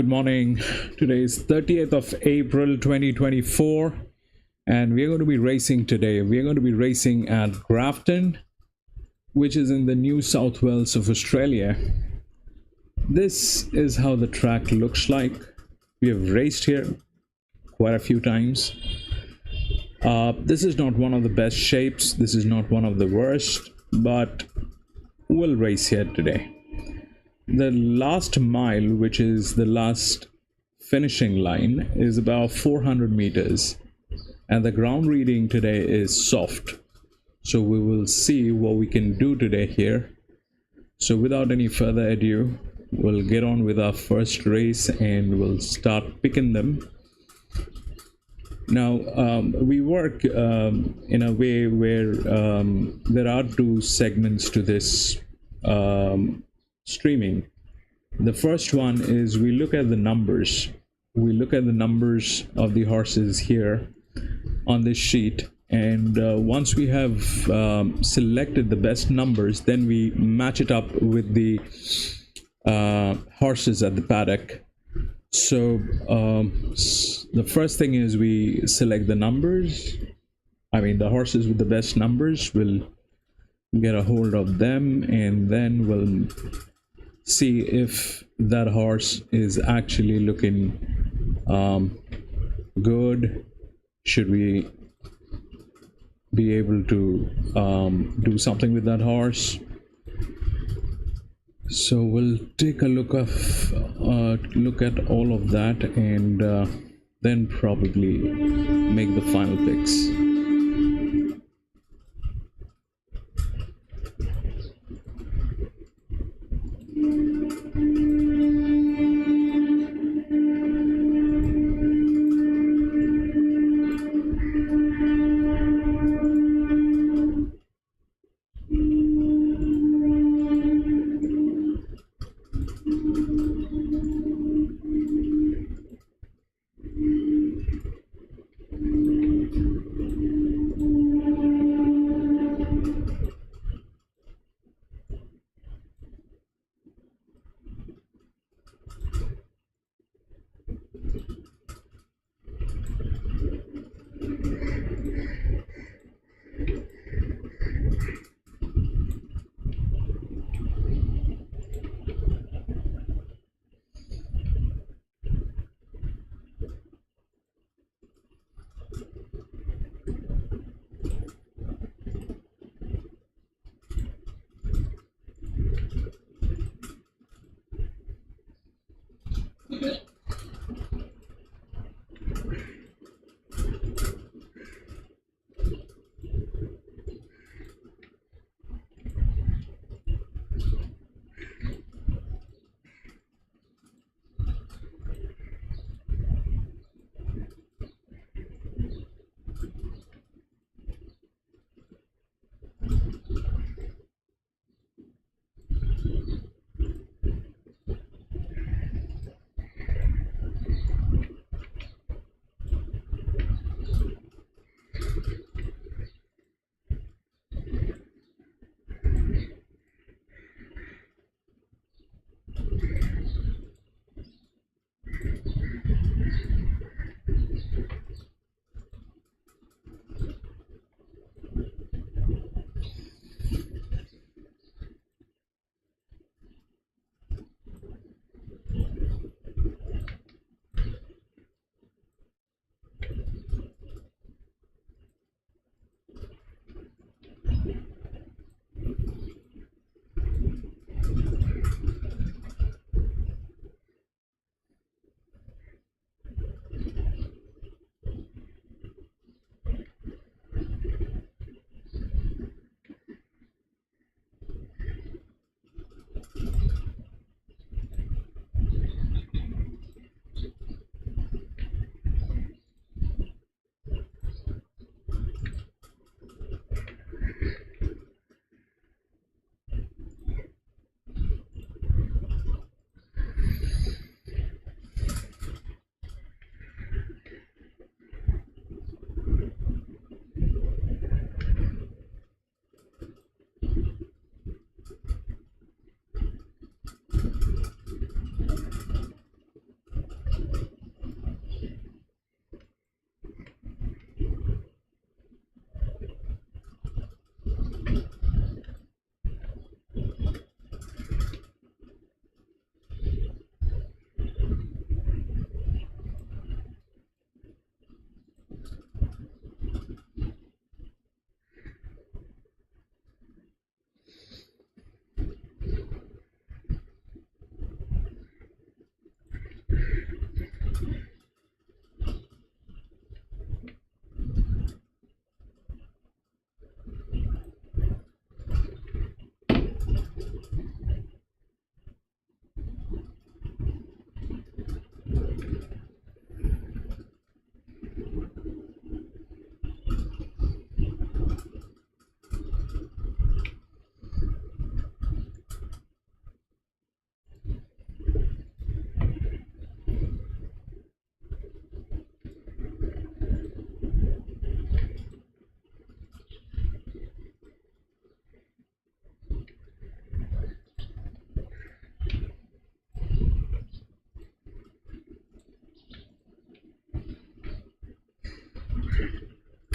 Good morning. Today is 30th of April 2024 and we are going to be racing today. We are going to be racing at Grafton, which is in the New South Wales of Australia. This is how the track looks like. We have raced here quite a few times. This is not one of the best shapes. This is not one of the worst, but we'll race here today. The last mile, which is the last finishing line, is about 400 meters and the ground reading today is soft, so we will see what we can do today here. So without any further ado, we'll get on with our first race and we'll start picking them. Now we work in a way where there are two segments to this streaming. The first one is we look at the numbers. We look at the numbers of the horses here on this sheet, and once we have selected the best numbers, then we match it up with the horses at the paddock. So the first thing is we select the numbers. The horses with the best numbers. Will get a hold of them and then we'll see if that horse is actually looking good. Should we be able to do something with that horse? So we'll take a look at all of that and then probably make the final picks.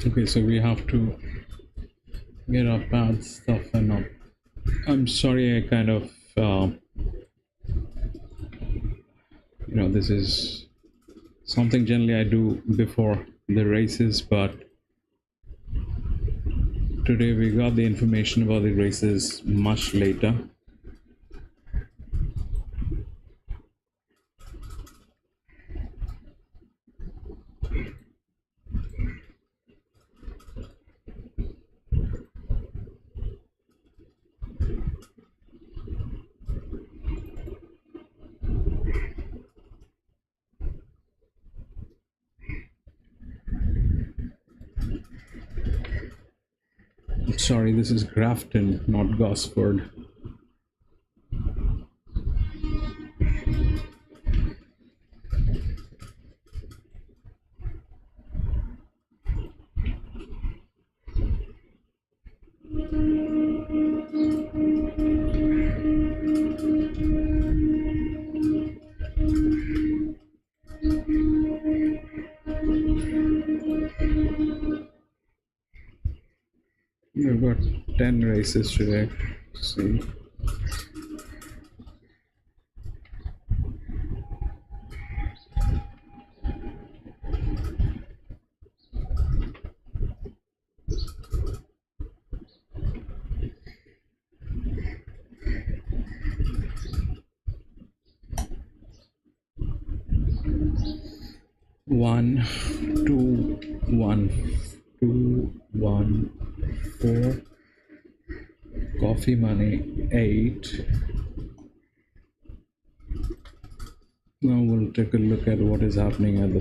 Okay, so we have to get our bad stuff and up. I'm sorry, I kind of, this is something generally I do before the races, but today we got the information about the races much later. Sorry, this is Grafton, not Gosford. We've got 10 races today. Let's see. One, two, 4. Coffee money 8. Now we'll take a look at what is happening at the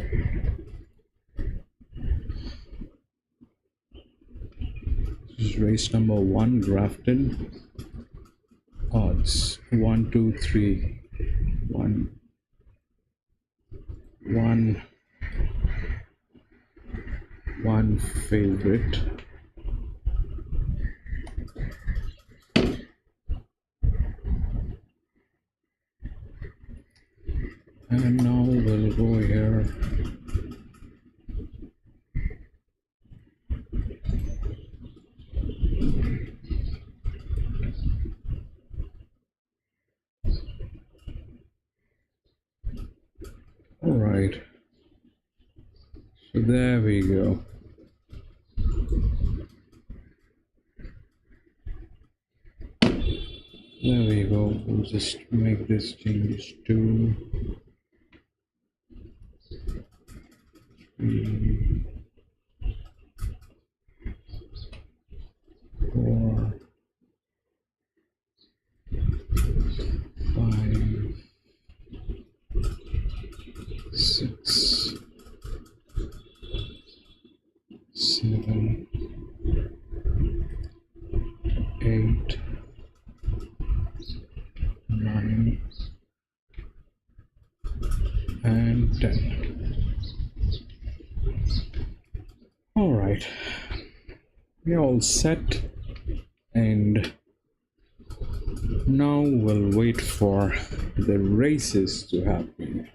this is race number 1, Grafton. Odds 1, 2, 3. 1 favorite. And now we'll go here. All right. So there we go. There we go. We'll just make this change to 3, 4, 5, 6, 7, 8, 9, and 10. All right, we're all set, and now we'll wait for the races to happen.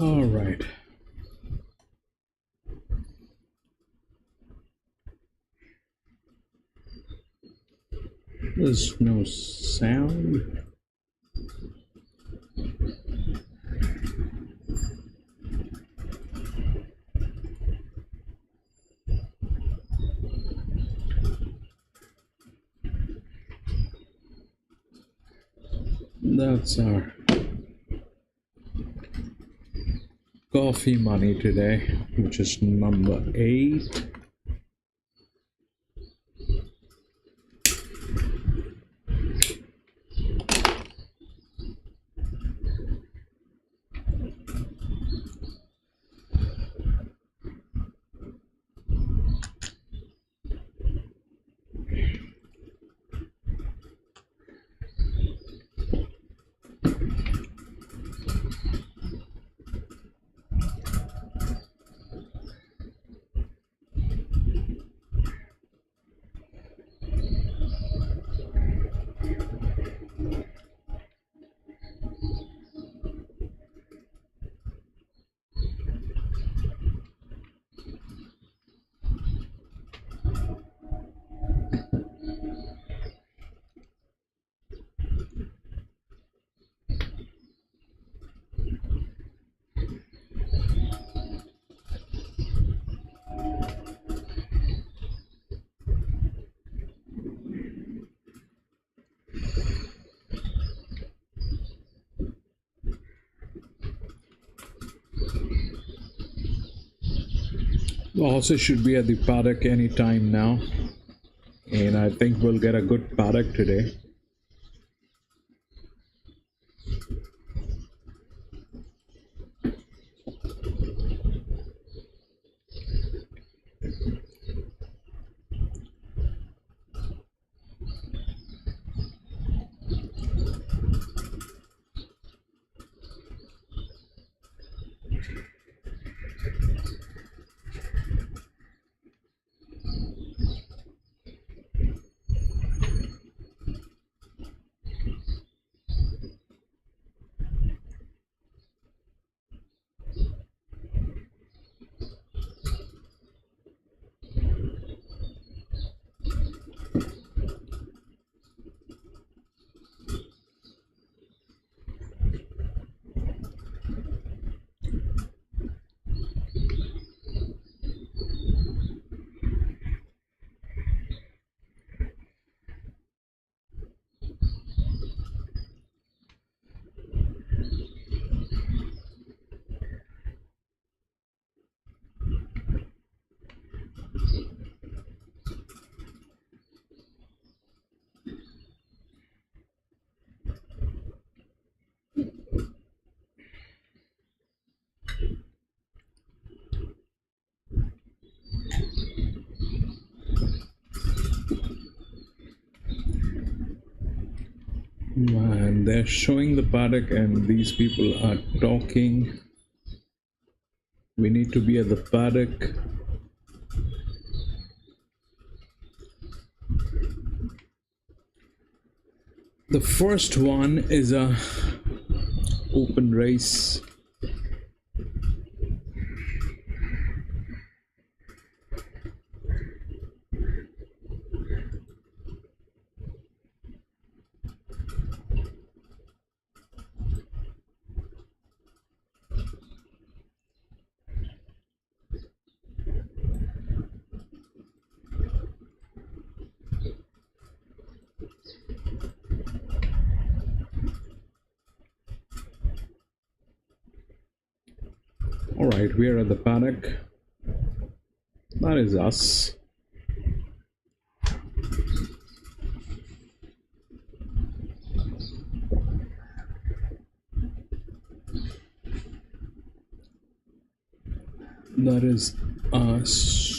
All right. There's no sound. That's our coffee money today, which is number 8. The horses should be at the paddock any time now, and I think we'll get a good paddock today. And they're showing the paddock and these people are talking. We need to be at the paddock. The first one is a open race. Alright, we are at the paddock. That is us. That is us.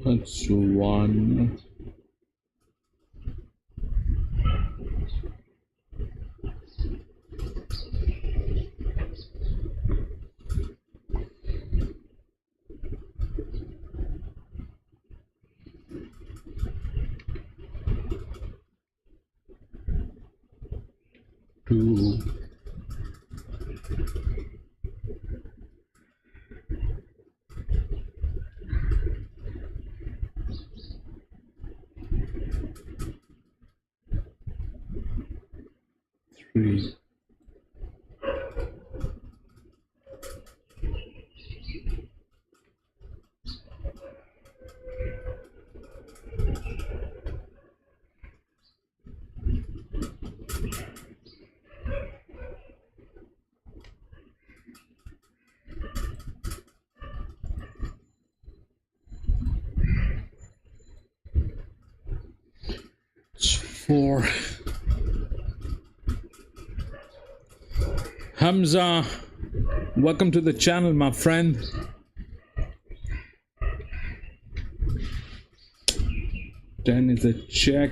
That's one. Two. Three. It's four. Hamza, welcome to the channel, my friend. Ten is a check.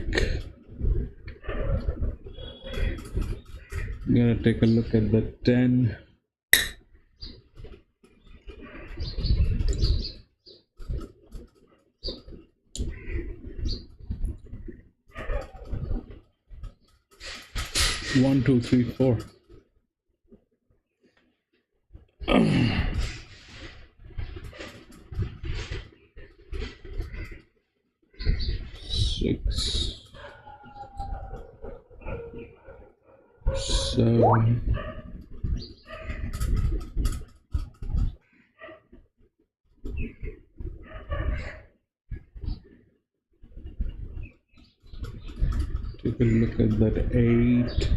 I'm gonna take a look at the 10. One, two, three, four. Six, seven, take a look at that 8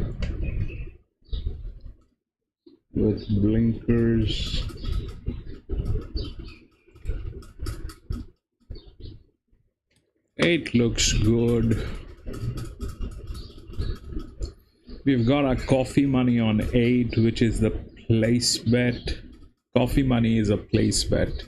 with blinkers. Eight looks good. We've got our coffee money on 8, which is the place bet. Coffee money is a place bet.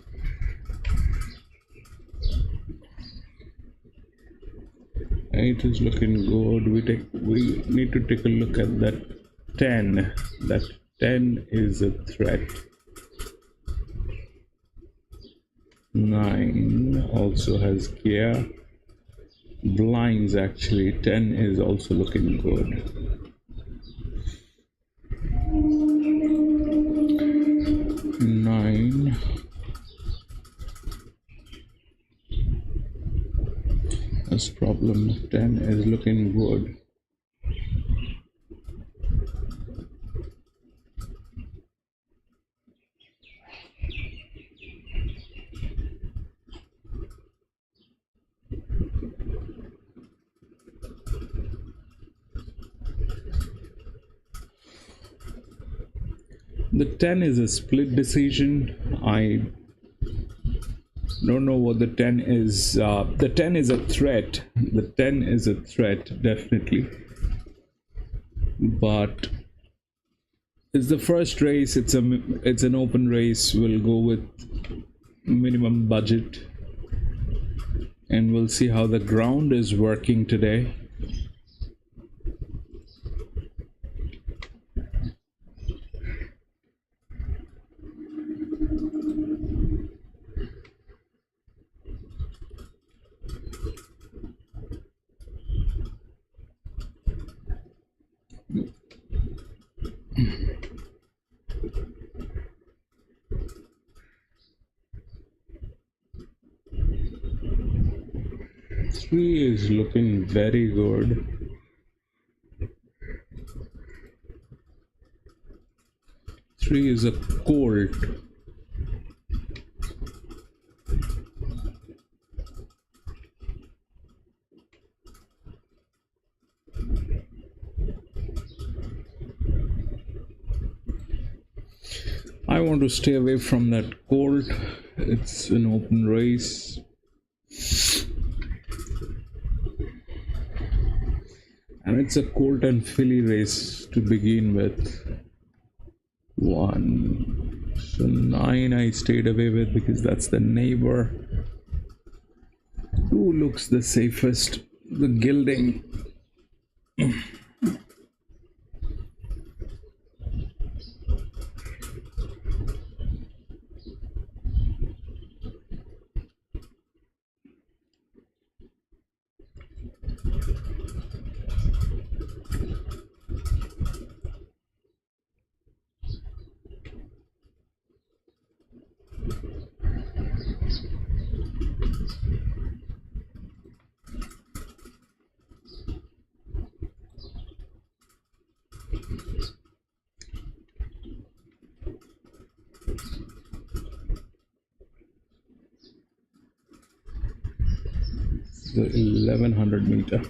Eight is looking good. We need to take a look at that 10. That 10 is a threat. 9 also has gear. Blinds actually. 10 is also looking good. 9. That's problem. 10 is looking good. The 10 is a split decision. I don't know what the 10 is. The 10 is a threat. The 10 is a threat, definitely. But it's the first race. It's an open race. We'll go with minimum budget, and we'll see how the ground is working today. Three is looking very good. Three is a colt. I want to stay away from that colt. It's an open race. And it's a colt and filly race to begin with. 1. So 9 I stayed away with because that's the neighbor. Who looks the safest? The gilding. The 1100 meter.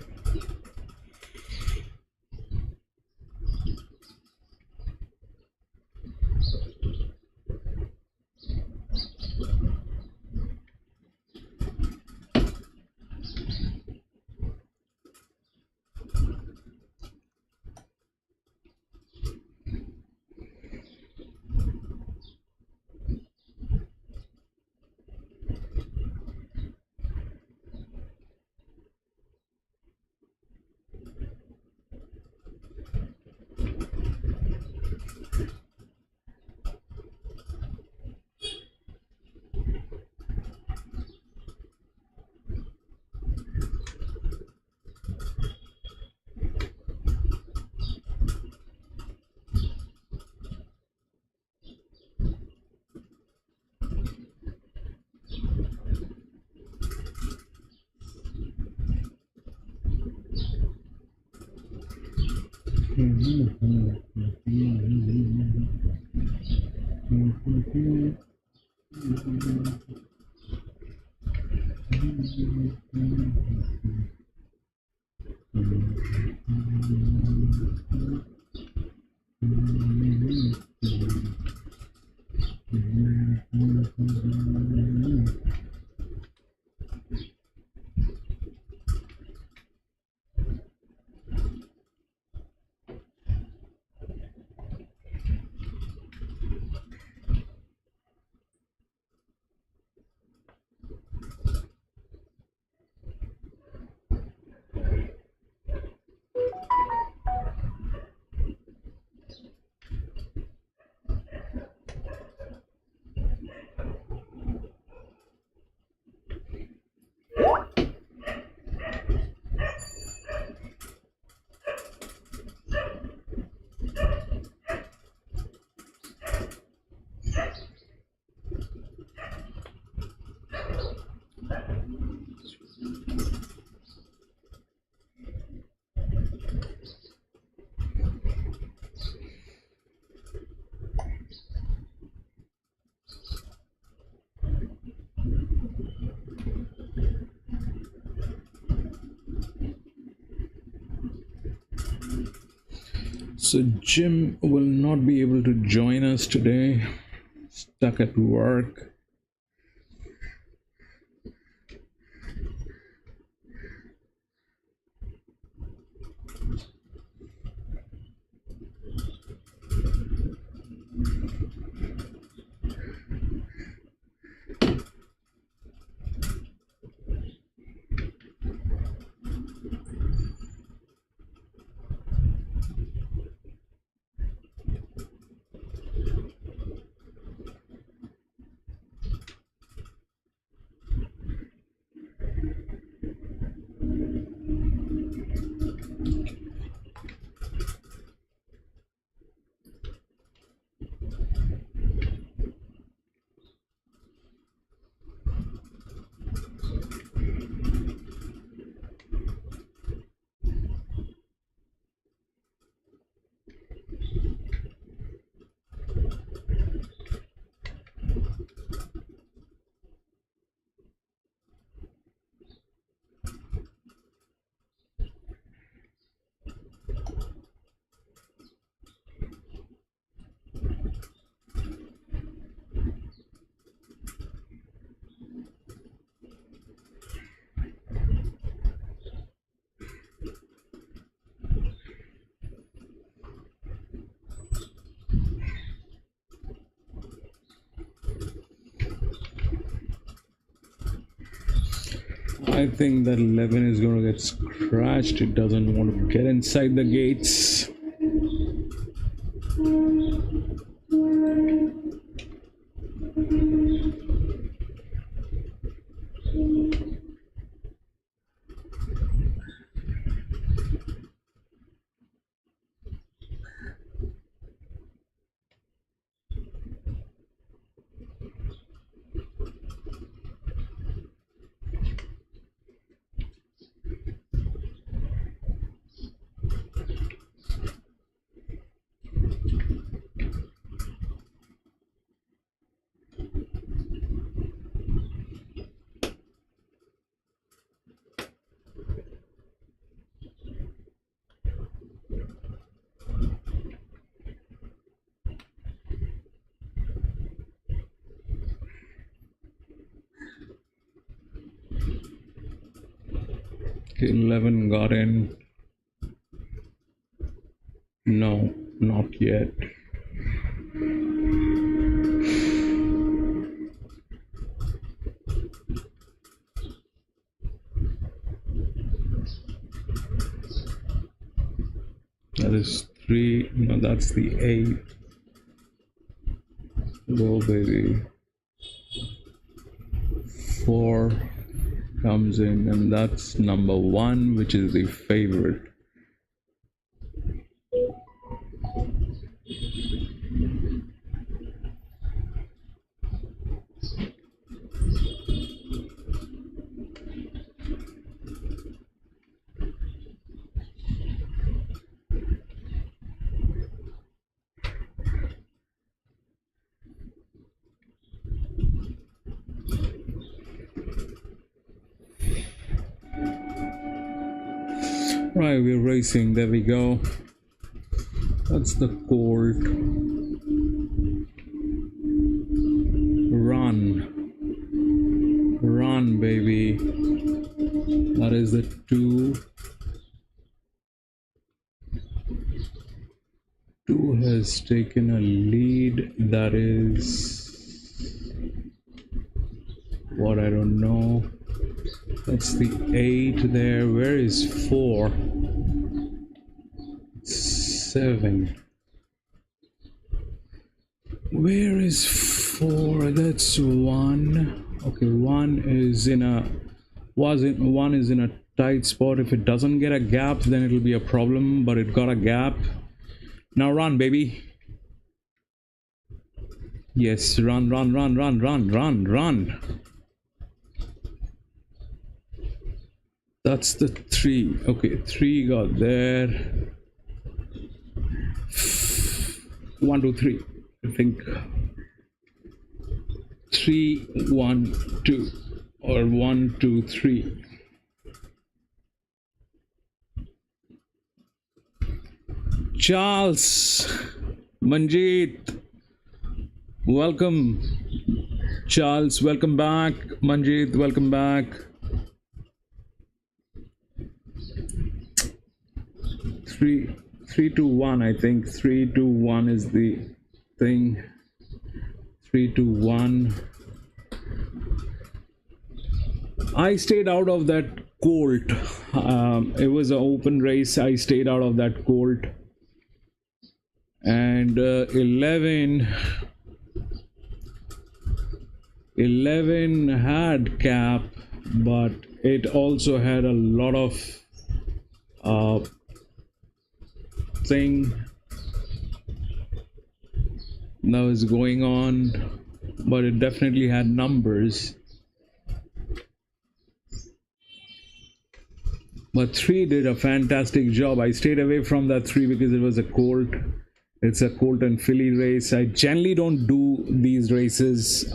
So Jim will not be able to join us today. Stuck at work. I think that 11 is going to get scratched. It doesn't want to get inside the gates. Okay, 11 got in. No, not yet. That is 3. No, that's the 8. Go, baby. 4 comes in, and that's number 1, which is the favorite. Right, we're racing. There we go. That's the colt. Run, baby. That is the 2. 2 has taken a lead. That is what, I don't know. That's the 8 there. Where is 4? 7. Where is 4? That's 1. Okay, 1 is in a 1 is in a tight spot. If it doesn't get a gap, then it'll be a problem, but it got a gap. Now run, baby. Yes, run. That's the 3. Okay, 3 got there. 1, 2, 3. I think 3, 1, 2, or 1, 2, 3. Charles, Manjeet, welcome. Charles, welcome back. Manjeet, welcome back. 3, 2, 1. I think 3, 2, 1 is the thing. 3, 2, 1. I stayed out of that colt. It was an open race. I stayed out of that colt. And 11 had cap, but it also had a lot of thing that was going on, but it definitely had numbers. But 3 did a fantastic job. I stayed away from that 3 because it was a colt. It's a colt and filly race. I generally don't do these races.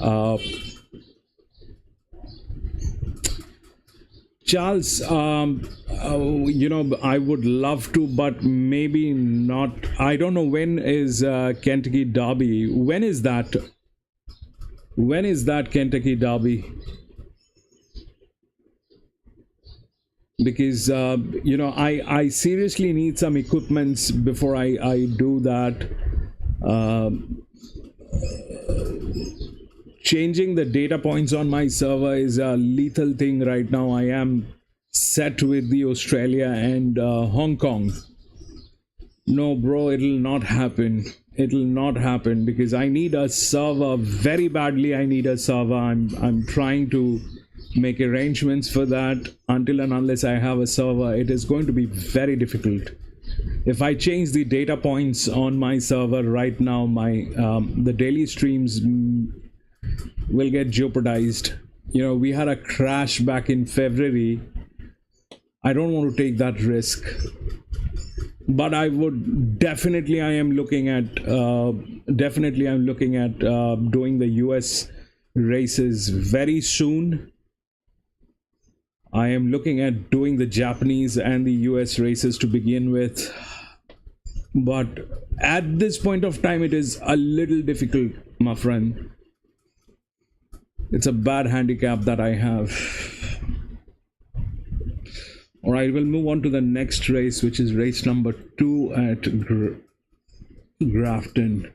Charles, you know, I would love to, but maybe not. I don't know, when is Kentucky Derby? When is that? When is that Kentucky Derby? Because you know, I seriously need some equipments before I do that. changing the data points on my server is a lethal thing right now. I am set with the Australia and Hong Kong. No, bro, it'll not happen. It'll not happen because I need a server very badly. I need a server. I'm trying to make arrangements for that. Until and unless I have a server, it is going to be very difficult. If I change the data points on my server right now, my the daily streams will get jeopardized. You know, we had a crash back in February. I don't want to take that risk. But I would definitely, I'm looking at doing the US races very soon. I am looking at doing the Japanese and the US races to begin with. But at this point of time, it is a little difficult, my friend. It's a bad handicap that I have. All right, we'll move on to the next race, which is race number 2 at Grafton.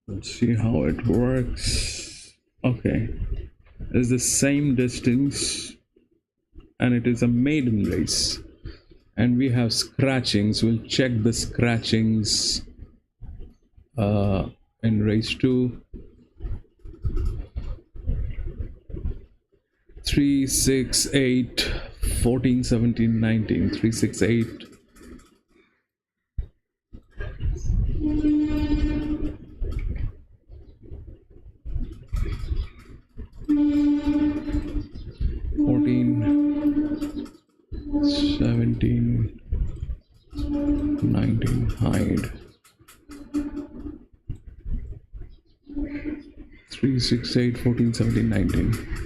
Let's see how it works. Okay, it's the same distance, and it is a maiden race. And we have scratchings. We'll check the scratchings in race 2. 3, 6, 8, 14, 17, 19. 3, 6, 8. 14, 17, 19, hide. 3, 6, 8, 14, 17, 19.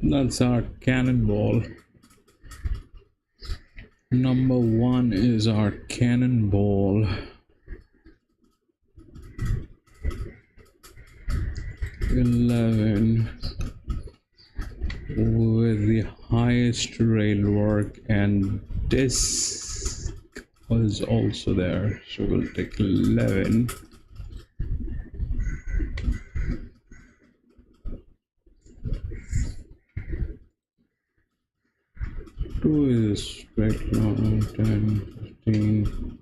That's our cannonball. Number 1 is our cannonball. 11 with the highest rail work, and this was also there, so we'll take 11. Two is straight line, 10, 15,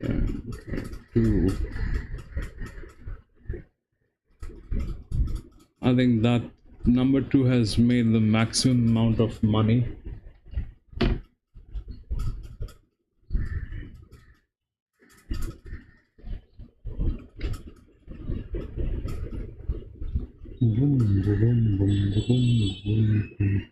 10, 22. I think that number 2 has made the maximum amount of money. Boom, boom, boom, boom, boom, boom.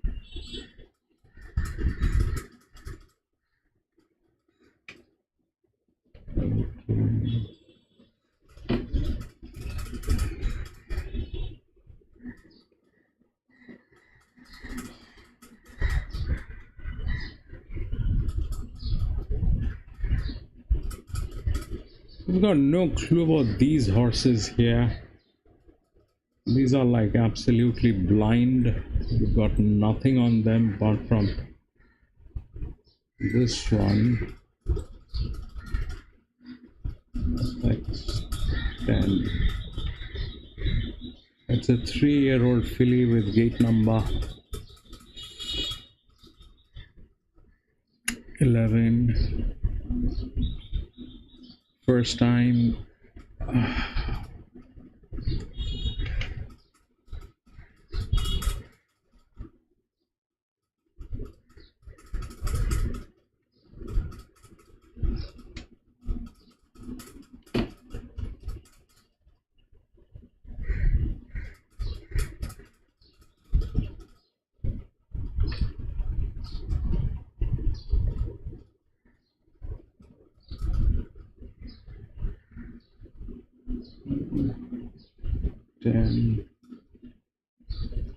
We've got no clue about these horses here. These are like absolutely blind. We've got nothing on them apart from this one. That's 10. It's a 3-year-old filly with gate number 11. First time.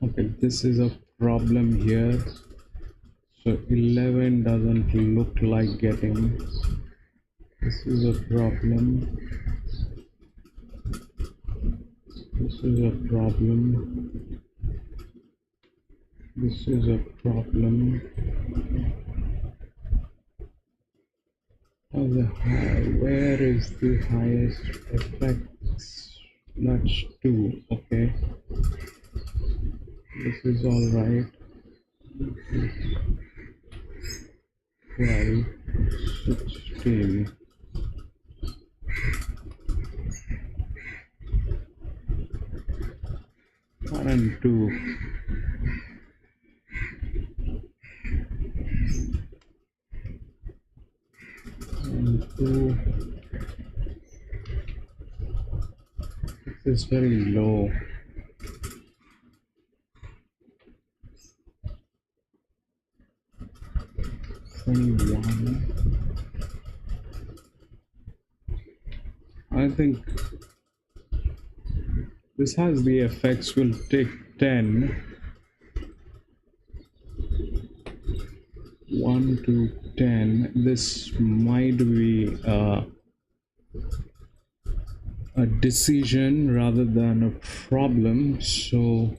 Okay, this is a problem here. So 11 doesn't look like getting. This is a problem. This is a problem. This is a problem. Where is the highest effects? That's 2. Okay. This is all right. 12, 16. And 2. And 2. This is very low. I think this has the effects. Will take 10. 1 to 10. This might be a decision rather than a problem. So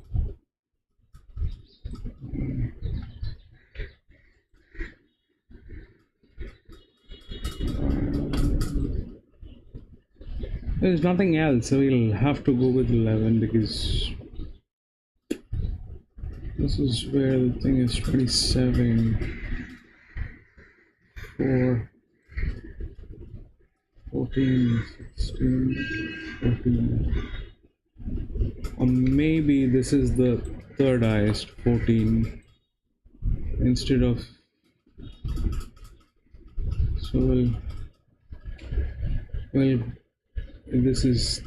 there's nothing else, so we'll have to go with 11 because this is where the thing is. 27, 4, 14, 16, 14, or maybe this is the third highest, 14, instead of, so well this is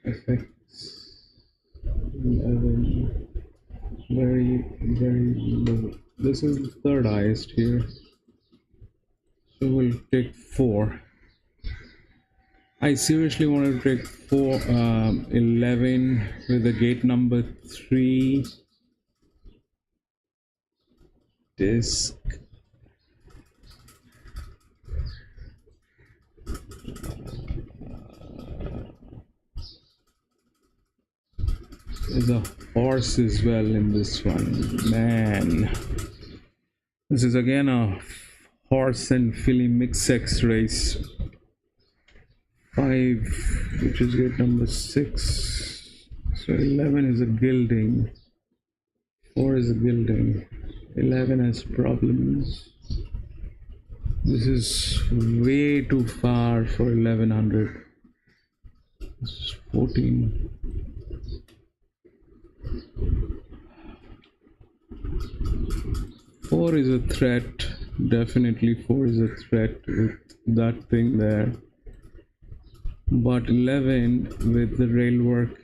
effects 11, very low. This is the third highest here, so we'll take 4. I seriously want to take 4, 11 with the gate number 3 disc. There's a horse as well in this one. Man, this is again a horse and filly mix-sex race. 5, which is gate number 6. So 11 is a gilding. 4 is a gilding. 11 has problems. This is way too far for 1100. This is 14. Four is a threat. Definitely 4 is a threat with that thing there. But 11 with the rail work.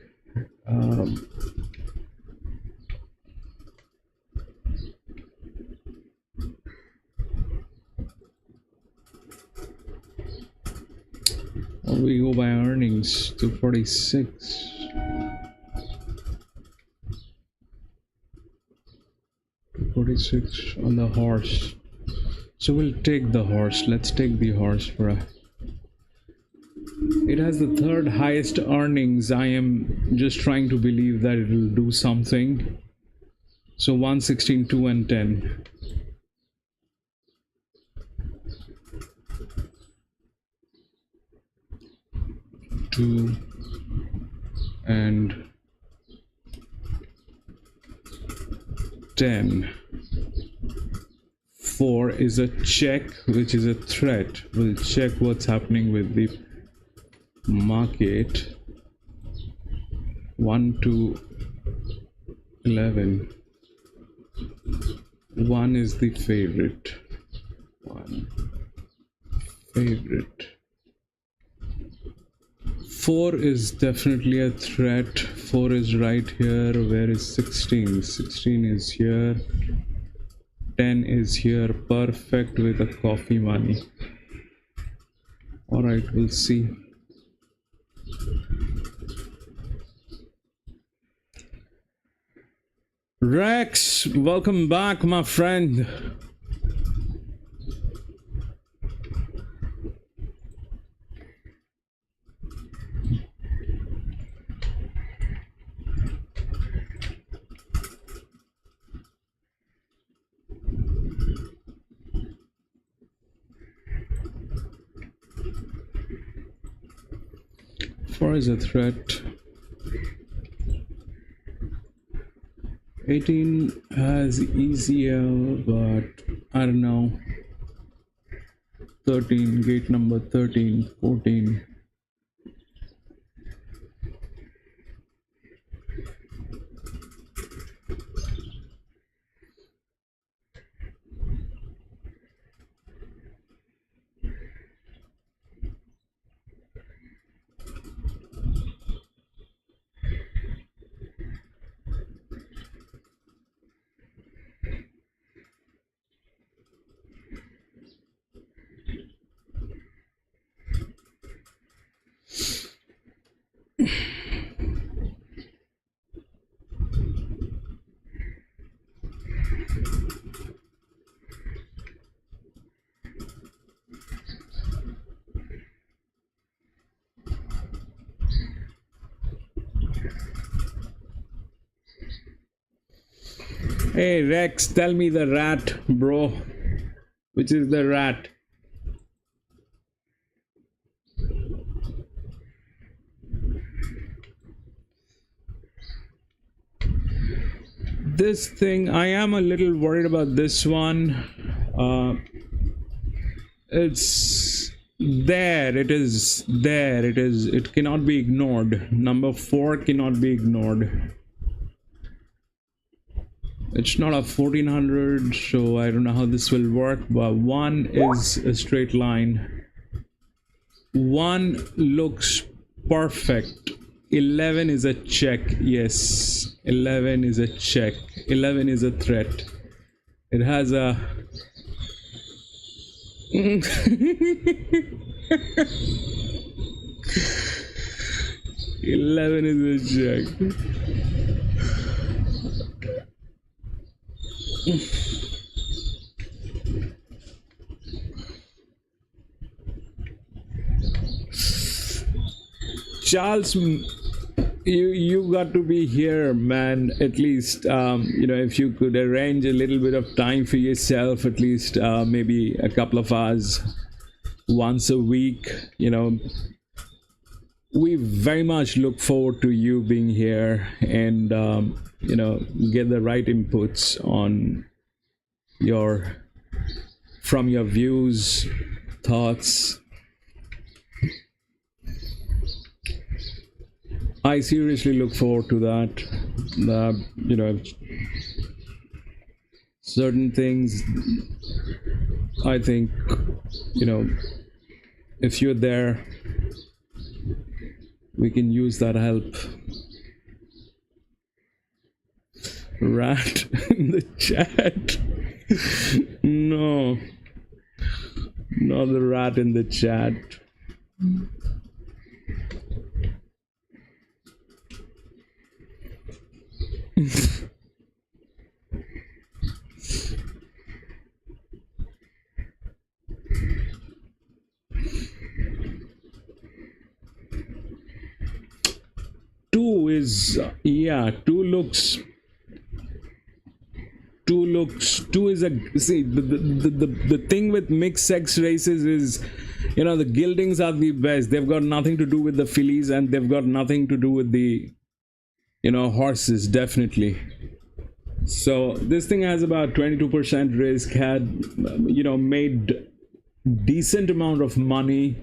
We go by earnings to 46. On the horse. So we'll take the horse. Let's take the horse for a. It has the 3rd highest earnings. I am just trying to believe that it will do something. So 1, 16, 2 and 10. Two and 10. 4 is a check, which is a threat. We'll check what's happening with the market. 1 to 11. 1 is the favorite. 1 favorite. 4 is definitely a threat. 4 is right here. Where is 16? 16 is here. 10 is here. Perfect with a coffee money. Alright, we'll see. Rex, welcome back, my friend. Four is a threat. 18 has ECL, but I don't know. 13, gate number 13, 14. Hey Rex, tell me the rat, bro. Which is the rat? This thing, I am a little worried about this one. It's there. It is there. It is. It cannot be ignored. Number 4 cannot be ignored. It's not a 1400, so I don't know how this will work, but 1 is a straight line. 1 looks perfect. 11 is a check. Yes, 11 is a check. 11 is a threat. It has a 11 is a check. Charles you got to be here, man. At least if you could arrange a little bit of time for yourself, at least maybe a couple of hours once a week. We very much look forward to you being here and get the right inputs on from your views, thoughts. I seriously look forward to that. Certain things, I think, if you're there, we can use that help. Rat in the chat. No, not the rat in the chat. Two is a see the thing with mixed sex races is the geldings are the best. They've got nothing to do with the fillies, and they've got nothing to do with the horses, definitely. So this thing has about 22% risk, had made decent amount of money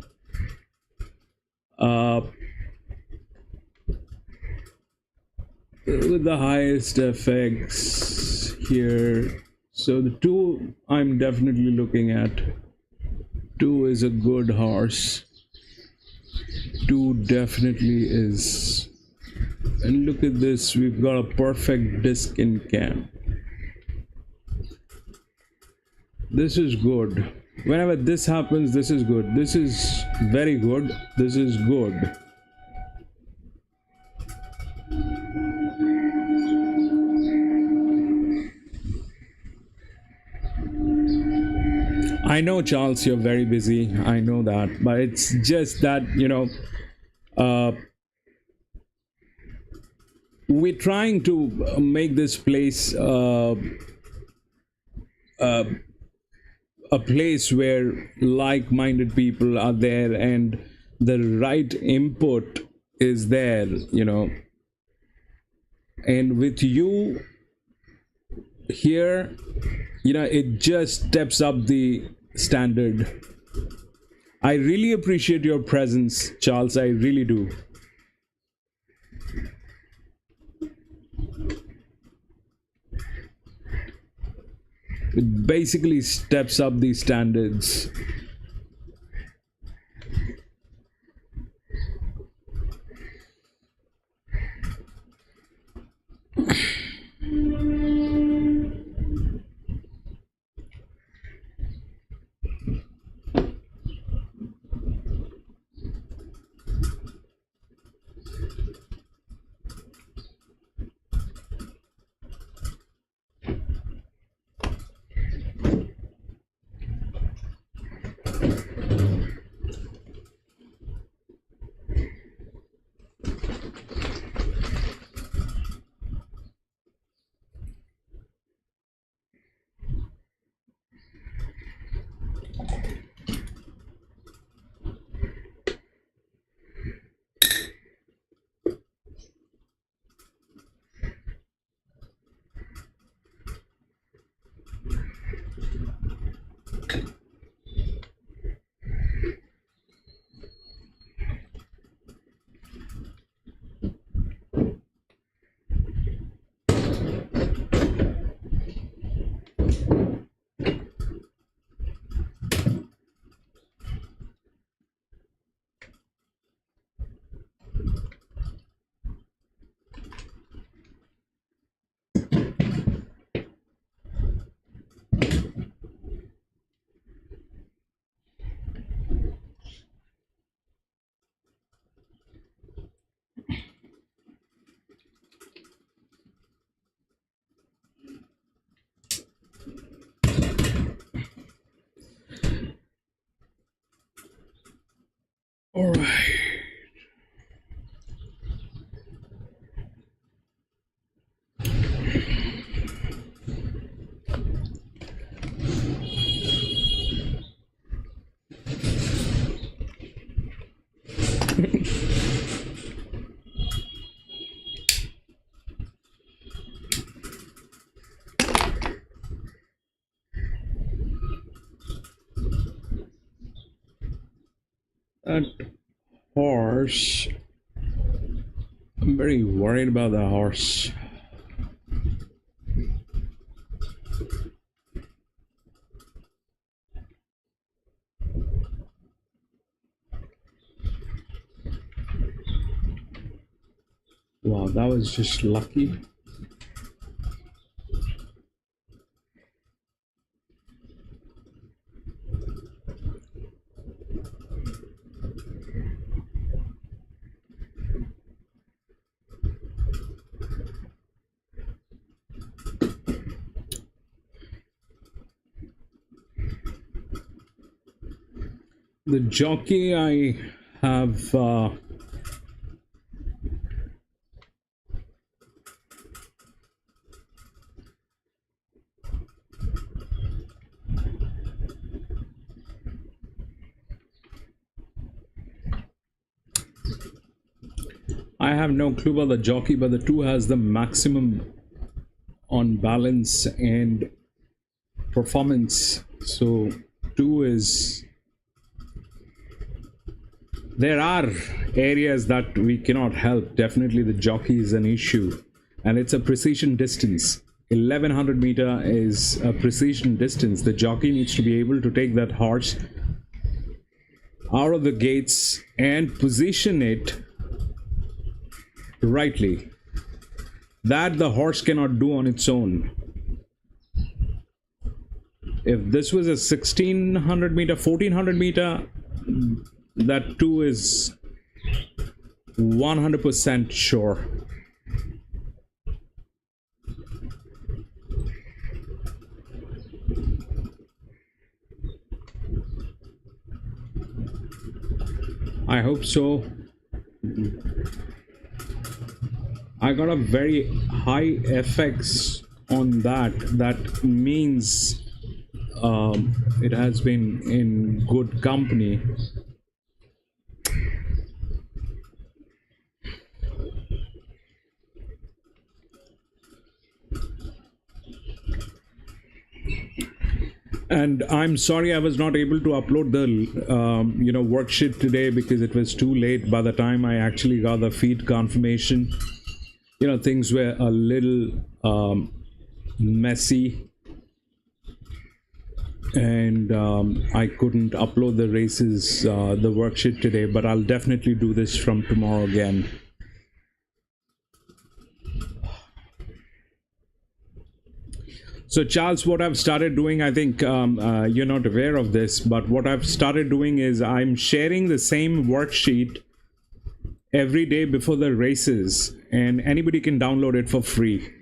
with the highest effects here. So the 2 I'm definitely looking at. 2 is a good horse. 2 definitely is. And look at this, we've got a perfect disc in cam. This is good. Whenever this happens, this is good. This is very good. This is good. I know, Charles, you're very busy. I know that. But it's just that, we're trying to make this place a place where like-minded people are there and the right input is there, and with you here, it just steps up the standard. I really appreciate your presence, Charles. I really do. It basically steps up the standards. All right. That horse, I'm very worried about the horse. Wow, that was just lucky. The jockey I have I have no clue about the jockey, but the 2 has the maximum on balance and performance. So 2 is, there are areas that we cannot help. Definitely the jockey is an issue, and it's a precision distance. 1100 meter is a precision distance. The jockey needs to be able to take that horse out of the gates and position it rightly. That the horse cannot do on its own. If this was a 1600 meter, 1400 meter, that 2 is 100% sure. I hope so. I got a very high FX on that. That means it has been in good company. And I'm sorry I was not able to upload the worksheet today because it was too late. By the time I actually got the feed confirmation, things were a little messy, and I couldn't upload the races, the worksheet today, but I'll definitely do this from tomorrow again. So Charles, what I've started doing, I think you're not aware of this, but what I've started doing is I'm sharing the same worksheet every day before the races, and anybody can download it for free.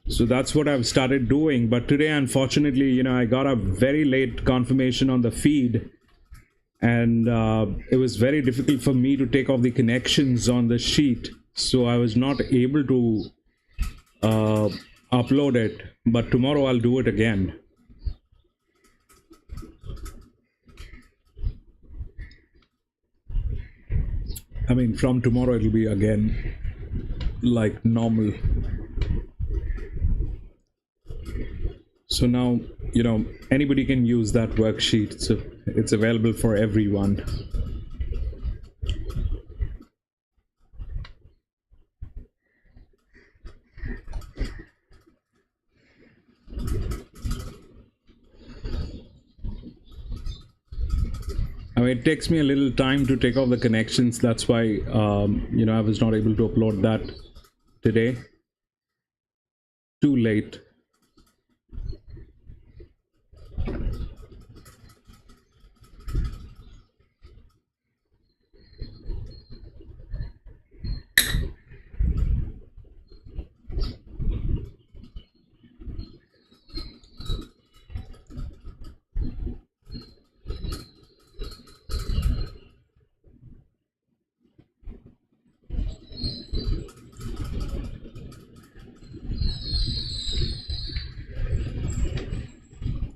So that's what I've started doing. But today, unfortunately, I got a very late confirmation on the feed, and it was very difficult for me to take off the connections on the sheet. So I was not able to upload it, but tomorrow I'll do it again. I mean, from tomorrow it'll be again like normal. So now, anybody can use that worksheet, so it's available for everyone. I mean, it takes me a little time to take off the connections. That's why, I was not able to upload that today. Too late.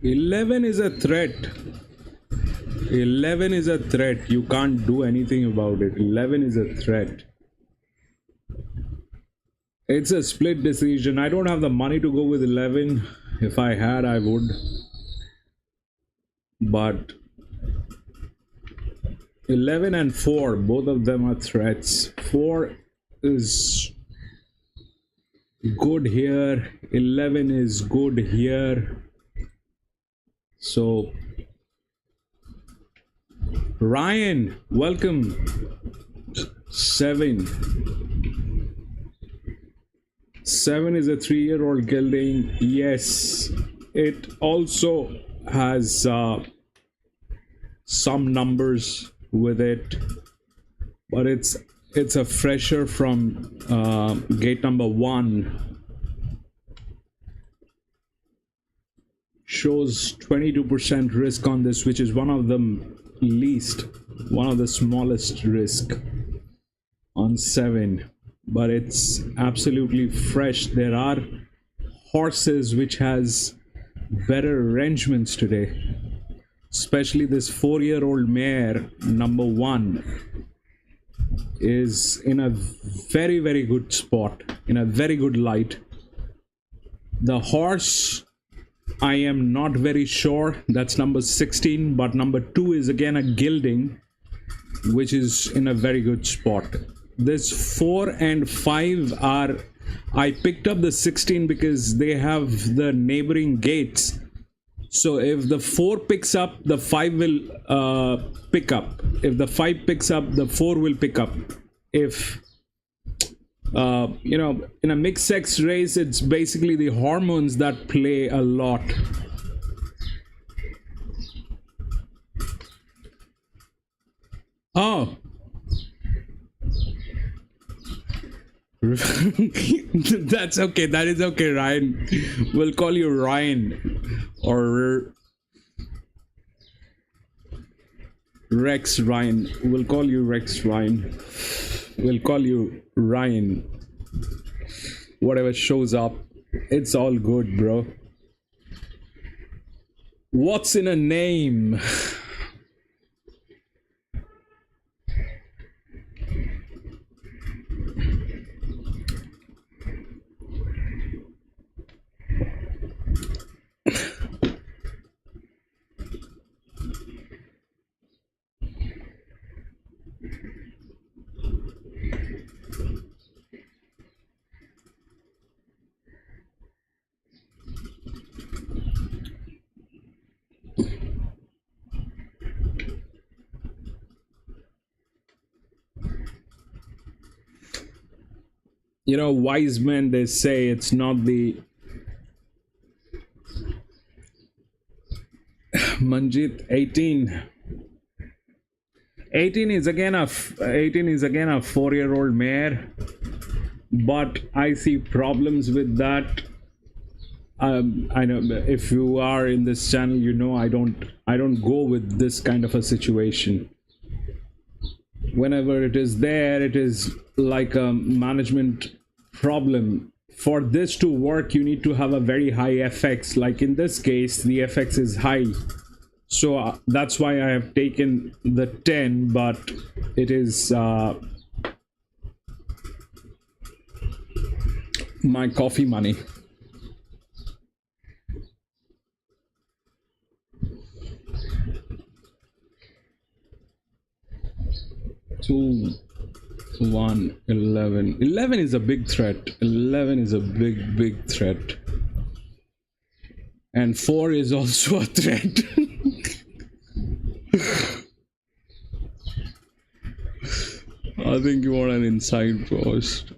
$11 is a threat. 11 is a threat. You can't do anything about it. 11 is a threat. It's a split decision. I don't have the money to go with 11. If I had, I would. But 11 and 4, both of them are threats. 4 is good here. 11 is good here. So, Ryan, welcome. 7. 7 is a 3-year-old gelding. Yes, it also has some numbers with it, but it's a fresher from gate number 1. Shows 22% risk on this, which is one of the smallest risk on 7. But it's absolutely fresh. There are horses which has better arrangements today, especially this 4-year-old mare number 1 is in a very, very good spot, in a very good light. The horse, I am not very sure, that's number 16, but number 2 is again a gelding, which is in a very good spot. This 4 and 5 are, I picked up the 16 because they have the neighboring gates. So if the 4 picks up, the 5 will pick up. If the 5 picks up, the 4 will pick up. If you know, in a mixed sex race, it's basically the hormones that play a lot. Oh. That's okay. That is okay, Ryan. We'll call you Ryan or Rex Ryan. We'll call you Rex Ryan. We'll call you Ryan. Whatever shows up, it's all good, bro. What's in a name? You know, wise men, they say it's not the Manjit 18. 18 is again a 4-year-old mare, but I see problems with that. I know if you are in this channel, you know I don't go with this kind of a situation. Whenever it is there, it is like a management problem. For this to work, you need to have a very high FX. Like in this case, the FX is high, so that's why I have taken the 10, but it is my coffee money. Two, 1, 11. 11 is a big threat. 11 is a big threat. And 4 is also a threat. I think you want an inside post.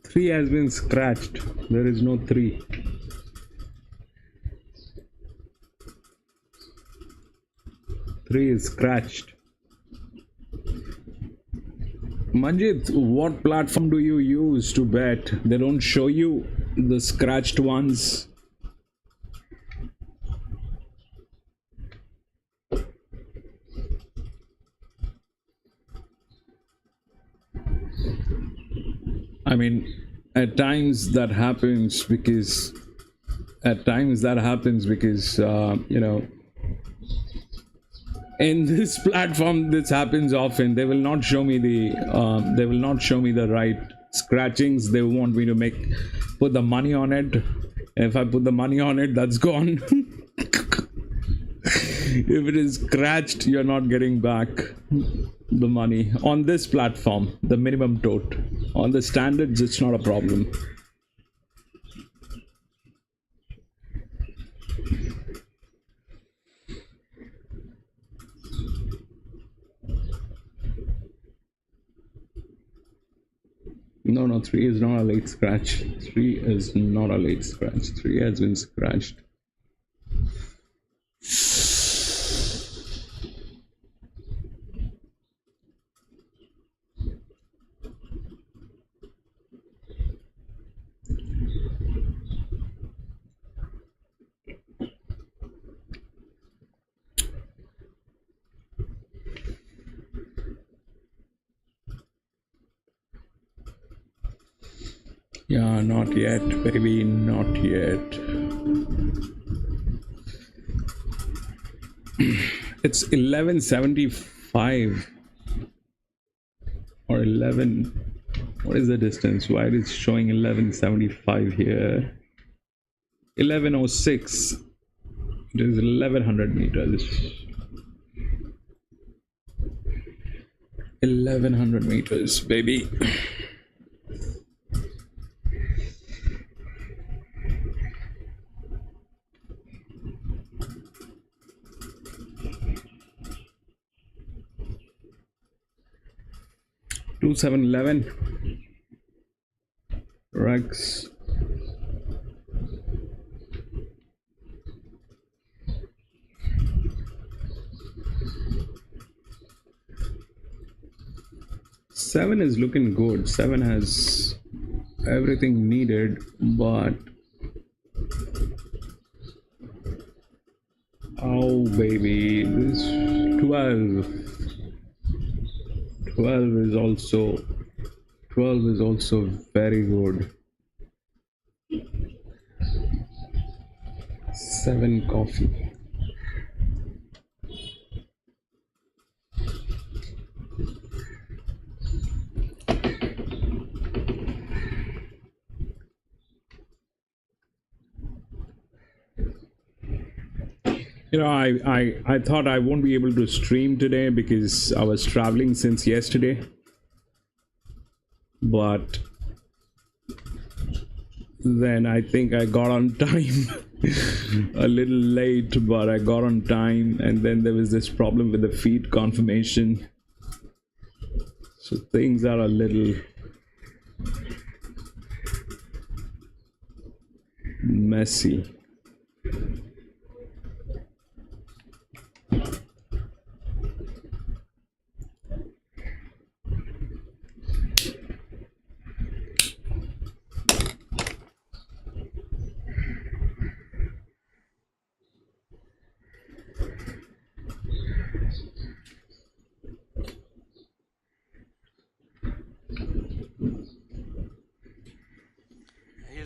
Three has been scratched. There is no 3. 3 is scratched. Manjit, what platform do you use to bet? They don't show you the scratched ones. I mean, at times that happens because you know, in this platform this happens often. They will not show me the right scratchings. They want me to put the money on it. If I put the money on it, that's gone. If it is scratched, you're not getting back the money on this platform. The minimum tote. On the standards, it's not a problem. No, 3 is not a late scratch. 3 is not a late scratch. 3 has been scratched. Yeah, not yet, baby, not yet. It's 1175 or 11. What is the distance? Why is it showing 1175 here? 1106. It is 1100 meters. 1100 meters, baby. Two 711 Rex. Seven is looking good. 7 has everything needed, but oh baby, this 12 is also very good. 7 coffee. You know, I thought I won't be able to stream today because I was traveling since yesterday. But then I think I got on time. A little late, but I got on time. And then there was this problem with the feed confirmation. So things are a little messy.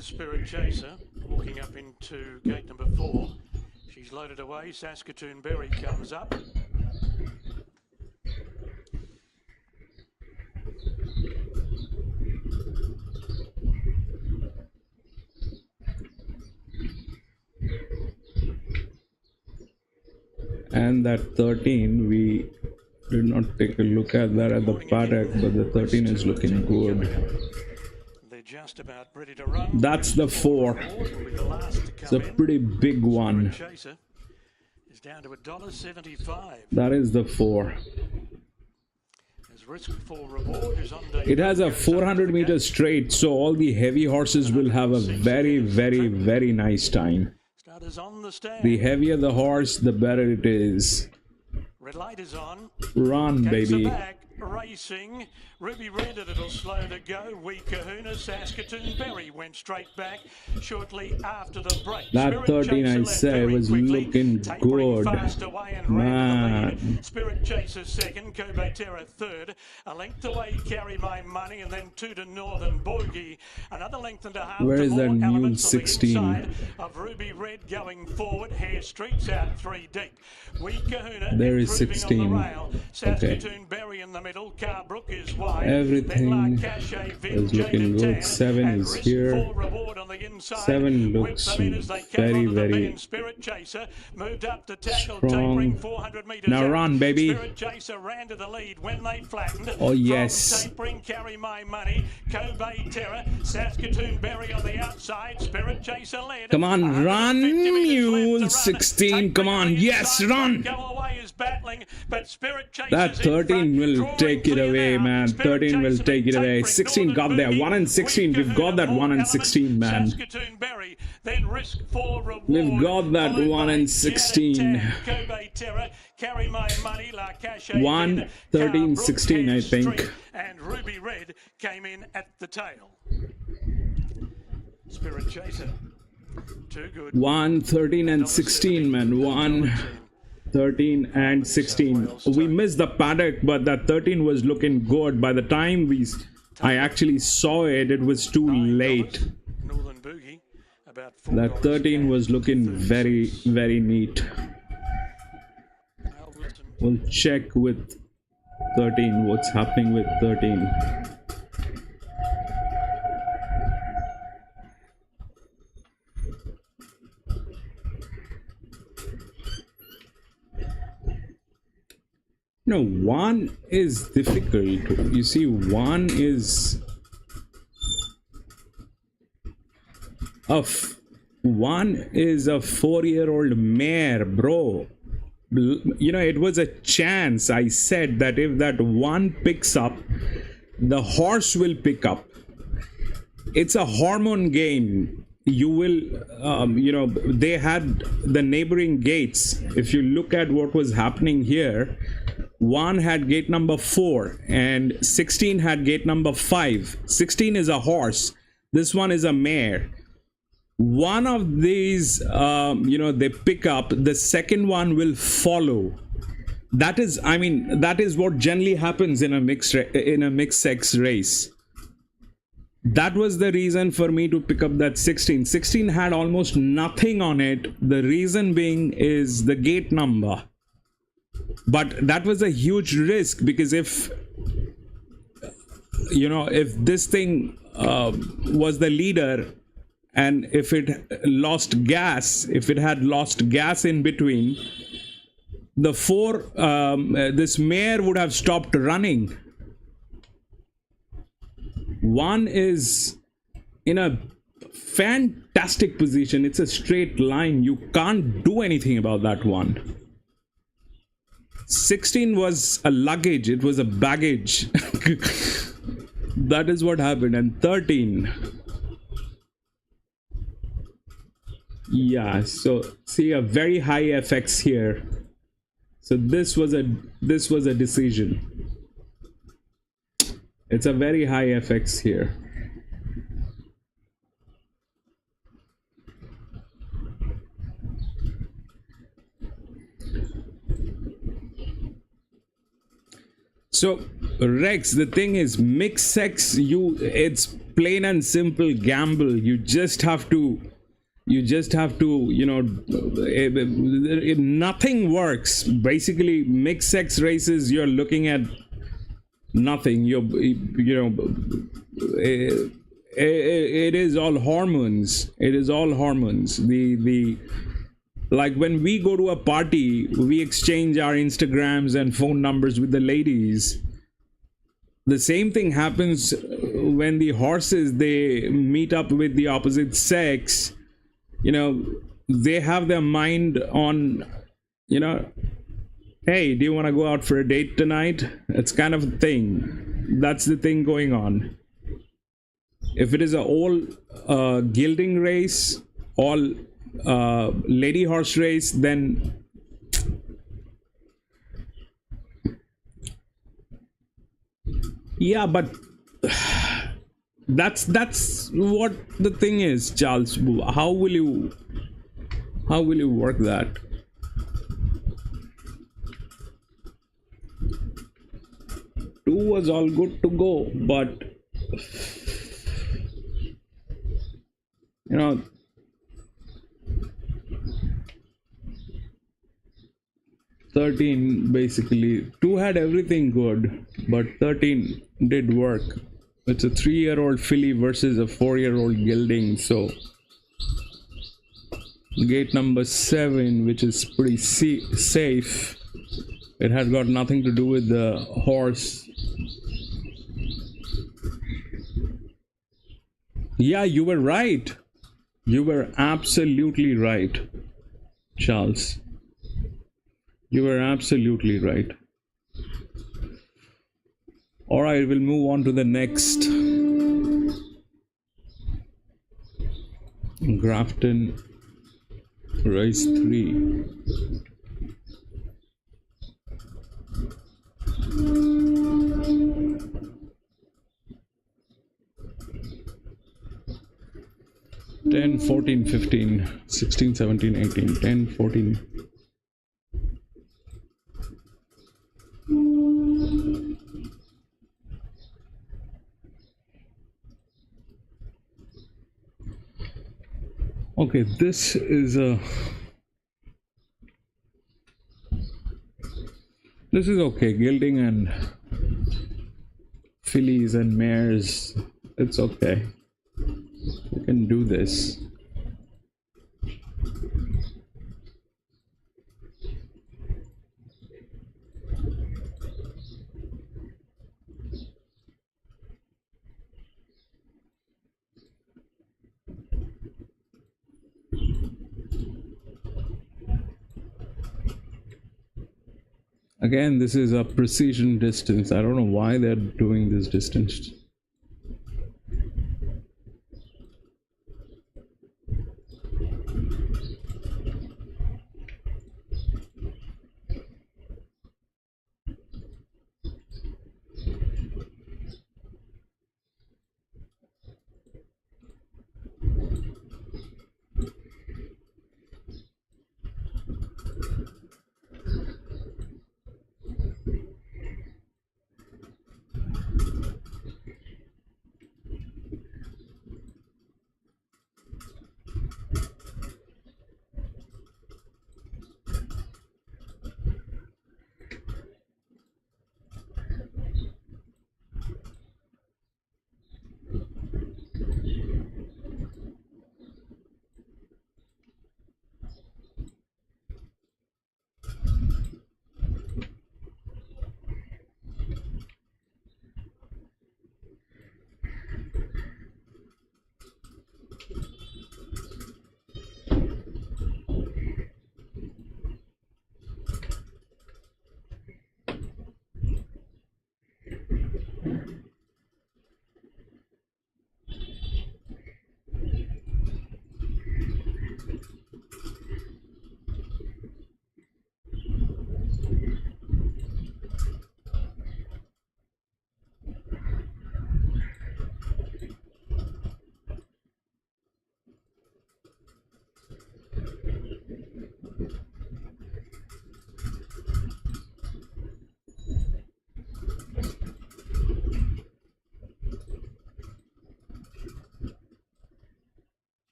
Spirit Chaser walking up into gate number 4. She's loaded away. Saskatoon Berry comes up. And that 13, we did not take a look at that at the paddock, but the 13 is looking good. Just about ready to run. That's the 4. It's a pretty big one. Is down to $1.75. That is the 4. Risk for reward is on day. It has a 400 meter straight, so all the heavy horses will have a very, very, very nice time. Starters on the stand. The heavier the horse, the better it is. Red light is on. Run, Gates are baby. back, racing. Ruby Red a little slow to go. Wee Kahuna, Saskatoon Berry went straight back shortly after the break. That Spirit 13 I Chaser led said very was quickly, looking tapering good. fast away and ran to the Man. lead. Spirit Chaser second, Queanbeyan third. A length away, Carry My Money, and then two to Northern Bogey. Another length and a half Where to is more that new elements on the 16? inside of Ruby Red going forward. Hare Street's out three deep. Wee Kahuna There is improving 16. on the rail. Okay. Saskatoon Berry in the middle. Carbrook is wide. Everything is looking good. 7 is here. 7 looks very, very Spirit Chaser moved up to tackle, strong. tapering 400 metres Now out. run, baby. Spirit Chaser ran to the lead when they flattened. Oh, yes. From tapering, Carry My Money. Queanbeyan, Saskatoon Berry on the outside. Spirit Chaser led. Come on, run, 150 metres you left to run. 16. Come on, Tapering yes, inside, run. Go away is battling, but Spirit Chaser's That in 13 front, will drawing take it clear away, now. man. Spirit 13 will Chaser take it away. tapering, 16 got there. Northern 1 and 16. We've got that 1 and 16, man. Saskatoon Berry, then Risk for Reward. We've got that Followed 1 by and 16. Queanbeyan, Carry My Money, La Cache 1, 13, 16, I think. Street, and Ruby Red came in at the tail. Spirit Chaser, too good. 1, 13 and 16, man. 1, 13 and 16. We missed the paddock, but that 13 was looking good. By the time I actually saw it, it was too late. Northern Boogie, about $4. That 13 was looking very, very neat. We'll check with 13 what's happening with 13. No, 1 is difficult. You see, 1 is a 4-year-old mare, bro. You know, it was a chance. I said that if that 1 picks up, the horse will pick up. It's a hormone game. You will, they had the neighboring gates. If you look at what was happening here, 1 had gate number 4 and 16 had gate number 5. 16 is a horse. This one is a mare. One of these, they pick up. The second one will follow. That is what generally happens in a mixed sex race. That was the reason for me to pick up that 16. 16 had almost nothing on it. The reason being is the gate number. But that was a huge risk, because if this thing was the leader, and if it had lost gas in between, this mare would have stopped running. 1 is in a fantastic position. It's a straight line. You can't do anything about that 1. 16 was a luggage. It was a baggage. That is what happened. And 13. Yeah, so see a very high FX here. So this was a decision. It's a very high FX here. So Rex, the thing is, mixed sex, it's plain and simple gamble. You just have to, nothing works. Basically, mixed sex races, you're looking at nothing. It is all hormones. It is all hormones. Like when we go to a party, we exchange our Instagrams and phone numbers with the ladies. The same thing happens when the horses, they meet up with the opposite sex. They have their mind on, hey, do you want to go out for a date tonight? It's kind of a thing. That's the thing going on. If it is an all gilding race, all lady horse race, then Yeah, but that's what the thing is, Charles. How will you work that? Two was all good to go, but you know, 13 basically. 2 had everything good, but 13 did work. It's a 3-year-old filly versus a 4-year-old gelding, so gate number 7, which is pretty safe. It had got nothing to do with the horse. Yeah, you were right. You were absolutely right, Charles. You were absolutely right. All right, we'll move on to the next. Grafton, race 3. Ten, 14, 15, 16, 17, 18, 10, 14. Okay, this is okay. Gelding and fillies and mares, it's okay. We can do this. Again, this is a precision distance. I don't know why they're doing this distance.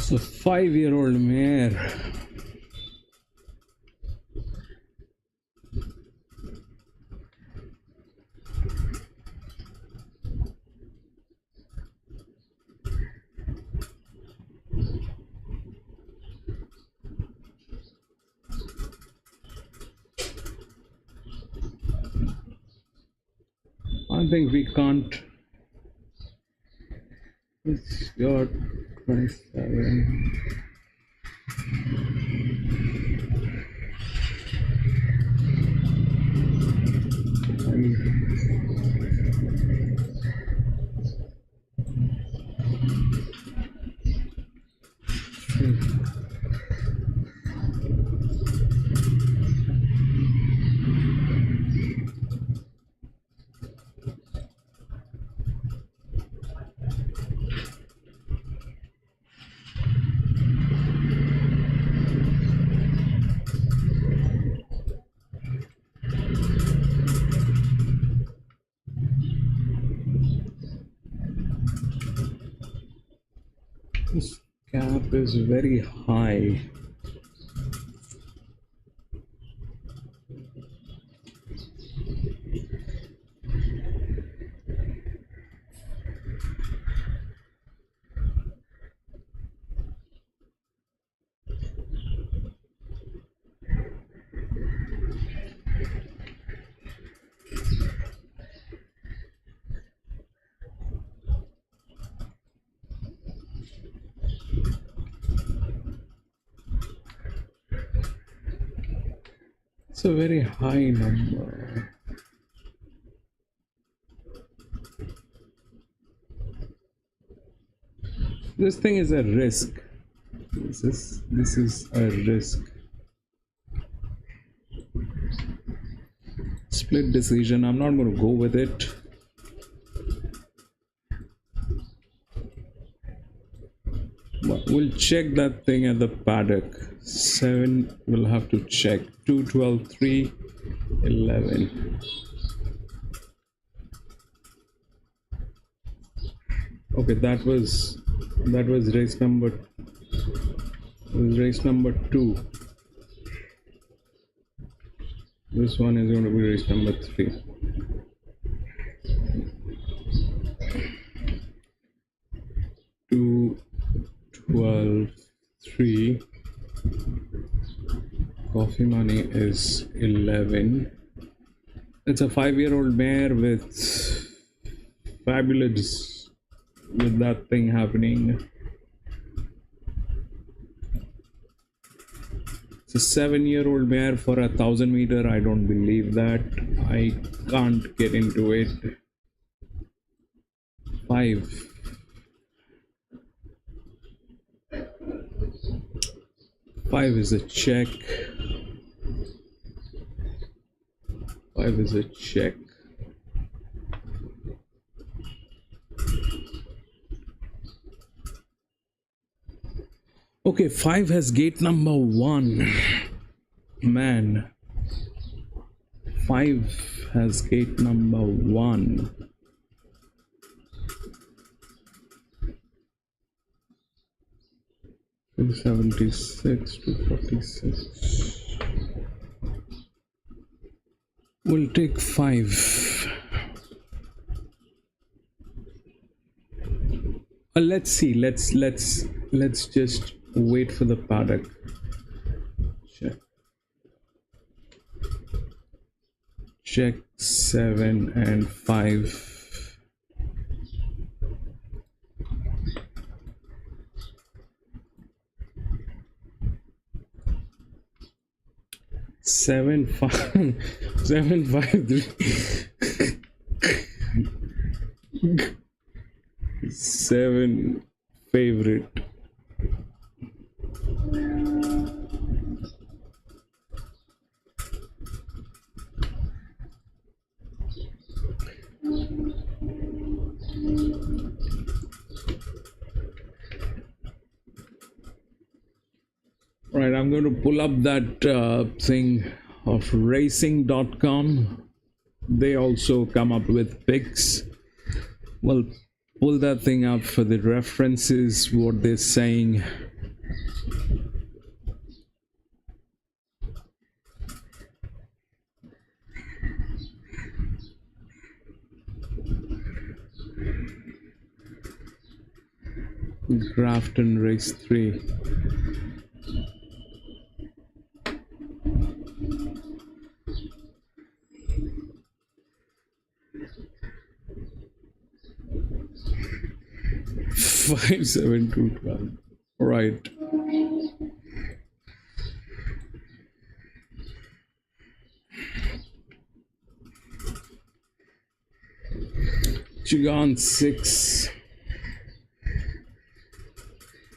It's a 5-year-old mare. I think we can't. It's got 27. This cap is very high. It's a very high number. This thing is a risk. This is a risk. Split decision. I'm not going to go with it. But we'll check that thing at the paddock. 7 we'll have to check. 2, 12, 3, 11. Okay, that was race number 2. This one is going to be race number 3. Two, 12, 3. Coffee money is 11. It's a 5-year-old mare with fabulous with that thing happening. It's a 7-year-old mare for 1,000 meter. I don't believe that. I can't get into it. 5. Five is a check. 5 is a check. Okay, 5 has gate number 1. Man. 5 has gate number 1. From 76 to 46. We'll take 5. Let's see. Let's just wait for the paddock. Check 7 and 5. Seven five 7 favorite. Right, I'm going to pull up that thing of racing.com. They also come up with picks. Well, pull that thing up for the references, what they're saying. Grafton race 3. Five, 7, 2, 12. Right. Chigan 6.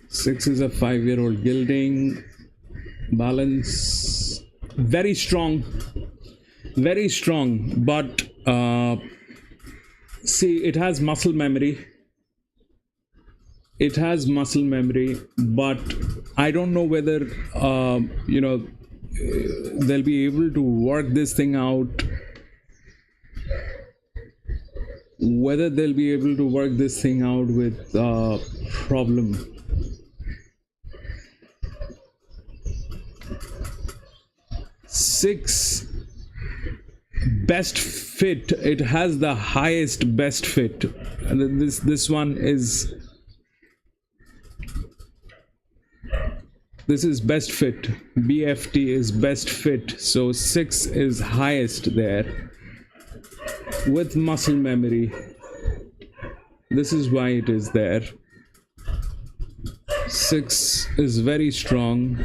6 is a 5-year-old gelding. Balance very strong, but see, it has muscle memory. But I don't know whether they'll be able to work this thing out. Whether they'll be able to work this thing out with problem. Six, best fit. It has the highest best fit, and this one is. This is best fit. BFT is best fit. So 6 is highest there. With muscle memory. This is why it is there. 6 is very strong.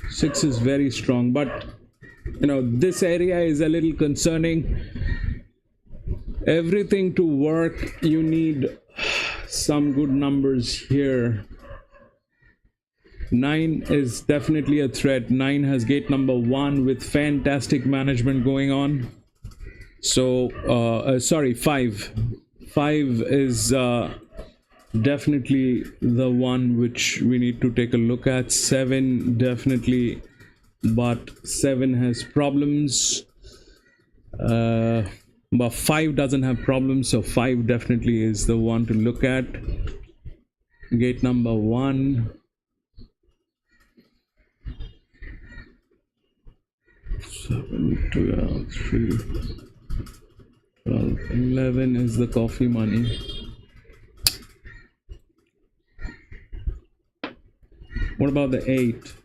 6 is very strong, but this area is a little concerning. Everything to work, you need some good numbers here. 9 is definitely a threat. 9 has gate number 1 with fantastic management going on. So sorry, 5 is definitely the one which we need to take a look at. 7 definitely, but 7 has problems, but 5 doesn't have problems, so 5 definitely is the one to look at. Gate number 1. 7, 12, 3, 12, 11 is the coffee money. What about the 8?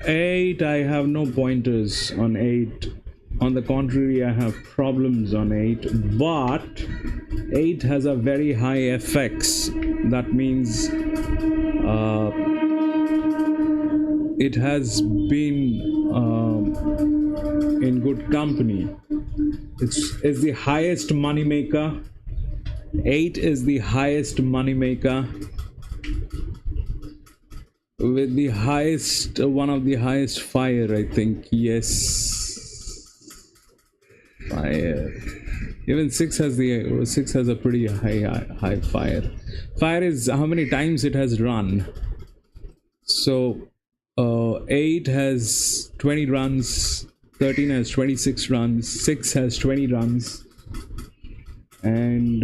8, I have no pointers on 8. On the contrary, I have problems on 8, but 8 has a very high FX. That means it has been in good company. It's the highest money maker. 8 is the highest money maker with the highest, one of the highest fire, I think. Yes, fire. Even 6 has a pretty high fire. Fire is how many times it has run. So 8 has 20 runs, 13 has 26 runs, 6 has 20 runs, and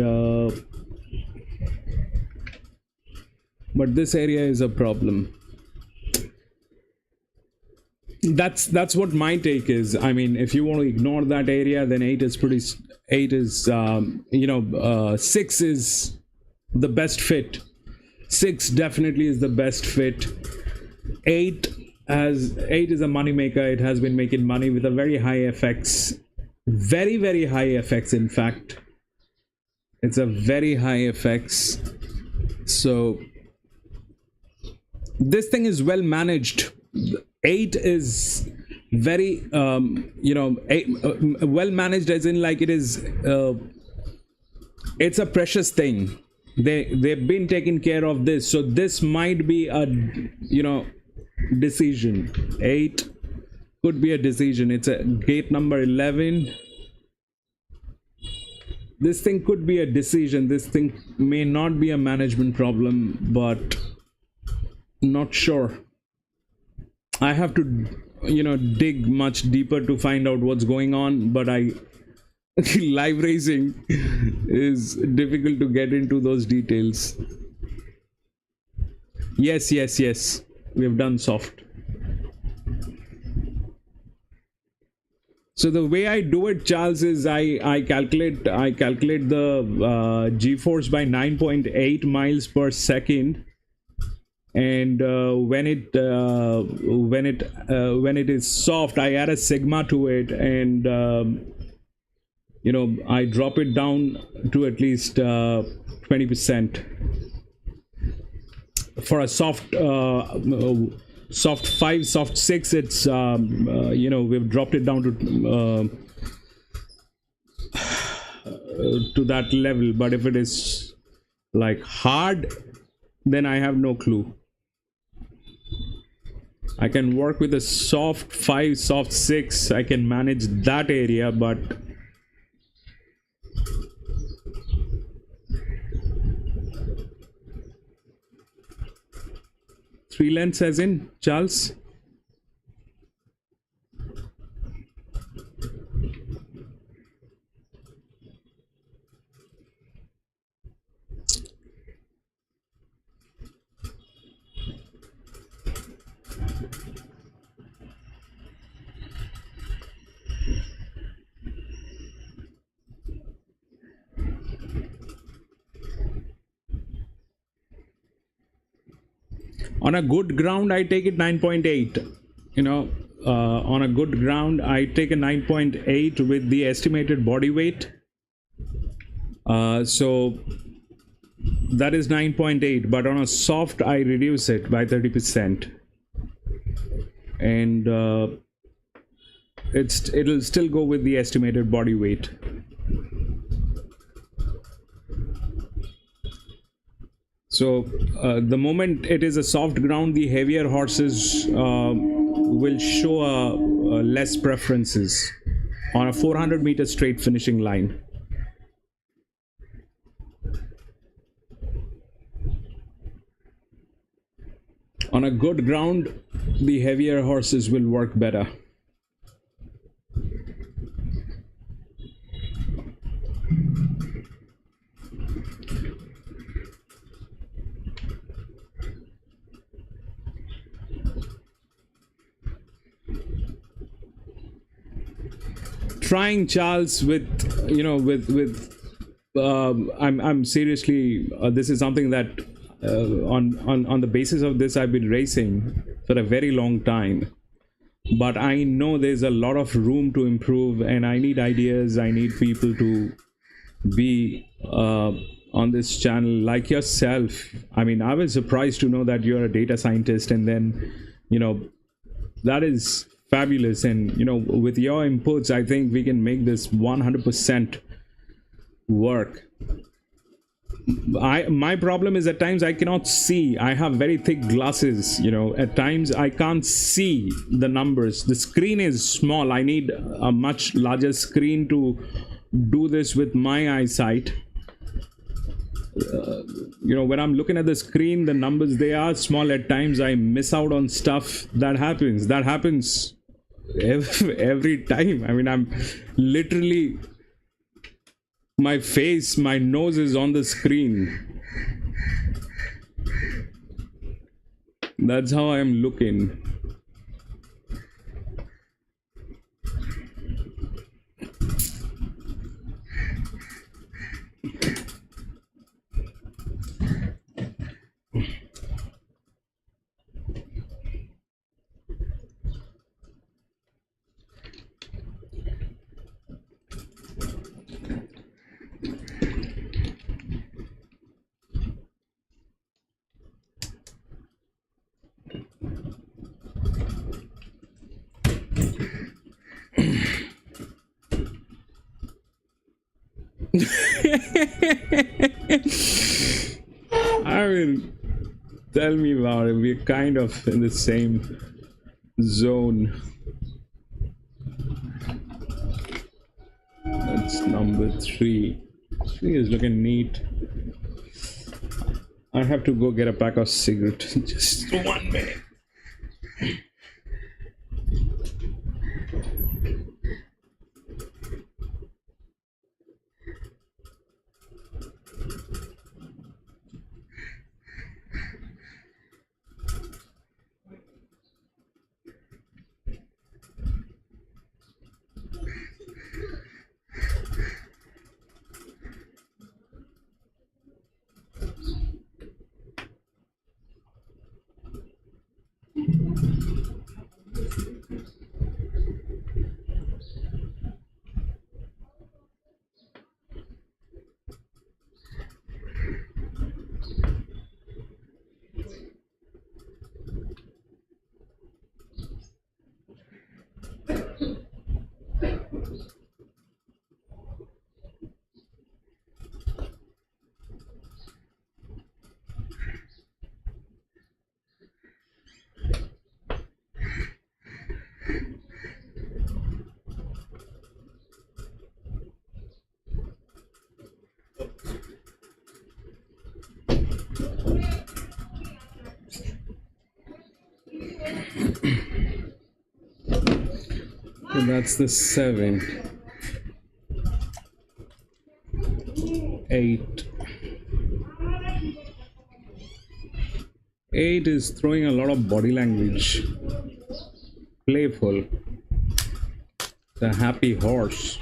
but this area is a problem. That's what my take is. I mean, if you want to ignore that area, then 8 is 6 is the best fit. 6 definitely is the best fit. 8 is a money maker. It has been making money with a very high FX, very high FX. In fact, it's a very high FX. So this thing is well managed. 8 is very well managed, as in like it is. It's a precious thing. They've been taking care of this, so this might be a decision. 8 could be a decision. It's a gate number 11. This thing could be a decision. This thing may not be a management problem, but not sure. I have to dig much deeper to find out what's going on, but live racing is difficult to get into those details. Yes, we have done soft. So the way I do it, Charles, is I calculate the g-force by 9.8 miles per second, and when it is soft, I add a sigma to it, and you know, I drop it down to at least 20%. For a soft soft 5, soft 6, it's you know, we've dropped it down to that level. But if it is like hard, then I have no clue. I can work with a soft 5, soft 6, I can manage that area, but three lengths as in, Charles? On a good ground, I take it 9.8. You know, on a good ground, I take a 9.8 with the estimated body weight. So that is 9.8. But on a soft, I reduce it by 30%, and it'll still go with the estimated body weight. So the moment it is a soft ground, the heavier horses will show less preferences on a 400-meter straight finishing line. On a good ground, the heavier horses will work better. Trying, Charles, with, you know, I'm seriously, this is something that on the basis of this I've been racing for a very long time, but I know there's a lot of room to improve, and I need ideas. I need people to be on this channel like yourself. I mean, I was surprised to know that you're a data scientist, and then, you know, that is fabulous. And, you know, with your inputs, I think we can make this 100% work. My problem is at times I cannot see. I have very thick glasses, you know. At times I can't see the numbers. The screen is small. I need a much larger screen to do this with my eyesight. You know, when I'm looking at the screen, the numbers, they are small. At times I miss out on stuff. That happens every time. I mean, I'm literally, my face, my nose is on the screen. That's how I am looking. I mean, tell me about it. We're kind of in the same zone. That's number 3. 3 is looking neat. I have to go get a pack of cigarettes. Just 1 minute. So that's the 7. 8. 8 is throwing a lot of body language. Playful. The happy horse.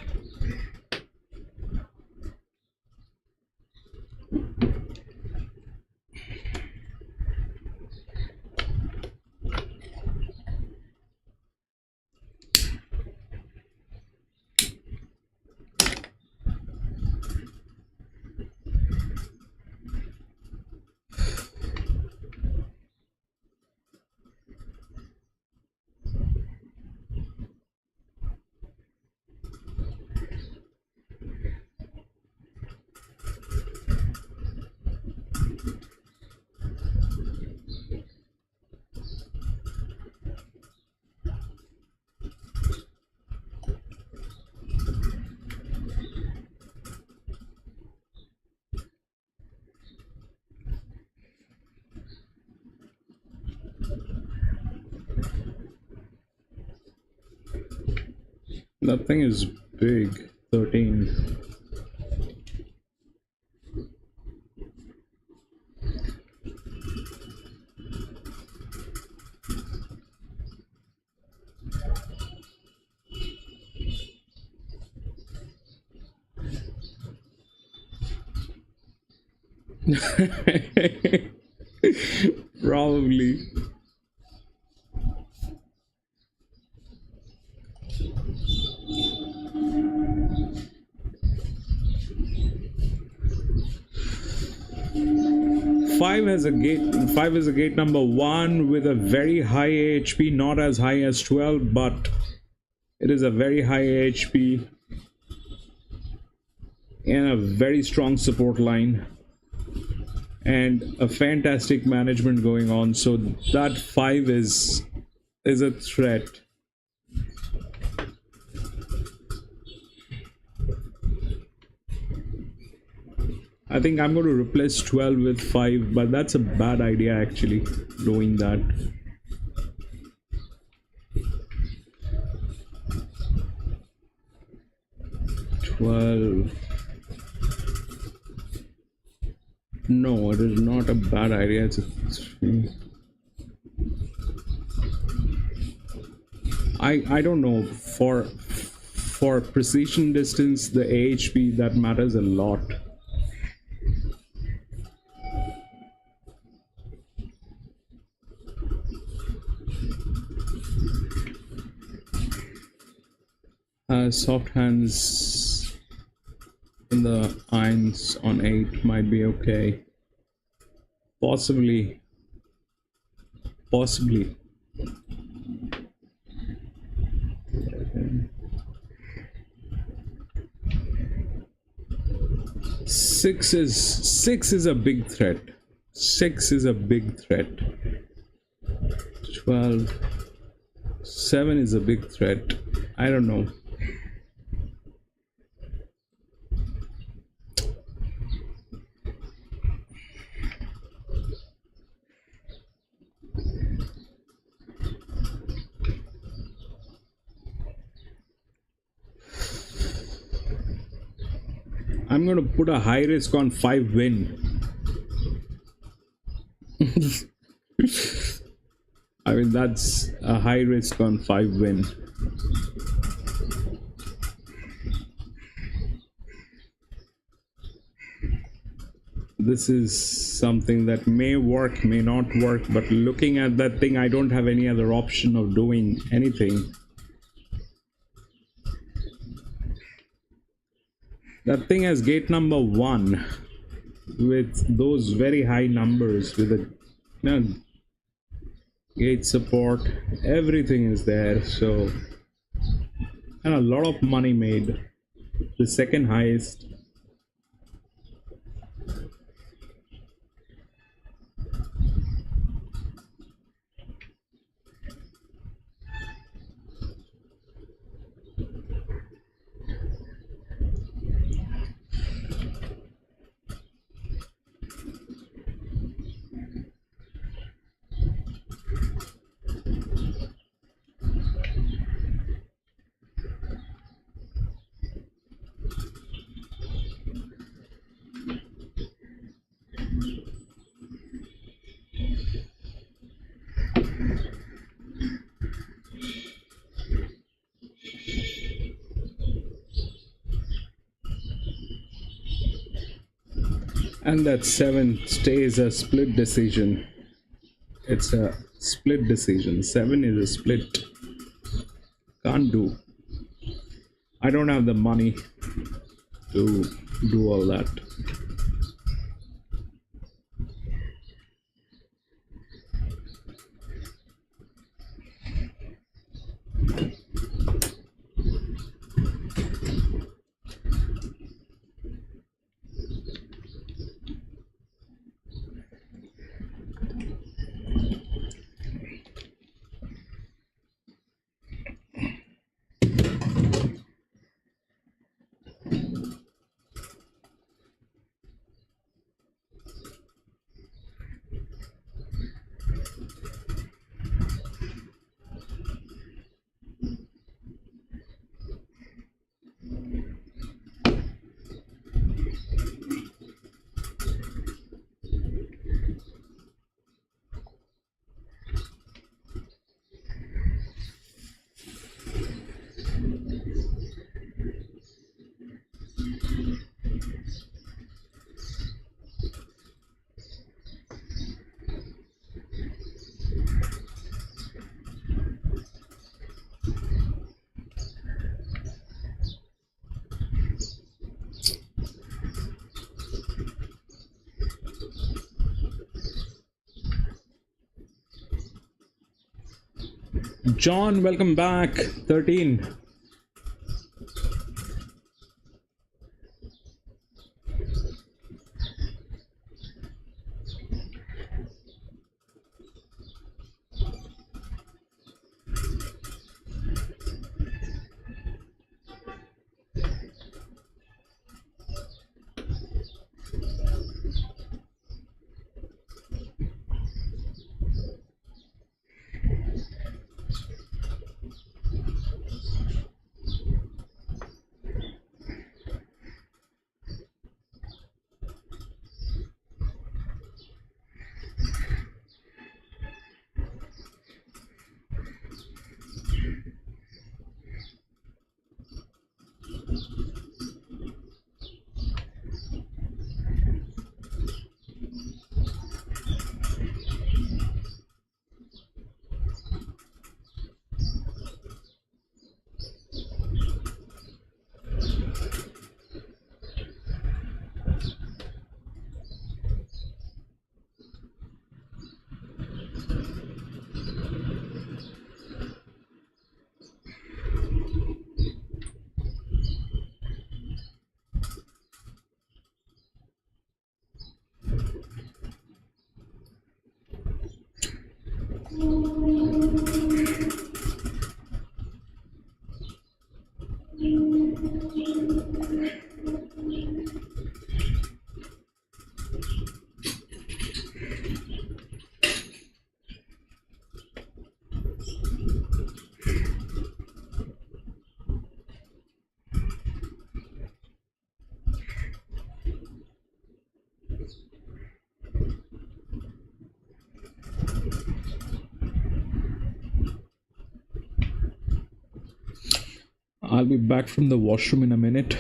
That thing is big. 13. Probably. Five has a gate. 5 is a gate number 1 with a very high AHP, not as high as 12, but it is a very high AHP and a very strong support line and a fantastic management going on. So that 5 is a threat. I think I'm going to replace 12 with 5, but that's a bad idea actually, doing that. No, it is not a bad idea. It's a 3. I don't know, for precision distance, the AHP that matters a lot. Soft hands in the irons on 8 might be okay. Possibly. 6 is a big threat. 6 is a big threat. 12. 7 is a big threat. I don't know. I'm going to put a high risk on 5 win. I mean, that's a high risk on 5 win. This is something that may work, may not work, but looking at that thing, I don't have any other option of doing anything. That thing has gate number 1 with those very high numbers, with a gate support, everything is there. So, and a lot of money made. The second highest. And that 7 stays a split decision. It's a split decision. 7 is a split. Can't do. I don't have the money to do all that. John, welcome back. 13. I'll be back from the washroom in a minute.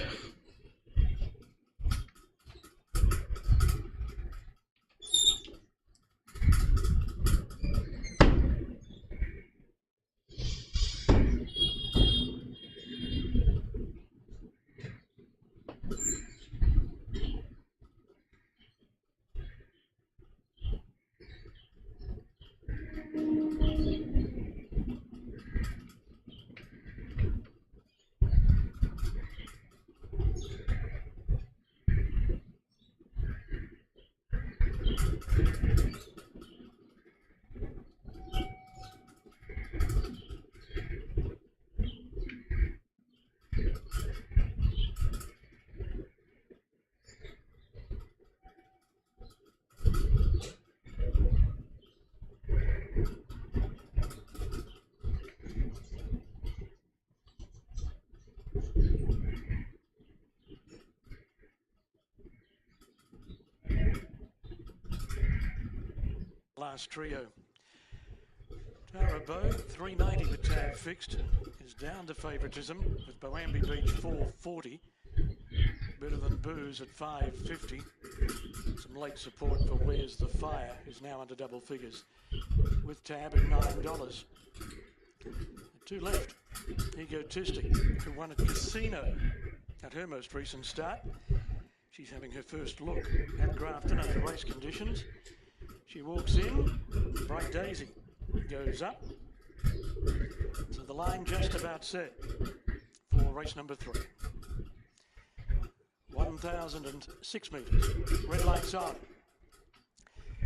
Last trio. Tarabo, 390 with tab fixed, is down to favouritism with Boambi Beach 440. Better than Booze at 550. late support for Where's the Fire, who's now under double figures, with tab at $9. 2 left. Egotistic, who won at Casino at her most recent start. She's having her first look at Grafton under race conditions. She walks in, Bright Daisy goes up. So the line just about set for race number 3. 1,006 metres. Red lights on.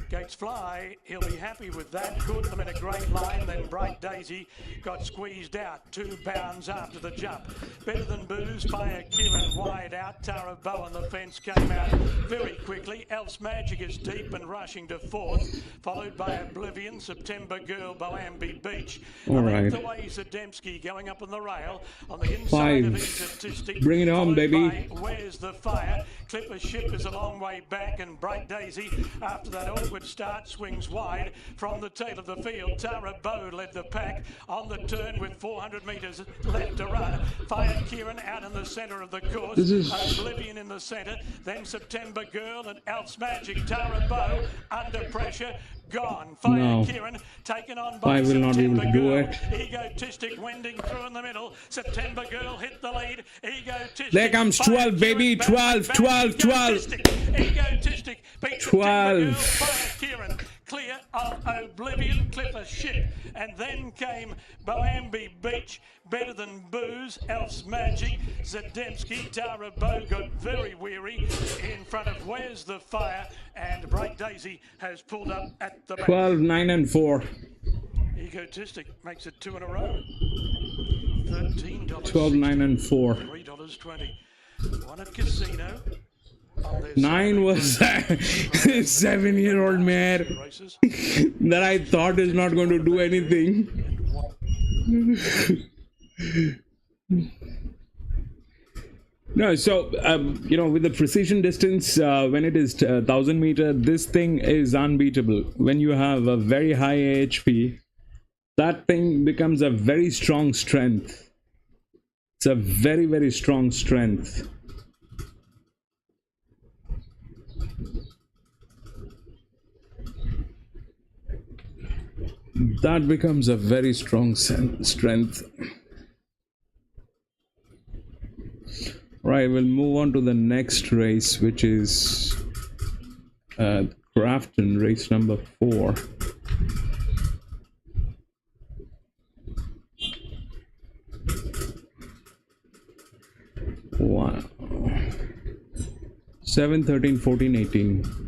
Gates fly, he'll be happy with that. Caught them in a great line, then Bright Daisy got squeezed out. 2 bounds after the jump. Better Than Booze, Fire Kieran wide out. Tara Bow on the fence came out very quickly. Elf's Magic is deep and rushing to 4th, followed by Oblivion, September Girl, Boambi Beach. All right. The way Zademski going up on the rail on the inside 5. of Egotistic. Bring it on, baby. Where's the Fire? Clipper Ship is a long way back, and Bright Daisy, after that awkward start, swings wide from the tail of the field. Tara Bow led the pack on the turn with 400 metres left to run. Fire Kieran out in the centre of the course. Oblivion in the centre. Then September Girl and Elf's Magic. Tara Bow under pressure. Gone. Fire Kieran taken on by September Girl. Egotistic wending through in the middle. September Girl hit the lead. Egotistic. There comes 12, baby. 12, 12, 12. Egotistic beat 12. Fire Kieran clear of Oblivion, Clipper Ship, and then came Boambi Beach, Better Than Booze, Elf's Magic, Zademski. Tara Bow got very weary in front of Where's the Fire, and Bright Daisy has pulled up at the back. 12, 9 and 4. Egotistic makes it 2 in a row. $13. 12, 9 and 4. $3.20. One at Casino. 9 was that 7-year-old mare that I thought is not going to do anything. No, so you know, with the precision distance, when it is 1,000 meter, this thing is unbeatable. When you have a very high AHP, that thing becomes a very strong strength. It's a very, very strong strength. That becomes a very strong strength. Right, we'll move on to the next race, which is Grafton, race number 4. Wow. 7, 13, 14, 18.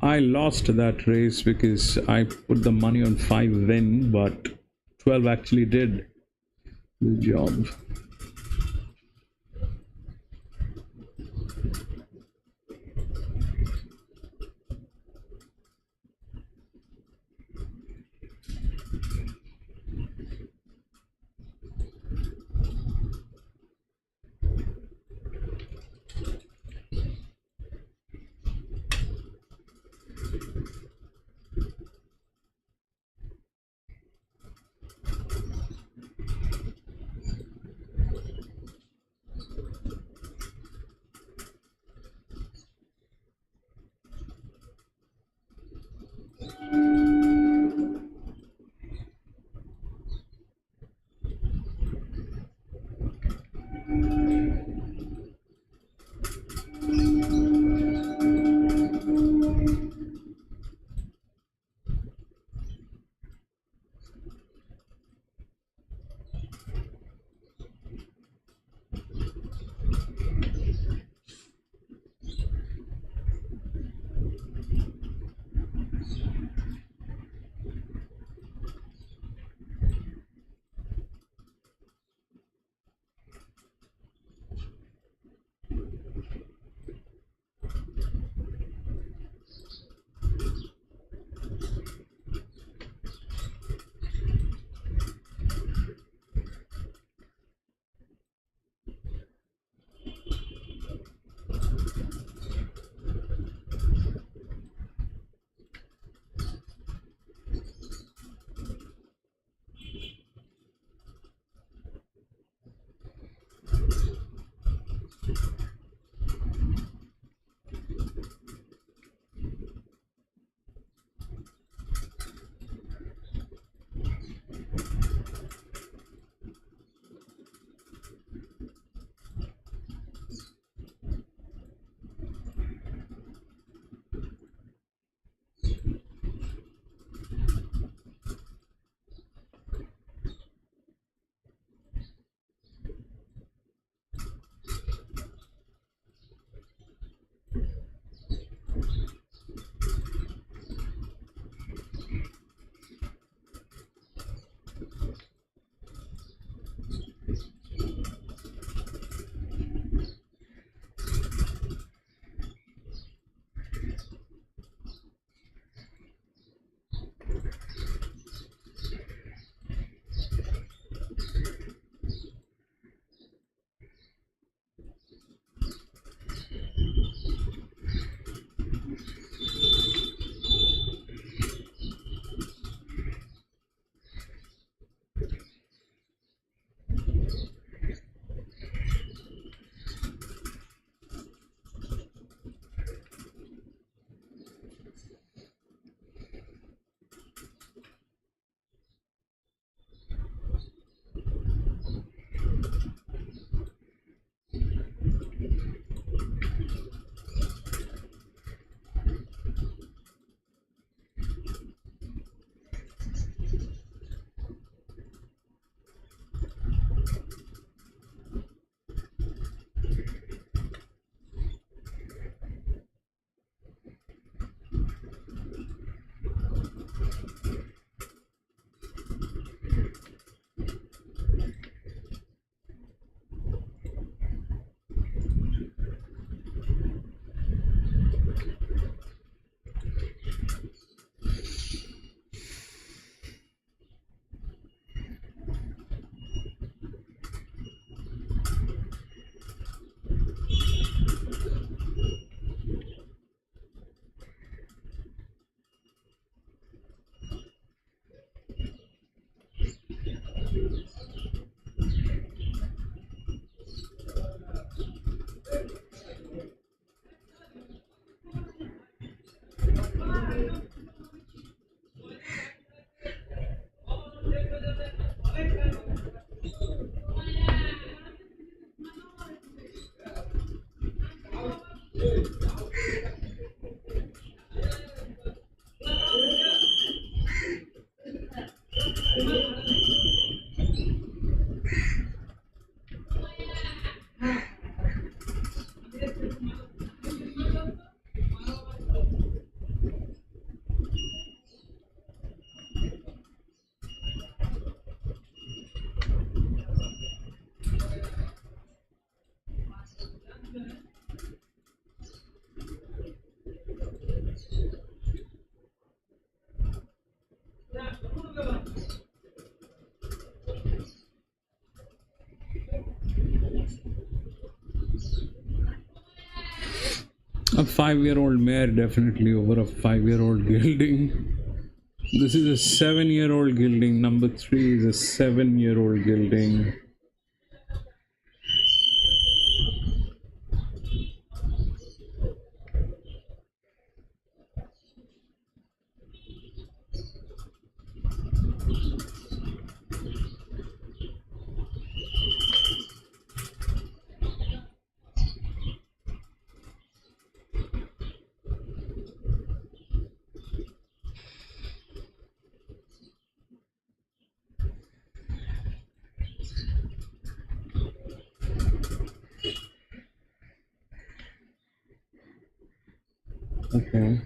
I lost that race because I put the money on 5 win, but 12 actually did the job. A 5-year-old mare definitely over a 5-year-old gelding. This is a 7-year-old gelding. Number 3 is a 7-year-old gelding. Okay.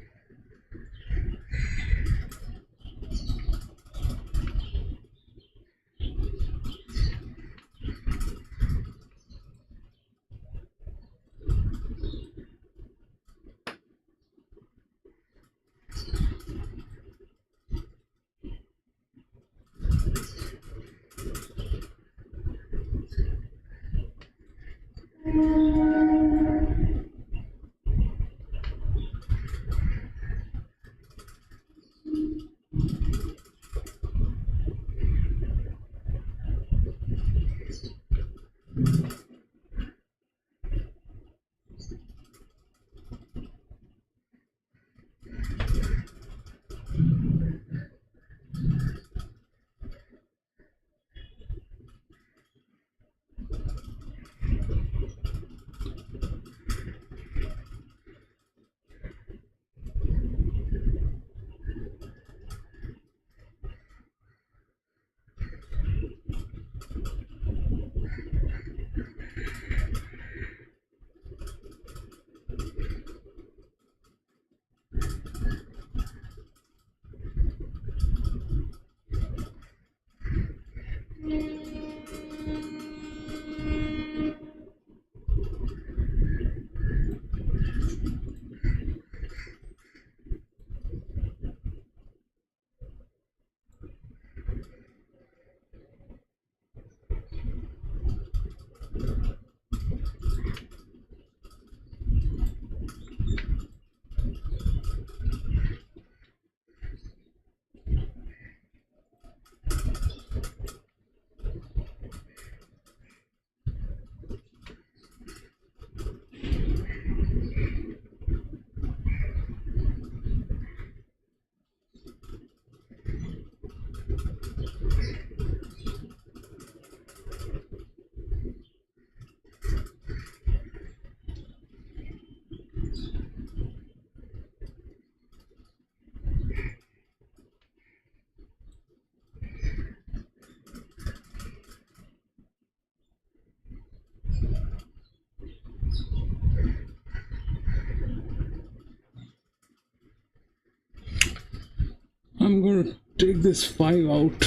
I'm gonna take this 5 out.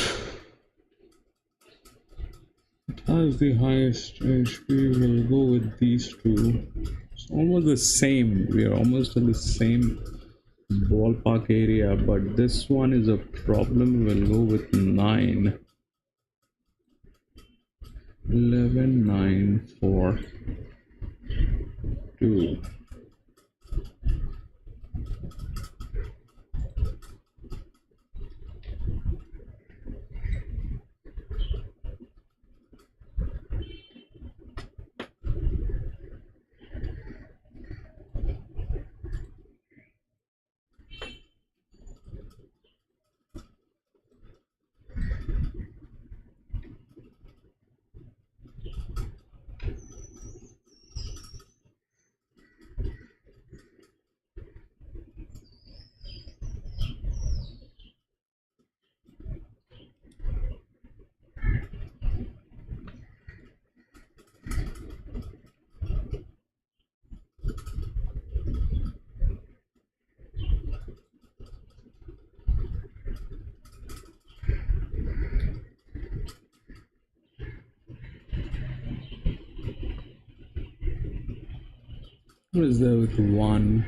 It has the highest HP. We'll go with these two. It's almost the same. We are almost in the same ballpark area, but this one is a problem. We'll go with 9. 11, 9, 4, 2. What is there with 1?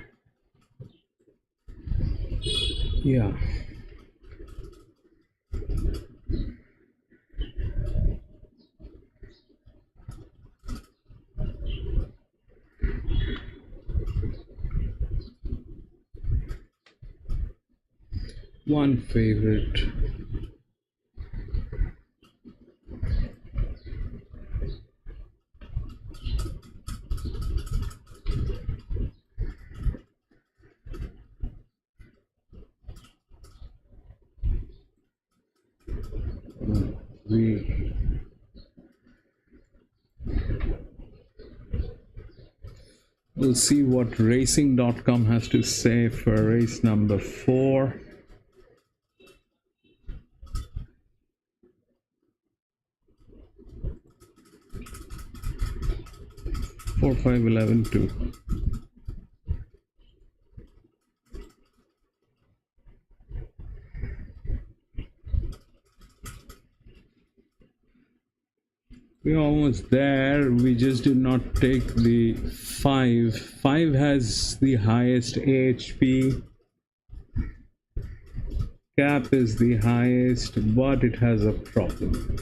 Yeah. One favorite. We'll see what racing.com has to say for race number 4. Four, 5, 11, 2. We're almost there. We just did not take the 5. 5 has the highest AHP. Cap is the highest, but it has a problem.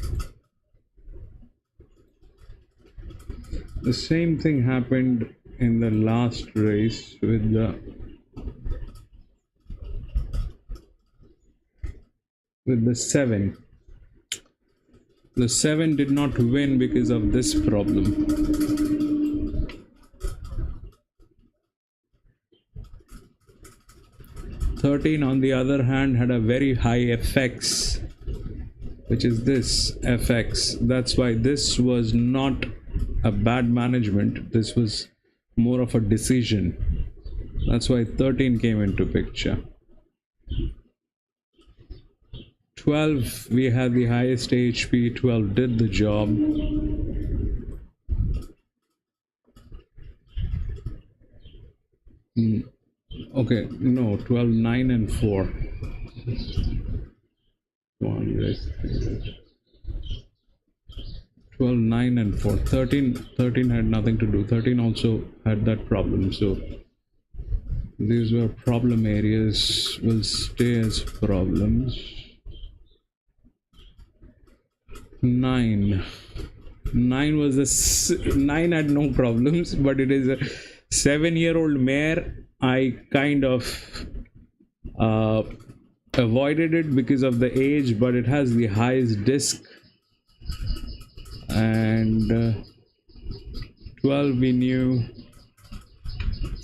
The same thing happened in the last race with the 7. The 7 did not win because of this problem. "13" on the other hand had a very high FX, which is this FX. That's why this was not a bad management. This was more of a decision. That's why 13 came into picture. 12, we had the highest HP. 12 did the job. Okay, no, 12, 9 and 4. 12, 9 and 4. 13 had nothing to do. 13 also had that problem. So these were problem areas, will stay as problems. 9 was a 9 had no problems, but it is a 7-year-old mare. I kind of avoided it because of the age, but it has the highest disc. And 12 we knew.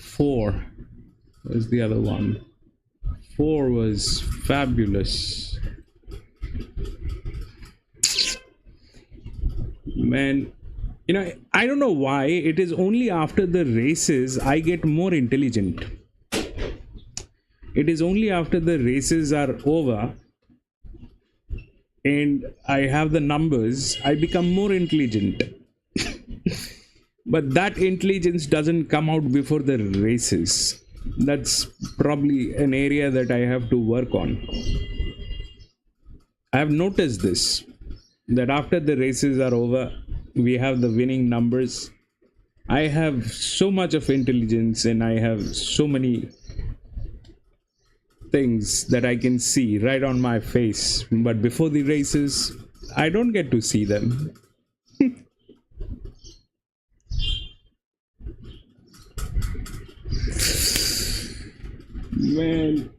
4 was the other one. 4 was fabulous. Man, you know, I don't know why. It is only after the races I get more intelligent. It is only after the races are over and I have the numbers, I become more intelligent. But that intelligence doesn't come out before the races. That's probably an area that I have to work on. I've noticed this, that after the races are over, we have the winning numbers. I have so much of intelligence and I have so many things that I can see right on my face. But before the races, I don't get to see them. Man.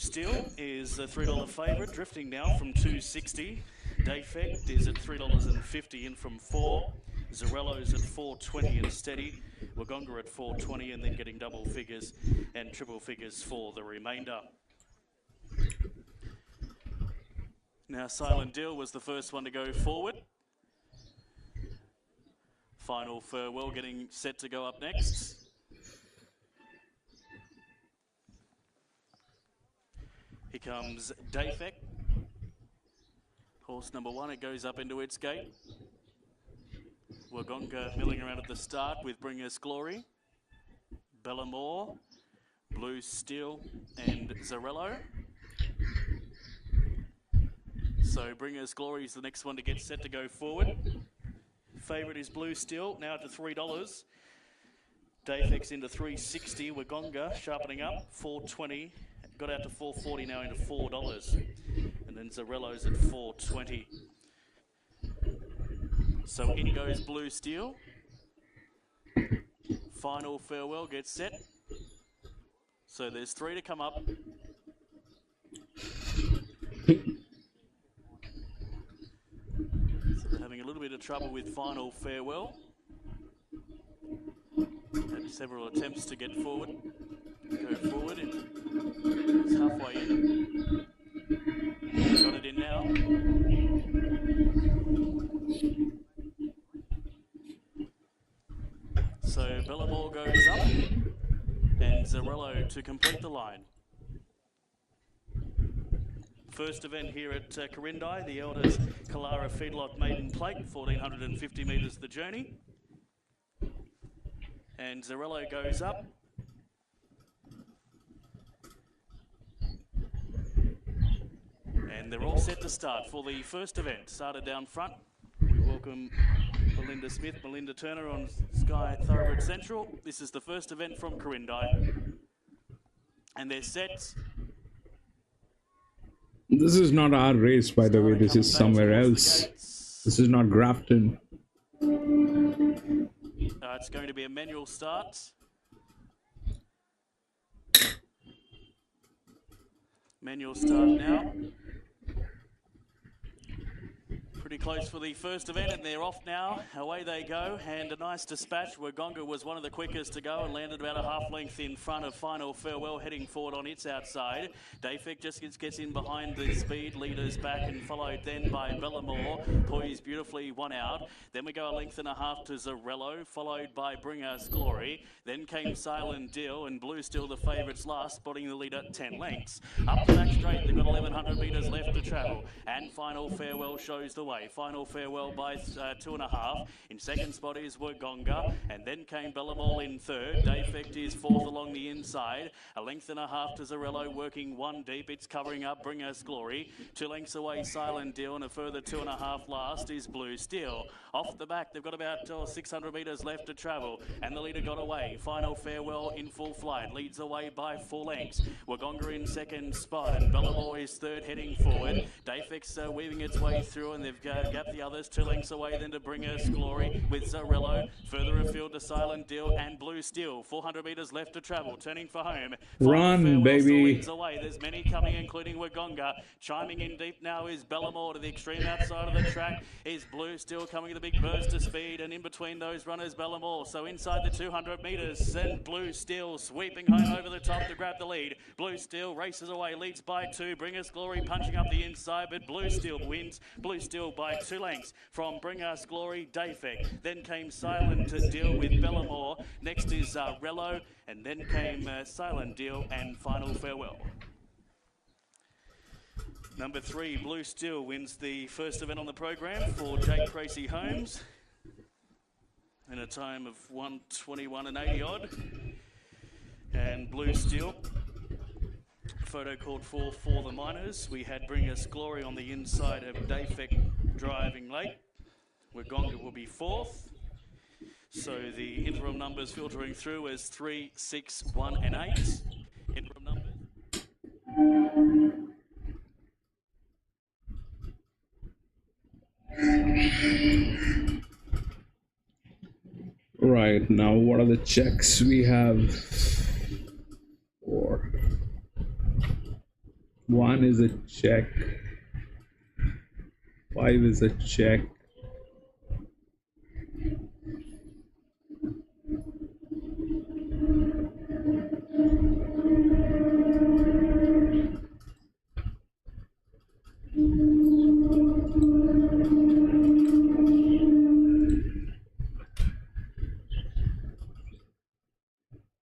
Still is a $3 favourite, drifting now from $2.60. Dayfect is at $3.50 in from 4. Zarello's at $4.20 and steady. Wagga at $4.20 and then getting double figures and triple figures for the remainder. Now Silent Deal was the first one to go forward. Final Farewell getting set to go up next. Here comes Dayfect. Horse number 1, it goes up into its gate. Wagga milling around at the start with Bring Us Glory, Bellamore, Blue Steel and Zarello. So Bring Us Glory is the next one to get set to go forward. Favourite is Blue Steel, now to $3. Dayfect's into $3.60. Wagga sharpening up, $4.20. Got out to $4.40 now into $4. And then Zarello's at $4.20. So in goes Blue Steel. Final Farewell gets set. So there's 3 to come up. So they're having a little bit of trouble with Final Farewell. Had several attempts to get forward. Go forward and it's halfway in. Got it in now. So Bellamore goes up and Zarello to complete the line. First event here at Quirindi, the Elders Kalara Feedlot Maiden Plate, 1450 metres the journey. And Zarello goes up. And they're all set to start for the first event. Started down front. We welcome Melinda Smith, Melinda Turner on Sky Thoroughbred Central. This is the first event from Quirindi. And they're set This is not our race, by the way. This is somewhere else. This is not Grafton. It's going to be a manual start. Manual start now. Pretty close for the first event, and they're off now. Away they go, and a nice dispatch. Wagga was one of the quickest to go and landed about a half length in front of Final Farewell, heading forward on its outside. Dayfek just gets in behind the speed leaders back, and followed then by Bellamore, poised beautifully, one out. Then we go a length and a half to Zarello, followed by Bring Us Glory. Then came Silent Deal, and Blue Still the favourites last, spotting the leader 10 lengths. Up the back straight, they've got 1,100 metres left to travel, and Final Farewell shows the way. Final Farewell by 2.5. In second spot is Wagga, and then came Bellamore in third. Dayfect is fourth along the inside. A length and a half to Zarello, working one deep. It's covering up Bring Us Glory. 2 lengths away Silent Deal, and a further 2.5 last is Blue Steel. Off the back, they've got about 600 metres left to travel, and the leader got away. Final Farewell in full flight, leads away by 4 lengths. Wagga in second spot, and Bellamore is third, heading forward. Dayfect's weaving its way through, and they've gapped the others 2 lengths away then to Bring Us Glory with Zarello. Further afield to Silent Deal and Blue Steel. 400 metres left to travel, turning for home. Run, baby. Leads away. There's many coming, including Wagga. Chiming in deep now is Bellamore. To the extreme outside of the track is Blue Steel, coming to the big burst of speed, and in between those runners Bellamore. So inside the 200 metres, and Blue Steel sweeping home over the top to grab the lead. Blue Steel races away, leads by 2. Bring Us Glory punching up the inside, but Blue Steel wins. Blue Steel by 2 lengths from Bring Us Glory, Dayfek. Then came Silent Deal with Bellamore. Next is Rello, and then came Silent Deal and Final Farewell. Number 3, Blue Steel, wins the first event on the program for Jake Tracy Holmes in a time of 1:21 and 80 odd. And Blue Steel, photo called for the minors. We had Bring Us Glory on the inside of Dayfek driving late. Wagga will be 4th. So the interim numbers filtering through as 3, 6, 1 and 8. Interim numbers. Right, now what are the checks we have? 4. 1 is a check. 5 is a check.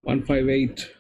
158.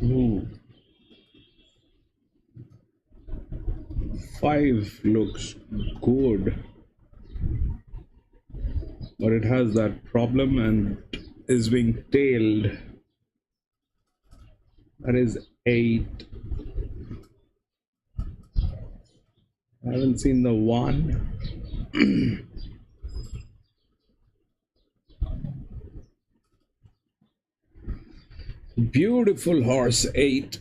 Ooh. 5 looks good, but it has that problem and is being tailed. That is 8. I haven't seen the 1. Beautiful horse, 8.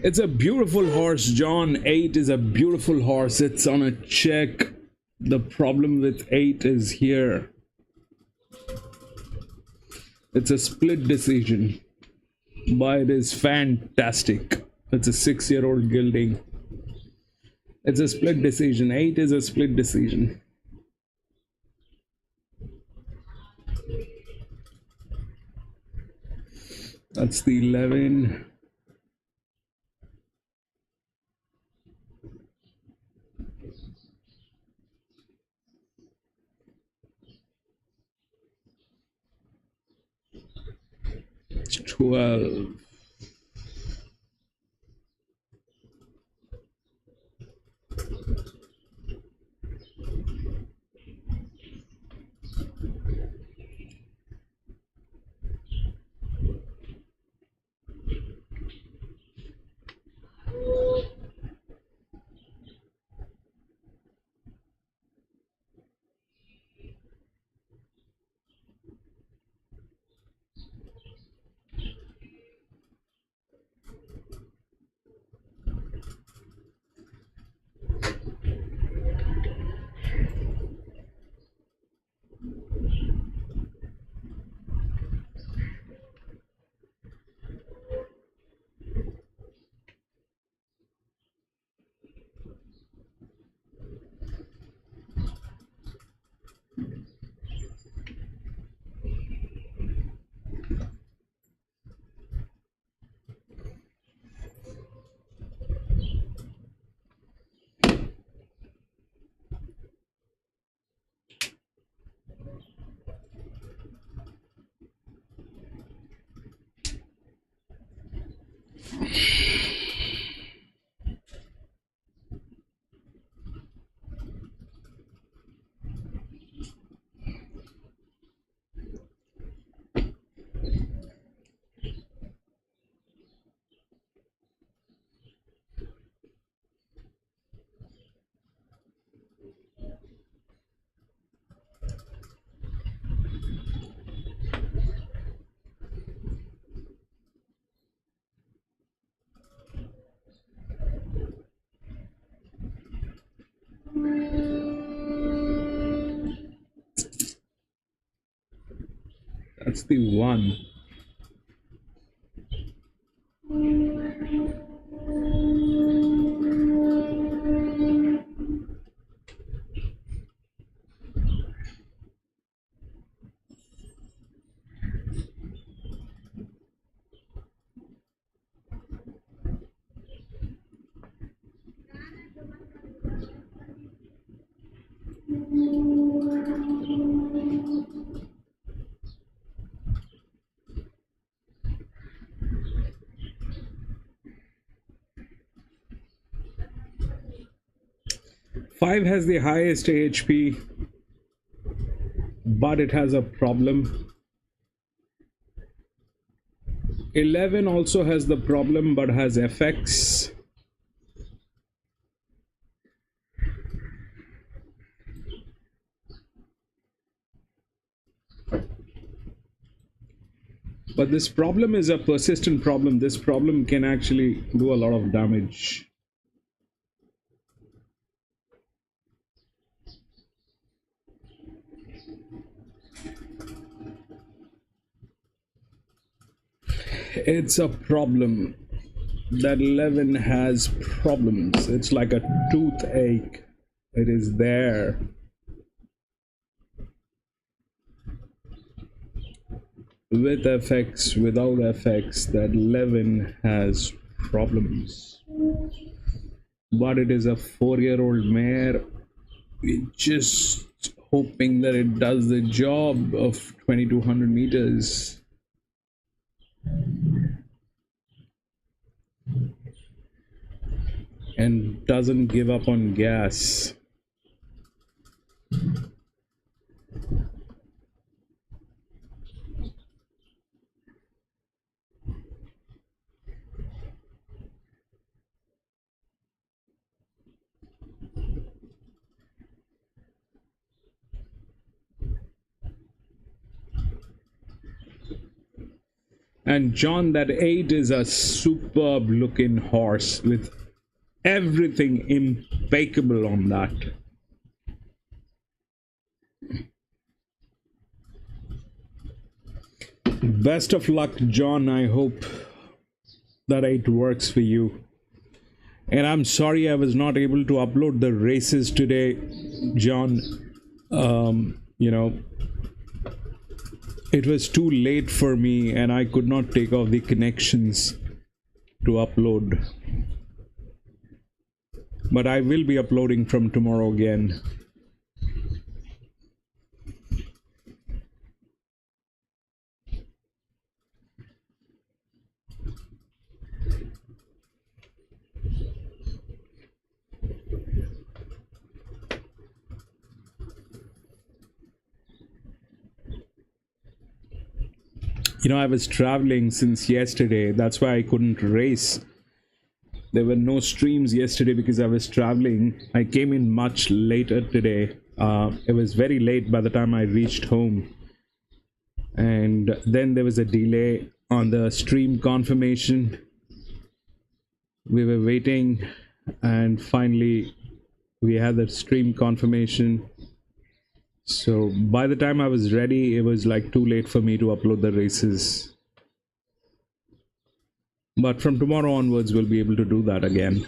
It's a beautiful horse, John. 8 is a beautiful horse. It's on a check. The problem with 8 is here. It's a split decision, but it is fantastic. It's a 6-year-old gelding. It's a split decision. 8 is a split decision. That's the 11. It's 12. That's the 1. Five has the highest AHP, but it has a problem. 11 also has the problem, but has FX. But this problem is a persistent problem. This problem can actually do a lot of damage. It's a problem. That 11 has problems. It's like a toothache. It is there. With FX, without FX, that 11 has problems. But it is a 4-year-old mare. We're just hoping that it does the job of 2200 meters. And doesn't give up on gas. And John, that 8 is a superb looking horse with everything impeccable on that. Best of luck, John. I hope that it works for you. And I'm sorry I was not able to upload the races today, John. You know, it was too late for me and I could not take off the connections to upload. But I will be uploading from tomorrow again. You know, I was traveling since yesterday. That's why I couldn't race. There were no streams yesterday because I was traveling. I came in much later today. It was very late by the time I reached home. And then there was a delay on the stream confirmation. We were waiting and finally we had the stream confirmation. So by the time I was ready, it was like too late for me to upload the races. But from tomorrow onwards, we'll be able to do that again.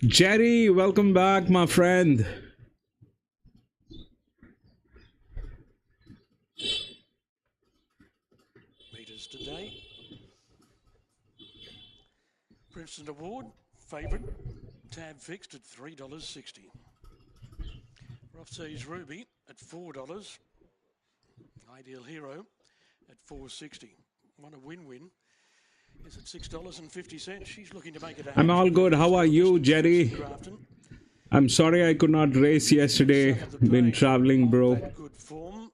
Jerry, welcome back, my friend. Meters today. Princeton Award, favourite. Tab fixed at $3.60. Rough Seas Ruby at $4. Ideal Hero at $4.60. Want a win-win. Is at $6.50. She's looking to make it. I'm all good. How are you, Jerry? I'm sorry I could not race yesterday. Been traveling, bro. Good form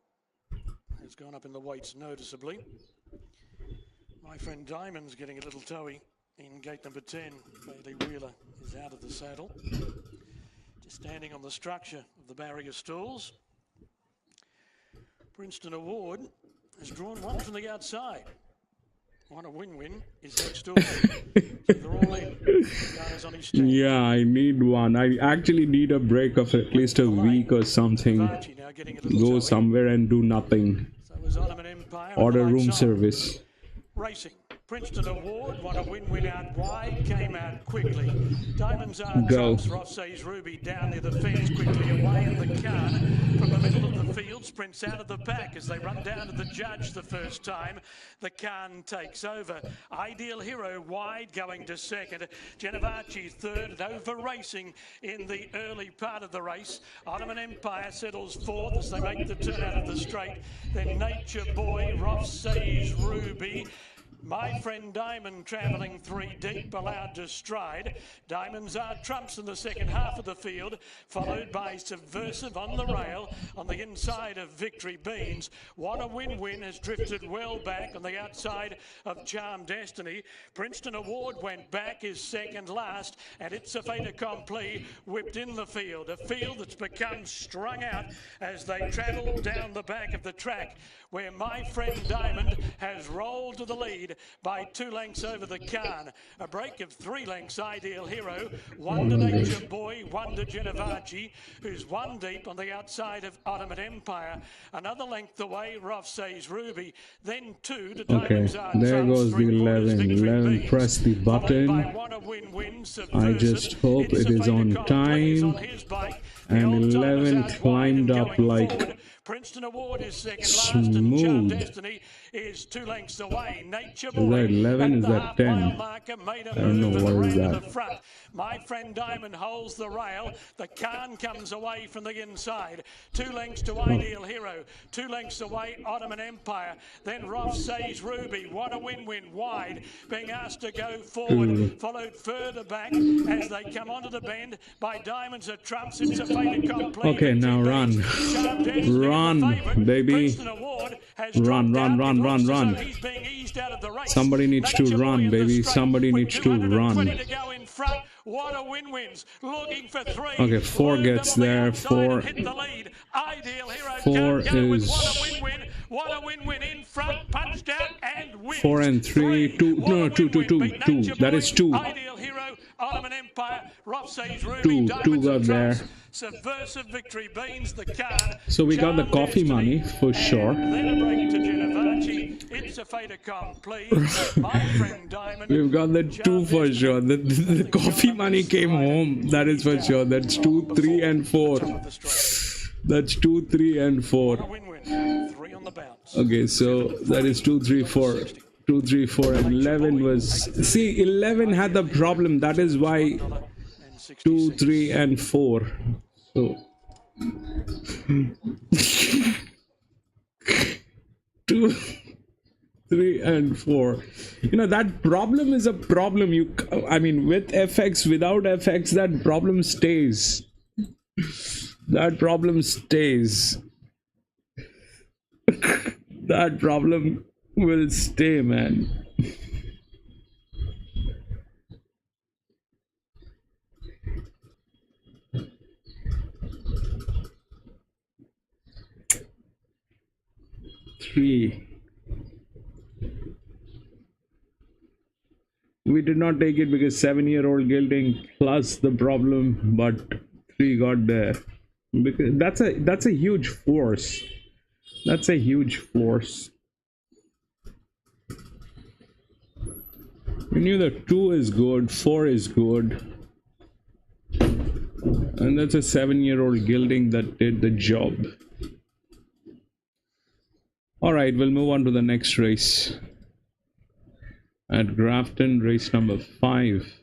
has gone up in the weights noticeably. My friend Diamond's getting a little toey in gate number 10. Bailey Wheeler is out of the saddle. Just standing on the structure of the barrier stalls. Princeton Award has drawn one from the outside. Want a win-win is next door. They're all in. On his yeah, I need one. I actually need a break of at least a week or something. Go somewhere and do nothing. Order room service. Racing. Princeton Award, won a win out wide, came out quickly. Diamonds are trumps, Ross Seas Ruby down near the fence, quickly away in the car. From the middle of the field, sprints out of the pack as they run down to the judge the first time. The Cairns takes over. Ideal Hero wide, going to second. Genevachi third, and over racing in the early part of the race. Ottoman Empire settles fourth as they make the turn out of the straight. Then Nature Boy, Ross Seas Ruby. My friend Diamond travelling three deep, allowed to stride. Diamonds are trumps in the second half of the field, followed by Subversive on the rail on the inside of Victory Beans. What a win-win has drifted well back on the outside of Charm Destiny. Princeton Award went back, is second last, and It's a Fait Accompli whipped in the field. A field that's become strung out as they travel down the back of the track, where my friend Diamond has rolled to the lead. lead by 2 lengths over the Cairns. A break of 3 lengths, Ideal Hero. Wonder Nature Boy, Wonder Genevacci, who's 1 deep on the outside of Ottoman Empire. Another length away, Rough Says Ruby. Then 2 to Okay, Diamonds Are there Trumps, goes the 3/4 11. Victory 11, Beans, press the followed by button. Wanna Win Win, I just Subversive. hope It's it a is fait on accompli time. on his bike. The And old timers 11 out wide climbed and up going like forward. Princeton Award is second last, and Charm smooth. Destiny is 2 lengths away. Nature Is Boy that 11? at Is the that half-mile 10? marker made a I don't know move what and is ran to that. the front. My Friend Diamond holds the rail. The Cairns comes away from the inside. 2 lengths to Ideal Hero. 2 lengths away, Ottoman Empire. Then Rough Says Ruby. What a win-win wide. Being asked to go forward. Followed further back as they come onto the bend by Diamonds Are Trumps. It's a fait accompli. Okay, now run. Run, baby. Run, run, run, run, run. Somebody needs to run, baby. Somebody needs to run. What a win-wins. Looking for 3. Okay, 4 gets there. 4. 4 is... What a win-win in front, punched out and wins. 4 and 3. 2. No, 2, 2, 2, 2. That is 2. Ideal Hero, Ottoman Empire, Rough Says Ruby, 2 got there. Subversive Victory Beans, the Cairns. So we got the coffee money for sure. Then a break to Genevacci. It's a fait accompli. My Friend Diamond. We've got the 2 for sure. The coffee money came home. That is for sure. That's 2, 3, and 4. That's 2, 3, and 4. 3 on the bounce. Okay, so that is 2, 3, 4. 2, 3, 4, and 11 was... See, 11 had the problem. That is why 2, 3, and 4. So... 2, 3, and 4. You know, that problem is a problem. I mean, with FX, without FX, that problem stays. That problem stays. That problem will stay, man. We did not take it because 7-year-old gilding plus the problem, but 3 got there. Because that's a huge force. That's a huge force. We knew that 2 is good, 4 is good. And that's a 7-year-old gilding that did the job. Alright, we'll move on to the next race. At Grafton, race number 5.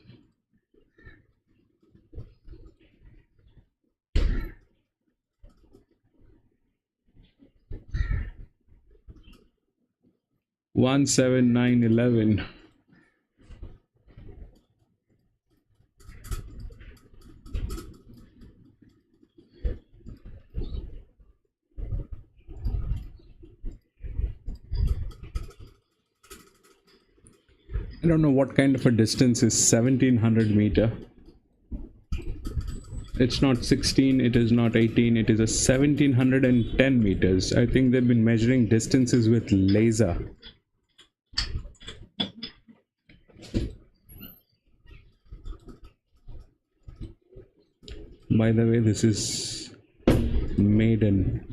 One 7 9 11. I don't know what kind of a distance is 1700 meter. It's not 16, it is not 18, it is a 1710 meters. I think they've been measuring distances with laser. By the way, this is maiden.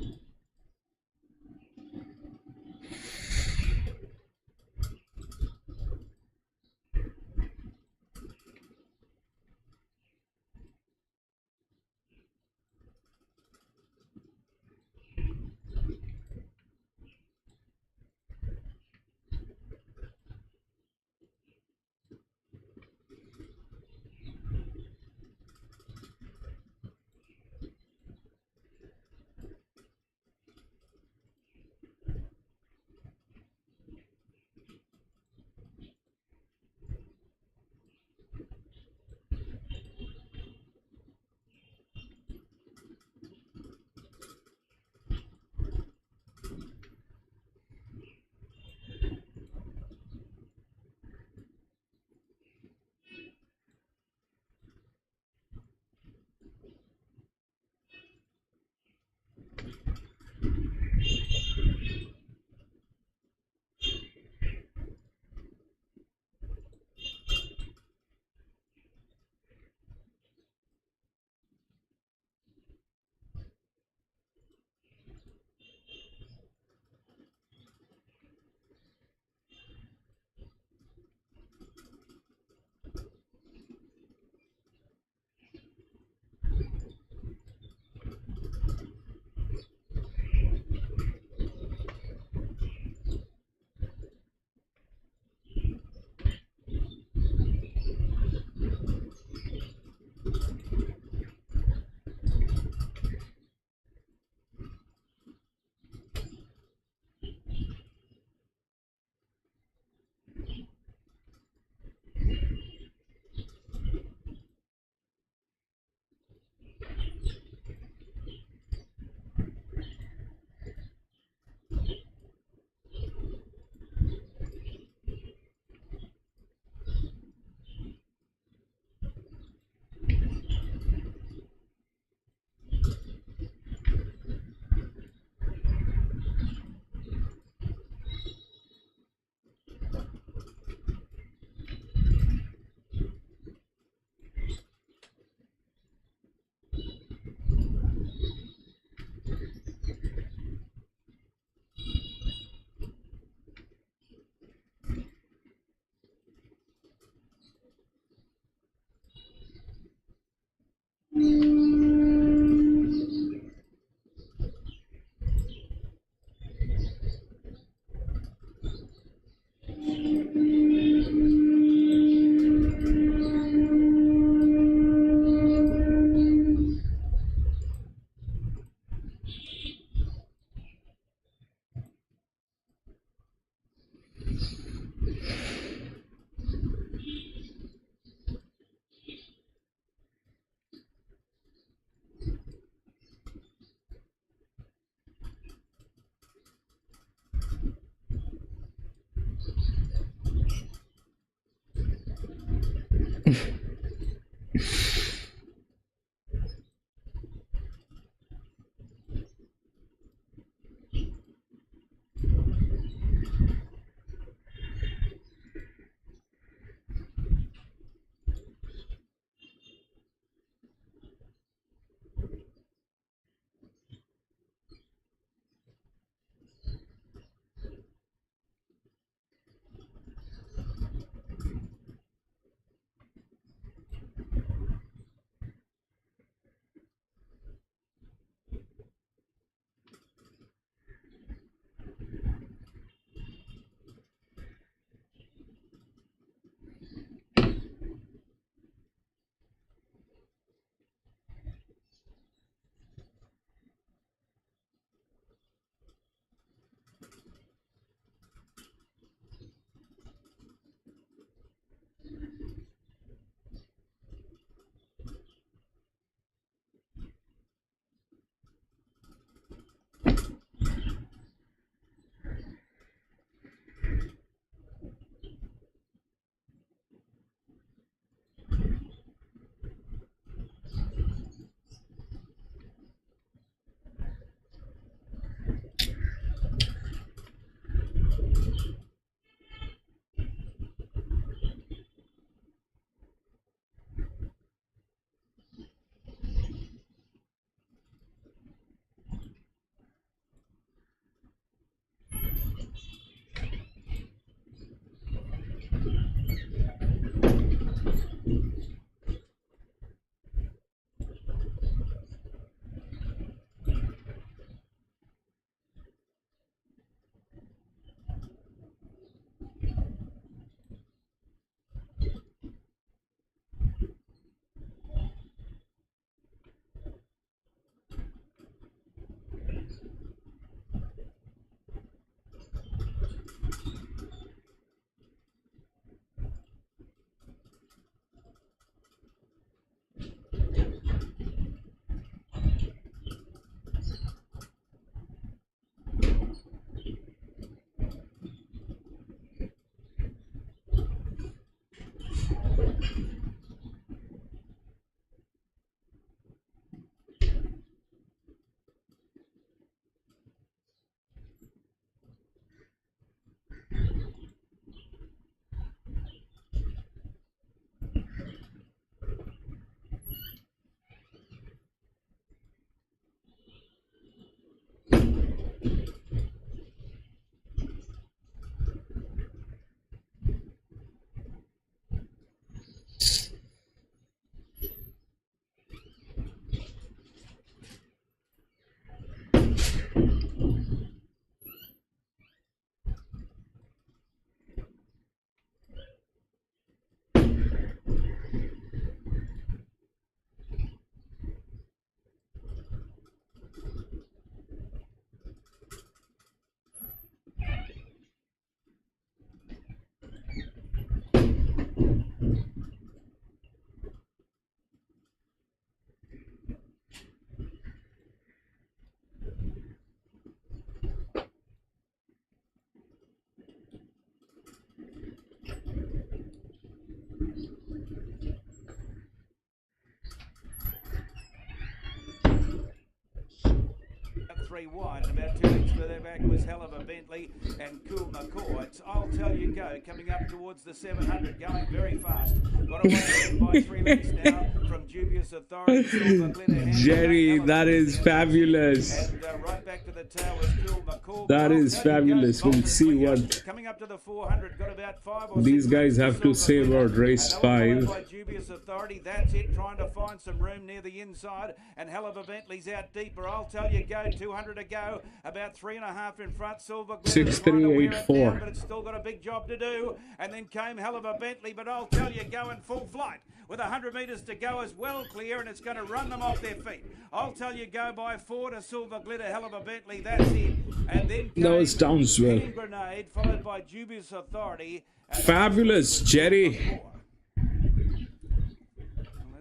3 wide. And about 2 lengths further back was Hell of a Bentley and Cool McCaw. It's I'll Tell You Go coming up towards the 700, going very fast. Got away by 3 lengths now from Dubious Authority. Silver Glitter, Jerry, that is fabulous. And right back to the tail was Cool McCaw. That is fabulous. We'll see what coming up to the 400. Got about 5 or these 6 guys have to say about race 5. by Dubious Authority. That's it, trying to find some room near the inside. And Hell of a Bentley's out deeper. I'll Tell You Go, 200 to go. About 3.5 in front. Silver Glitter 6384. but it's still got a big job to do. And then came Hell of a Bentley, but I'll Tell You Go in full flight with 100 metres to go as well clear, and it's going to run them off their feet. I'll Tell You Go by 4 to Silver Glitter, Hell of a Bentley. That's it. And then That was Townsville. Grenade, followed by Dubious Authority. Fabulous, Jerry.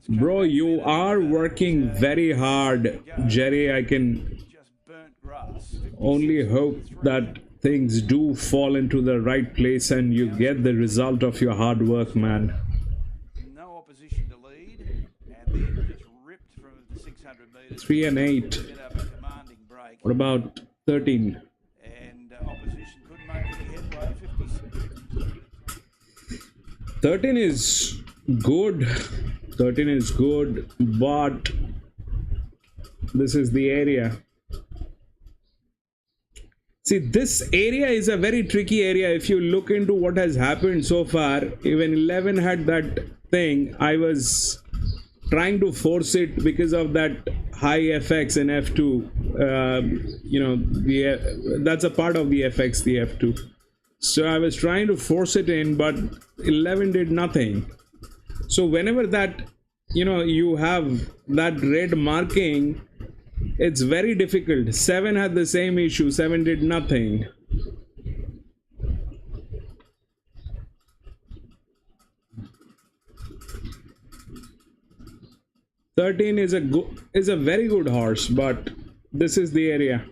Bro, you are working very hard, Jerry. I can only hope that things do fall into the right place and you get the result of your hard work, man. No opposition to lead, and then just ripped from the 600 metres. 3 and 8. Set up a commanding break. What about 13? And opposition couldn't make any headway. 56. 13 is good. 13 is good, but this is the area. See, this area is a very tricky area. If you look into what has happened so far, even 11 had that thing. I was trying to force it because of that high FX in F2. You know, that's a part of the FX, the F2. So I was trying to force it in, but 11 did nothing. So whenever that, you know, you have that red marking, it's very difficult. 7 had the same issue. 7 did nothing. "13 is a very good horse, but this is the area."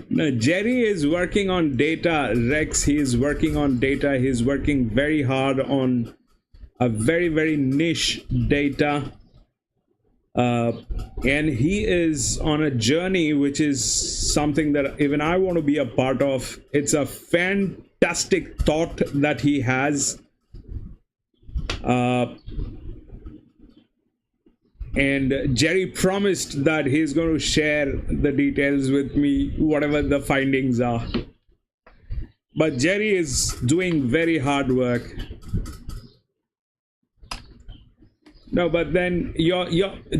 No, Jerry is working on data, Rex. He is working on data. He's working very hard on a very, very niche data. And he is on a journey which is something that even I want to be a part of. It's a fantastic thought that he has. And Jerry promised that he's going to share the details with me, whatever the findings are. But Jerry is doing very hard work. No, but then your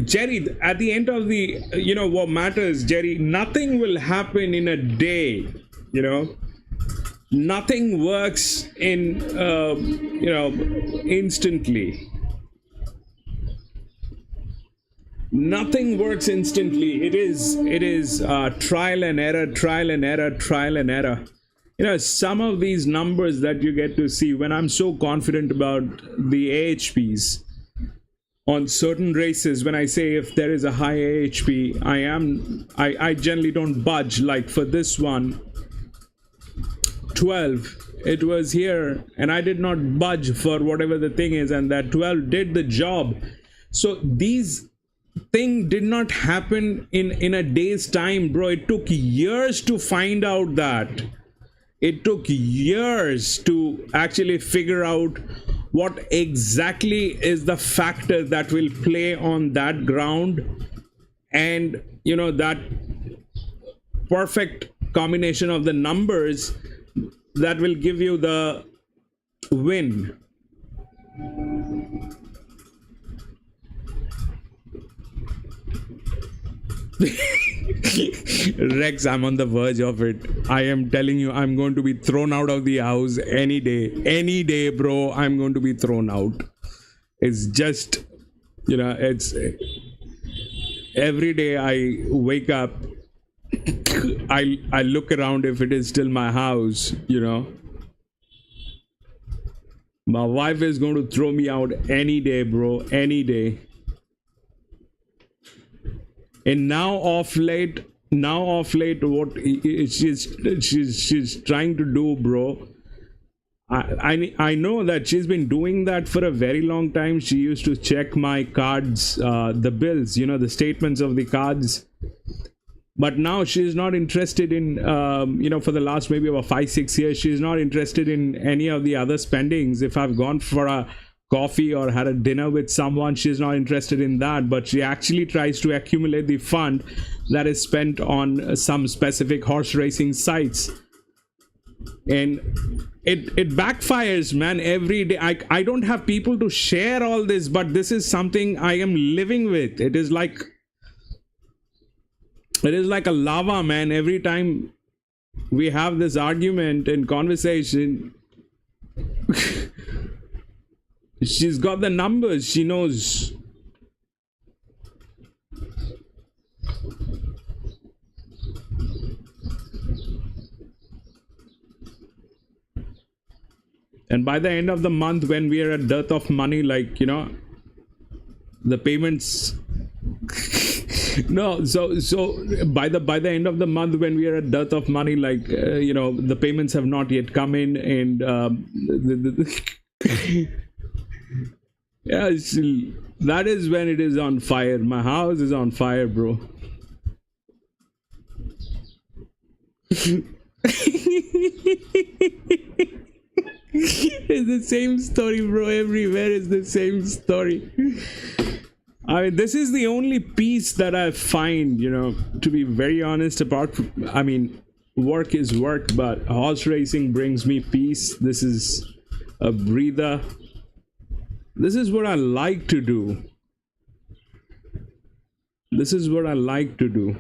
Jerry, at the end of the, you know, what matters, Jerry, nothing will happen in a day, you know. Nothing works in, you know, instantly. Nothing works instantly. It is trial and error, trial and error, trial and error. You know, some of these numbers that you get to see when I'm so confident about the AHPs on certain races, when I say if there is a high AHP, I generally don't budge. Like for this one, 12, it was here and I did not budge for whatever the thing is, and that 12 did the job. So these thing did not happen in a day's time, bro. It took years to find out that. It took years to actually figure out what exactly is the factor that will play on that ground, and you know, that perfect combination of the numbers that will give you the win. Rex, I'm on the verge of it. I am telling you, I'm going to be thrown out of the house any day. Any day, bro, I'm going to be thrown out. It's just, you know, it's every day I wake up, I look around if it is still my house, you know. My wife is going to throw me out any day, bro, any day. And now of late, what she's trying to do, bro. I know that she's been doing that for a very long time. She used to check my cards, the bills, you know, the statements of the cards. But now she's not interested in, you know, for the last maybe about 5-6 years, she's not interested in any of the other spendings. If I've gone for a coffee or had a dinner with someone, she's not interested in that. But she actually tries to accumulate the fund that is spent on some specific horse racing sites. And it backfires, man, every day. I don't have people to share all this, but this is something I am living with. It is like a lava, man. Every time we have this argument and conversation, she's got the numbers. She knows. And by the end of the month, when we are at dearth of money, like, you know, the payments no, so by the end of the month, when we are at dearth of money, like, you know, the payments have not yet come in, and yeah, that is when it is on fire. My house is on fire, bro. It's the same story, bro. Everywhere is the same story. I mean, this is the only peace that I find, you know, to be very honest. Apart from, I mean, work is work, but horse racing brings me peace. This is a breather. This is what I like to do. This is what I like to do.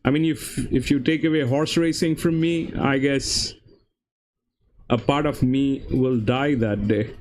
I mean, if you take away horse racing from me, I guess a part of me will die that day.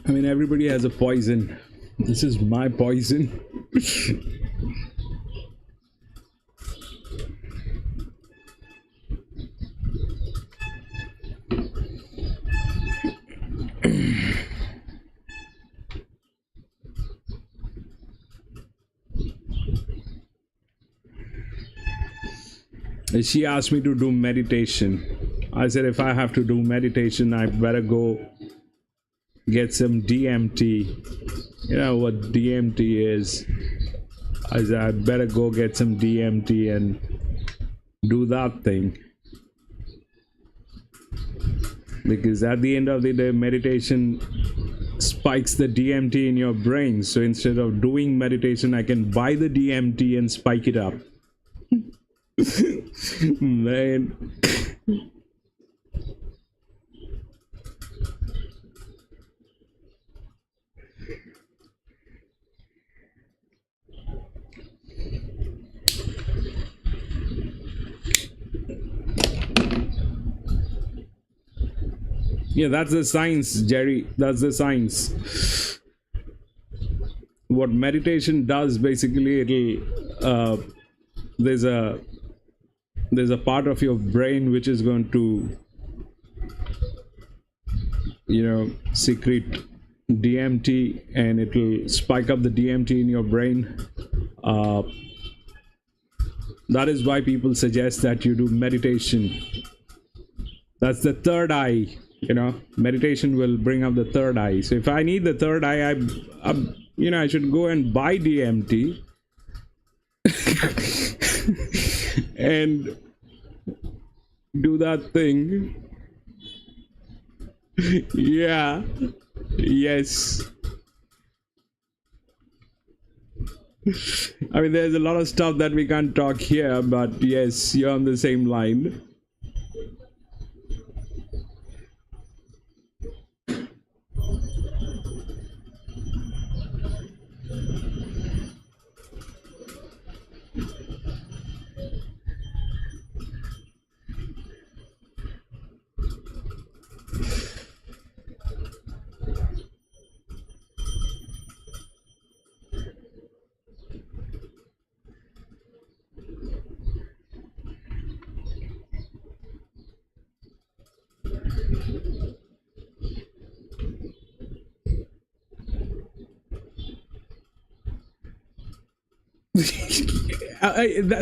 I mean, everybody has a poison. This is my poison. She asked me to do meditation. I said, if I have to do meditation, I better go get some DMT. You know what DMT is? I said, I better go get some DMT and do that thing. Because at the end of the day, meditation spikes the DMT in your brain. So instead of doing meditation, I can buy the DMT and spike it up. Man. Yeah, that's the science, Jerry. That's the science. What meditation does, basically, it'll there's a part of your brain which is going to, you know, secrete DMT, and it'll spike up the DMT in your brain. That is why people suggest that you do meditation. That's the third eye. You know, meditation will bring up the third eye. So if I need the third eye, you know, I should go and buy DMT and do that thing. Yeah. Yes. I mean, there's a lot of stuff that we can't talk here, but yes, you're on the same line.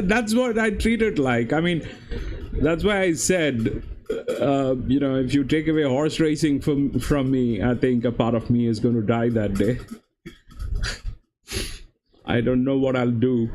That's what I treat it like. I mean, that's why I said, you know, if you take away horse racing from me, I think a part of me is going to die that day. I don't know what I'll do.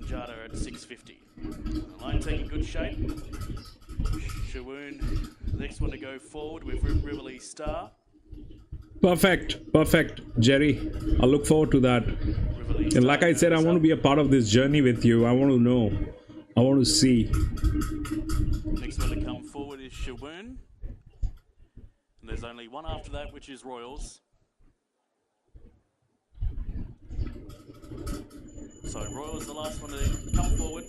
Pinjarra at 650. The line taking good shape. Shawoon, next one to go forward with Rivoli Star. Perfect, Jerry. I look forward to that. And like I said, I want to be a part of this journey with you. I want to know. I want to see. Next one to come forward is Shawoon. And there's only one after that, which is Royals. So Royals the last one to come forward.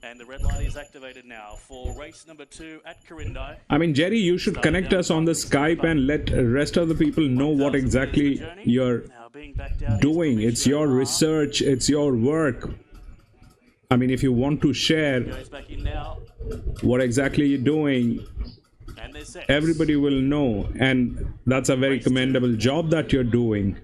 And the red light is activated now for race number 2 at Quirindi. I mean, Jerry, you should connect us on the Skype and let the rest of the people know what exactly you're doing. It's your research, it's your work. I mean, if you want to share what exactly you're doing, everybody will know. And that's a very commendable job that you're doing.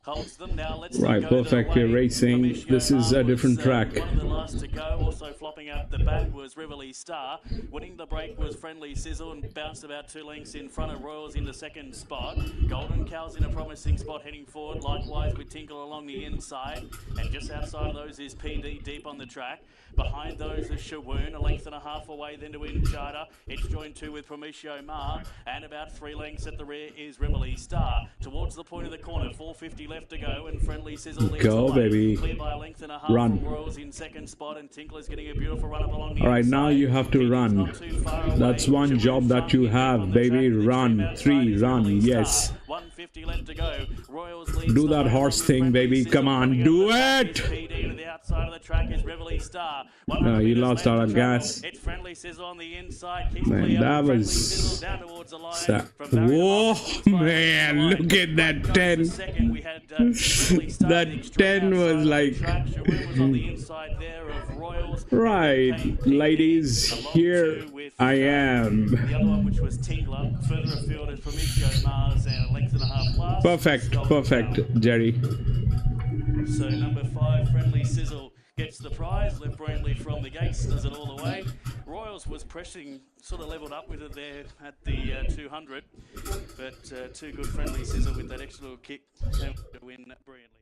Holds them now. Let's Right, perfect. You're racing. This is a different track. One of the last to go. Also flopping out the back was Rivoli Star. Winning the break was Friendly Sizzle and bounced about 2 lengths in front of Royals in the second spot. Golden Cow's in a promising spot heading forward. Likewise with Tinkle along the inside. And just outside of those is PD deep on the track. Behind those is Shawoon, a length and a half away then to Pinjarra. It's joined 2 with Prometio Mar. And about 3 lengths at the rear is Rivoli Star. Towards the point of the corner, 450 left to go, and Friendly Sizzle leads go, away. baby. Clear by a length and a half. Run. From Royals in second spot, and Tinkler's getting a beautiful run up along the All right, inside. now you have to run. That's one job that you have, baby. Run. 3, run. Yes. 150 left to go. Royals Do that horse thing, baby. Come on, do it. PD to the outside of the track is Rivoli Star. No, you lost out on gas. It's Friendly Sizzle on the inside. Man, that was... Whoa, man, look at that 10. That 10 was like... Right, ladies, here I am. The other one, which was Tinkler, further afield is Prometio Mars and a length and a half plus. Perfect, Jerry. So number 5, Friendly Sizzle, gets the prize. Left brilliantly from the gates, does it all the way. Royals was pressing, sort of levelled up with it there at the 200, but too good Friendly Sizzle with that extra little kick to win brilliantly.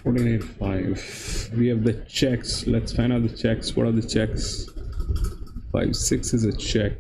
14.85. We have the checks. Let's find out the checks. What are the checks? 5.6 is a check.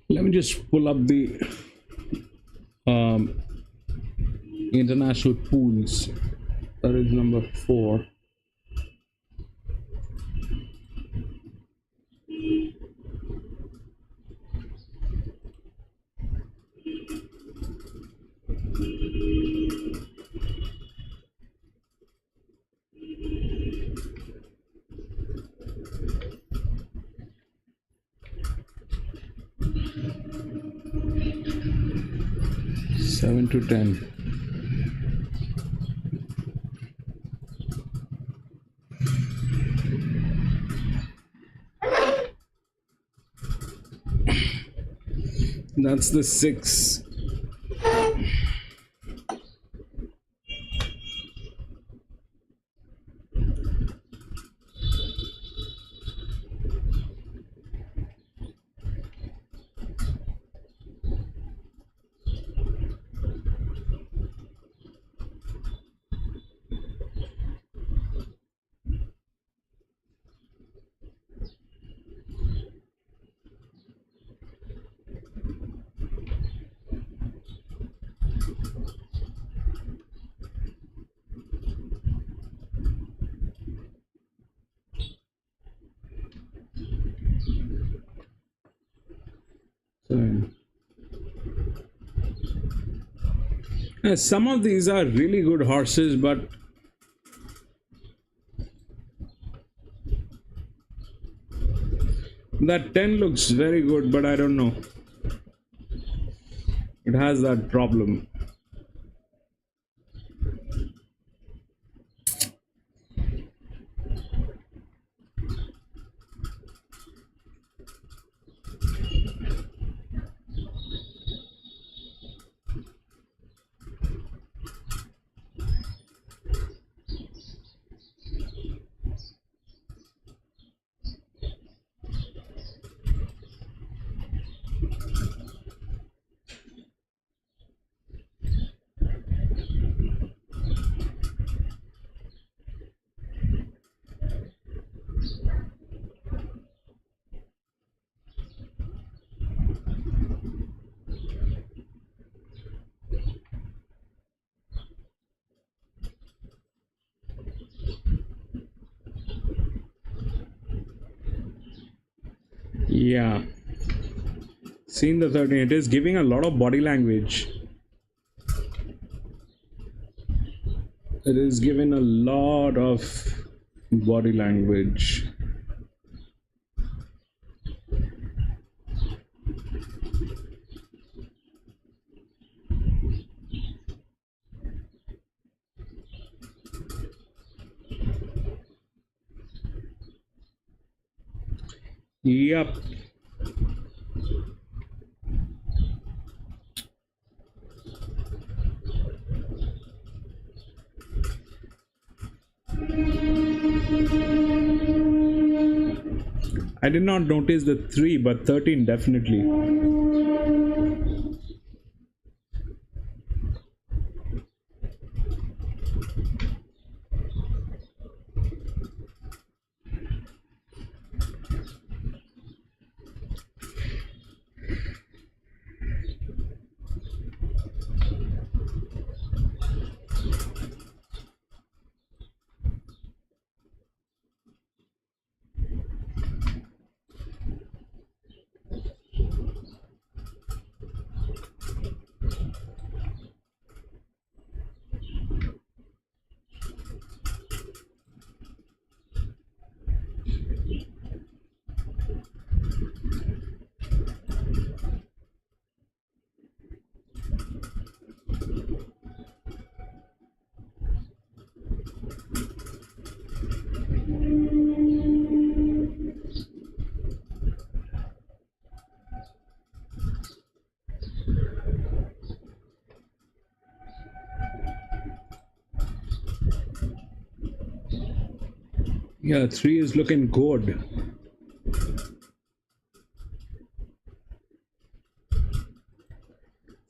Let me just pull up the international pools. That is number 4. Seven to 10. That's the 6. Some of these are really good horses, but that 10 looks very good, but I don't know. It has that problem. Yeah, seen the 13. It is giving a lot of body language. It is giving a lot of body language. Yep. I did not notice the 3, but 13 definitely. Yeah, 3 is looking good.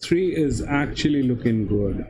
Three is actually looking good.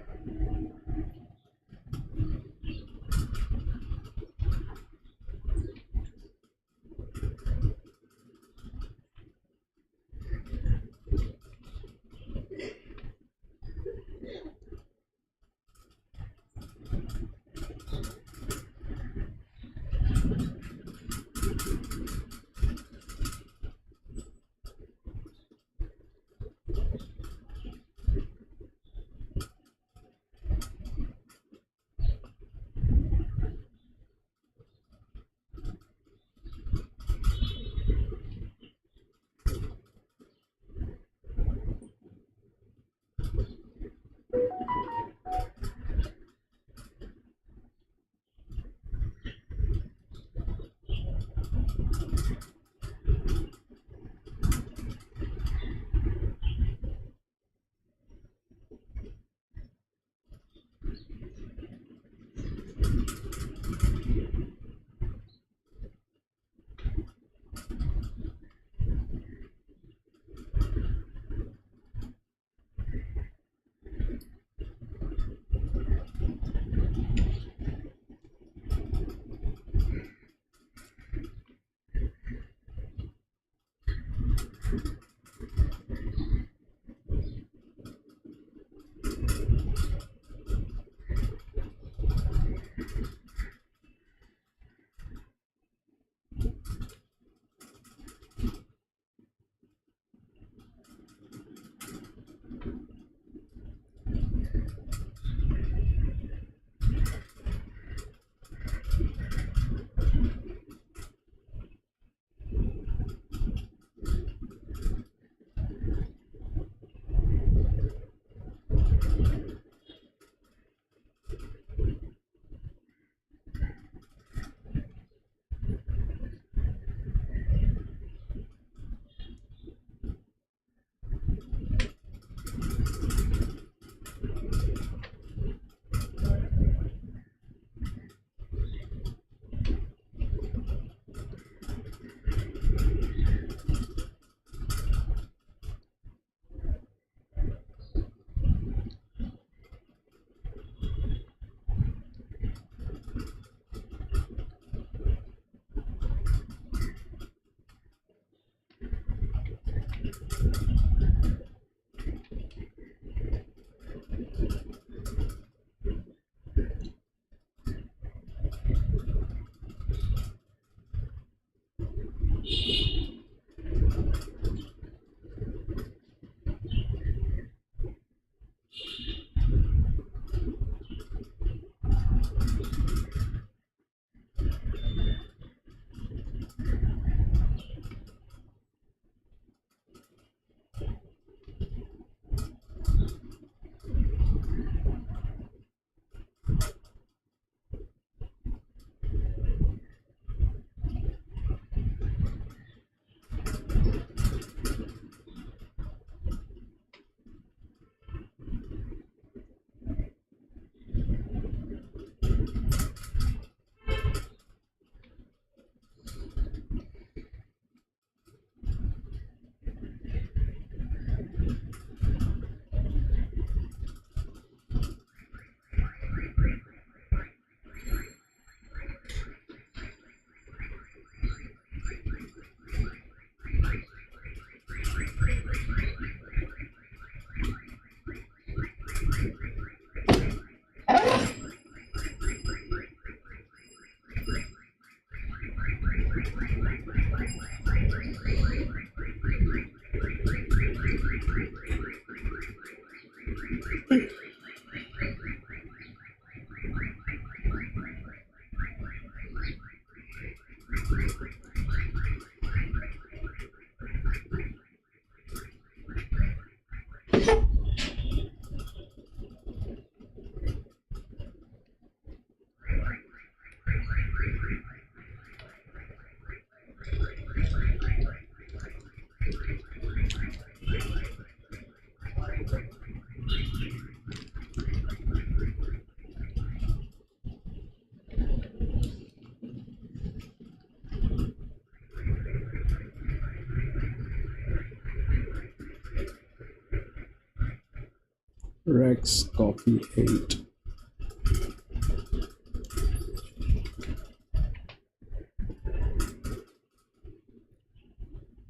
Rex Coffee 8.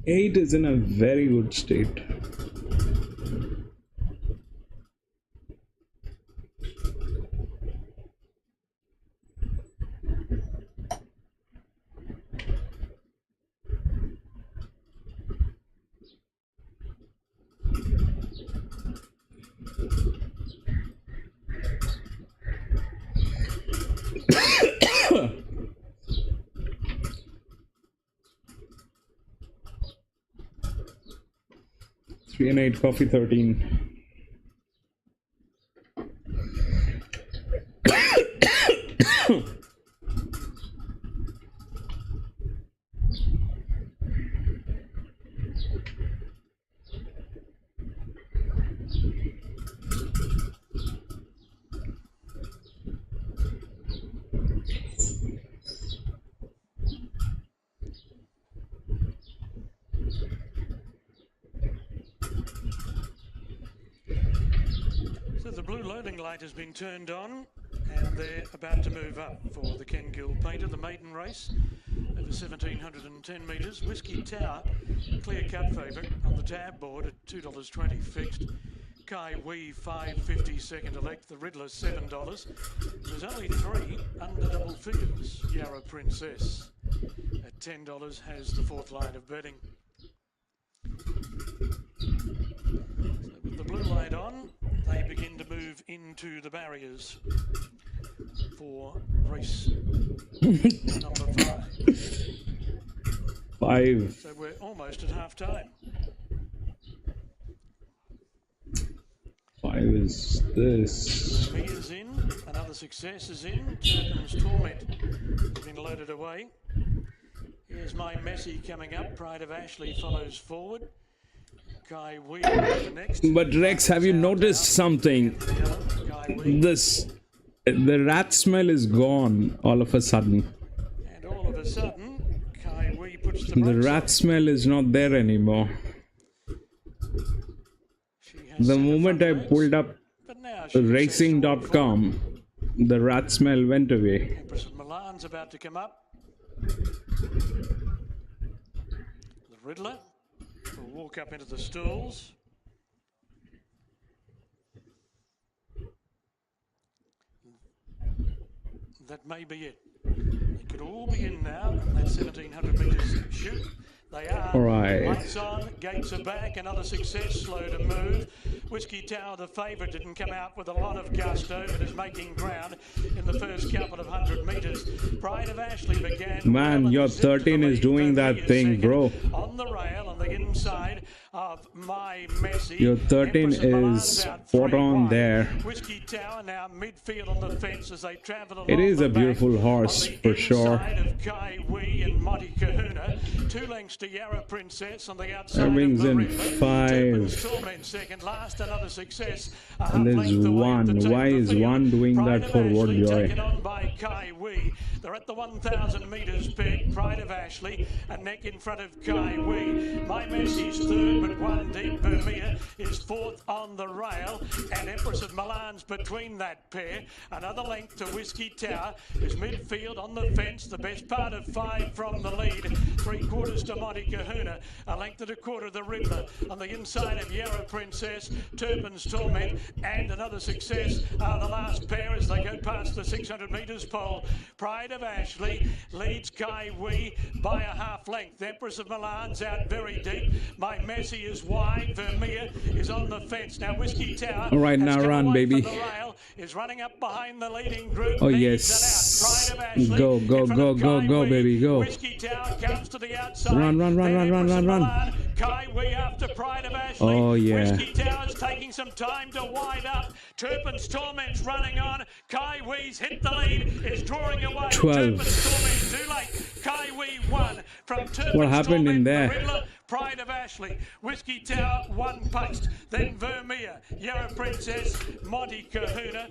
Eight is in a very good state. Three and 8 coffee 13. So the blue loading light has been turned on and they're about to move up for the Ken Gill Painter, the maiden race over 1,710 metres. Whiskey Tower, clear-cut favourite on the tab board at $2.20 fixed. Kai Wee, $5.50 second elect. The Riddler, $7. There's only three under double figures. Yarra Princess at $10 has the fourth line of betting. So with the blue light on, they begin to move into the barriers for race number 5. So we're almost at half time. 5 is this. Mia's in, another success is in. Turpin's Torment has been loaded away. Here's My Messi coming up. Pride of Ashley follows forward. Kai Wee next. But Rex, have you noticed something? The rat smell is gone all of a sudden. And all of a sudden, Kai Wee puts the rat smell is not there anymore. The moment I pulled up racing.com, the rat smell went away. Empress of Milan's about to come up. The Riddler will walk up into the stalls. That may be it. They could all be in now. That 1,700 metres shoot. They are. All right. Lights on, gates are back. Another success, slow to move. Whiskey Tower, the favourite, didn't come out with a lot of gusto, but is making ground in the first couple of 100 metres. Pride of Ashley began. Man, your 13 is doing that thing, bro. On the rail on the inside of My Messi. Your 13 is spot on there. Whiskey Tower now midfield on the fence as they travel along. It is a the beautiful back. horse On the for sure. inside of Kai Wee and Monty Kahuna. 2 lengths to Yarra Princess on the outside. That brings of the in River. 5. Turpin's Torment second last, another success. And there's 1. Why is 1 doing that for what joy? Taken on by Kai Wee. They're at the 1,000 metres peg. Pride of Ashley, a neck in front of Kai Wee. My Messi's third, but 1 deep. Vermeer is fourth on the rail, and Empress of Milan's between that pair. Another length to Whiskey Tower is midfield on the fence. The best part of 5 from the lead. 3/4 to Monty Kahuna. A length and a quarter the Riddler on the inside of Yarra Princess. Turpin's Torment and another success are the last pair as they go past the 600 metres pole. Pride of Ashley leads Kai Wee by a half length. Empress of Milan's out very deep. My Messi is wide. Vermeer is on the fence. Now Whiskey Tower. All right, now run, baby. The rail is running up behind the leading group. Oh yes. Pride of Ashley Go, baby, go. Whiskey Tower comes to the outside. Run. Kai Wee after Pride of Ashley. Oh yeah. Whiskey Tower's taking some time to wide up. Turpin's Torment's running on. Kai Wee's hit the lead. Is drawing away. 12. Turpin's Torment too late. Kai Wee won from Turpin's What happened Torment, in there? the Riddler, Pride of Ashley. Whiskey Tower 1 post. Then Vermeer, Yarra Princess, Monty Kahuna,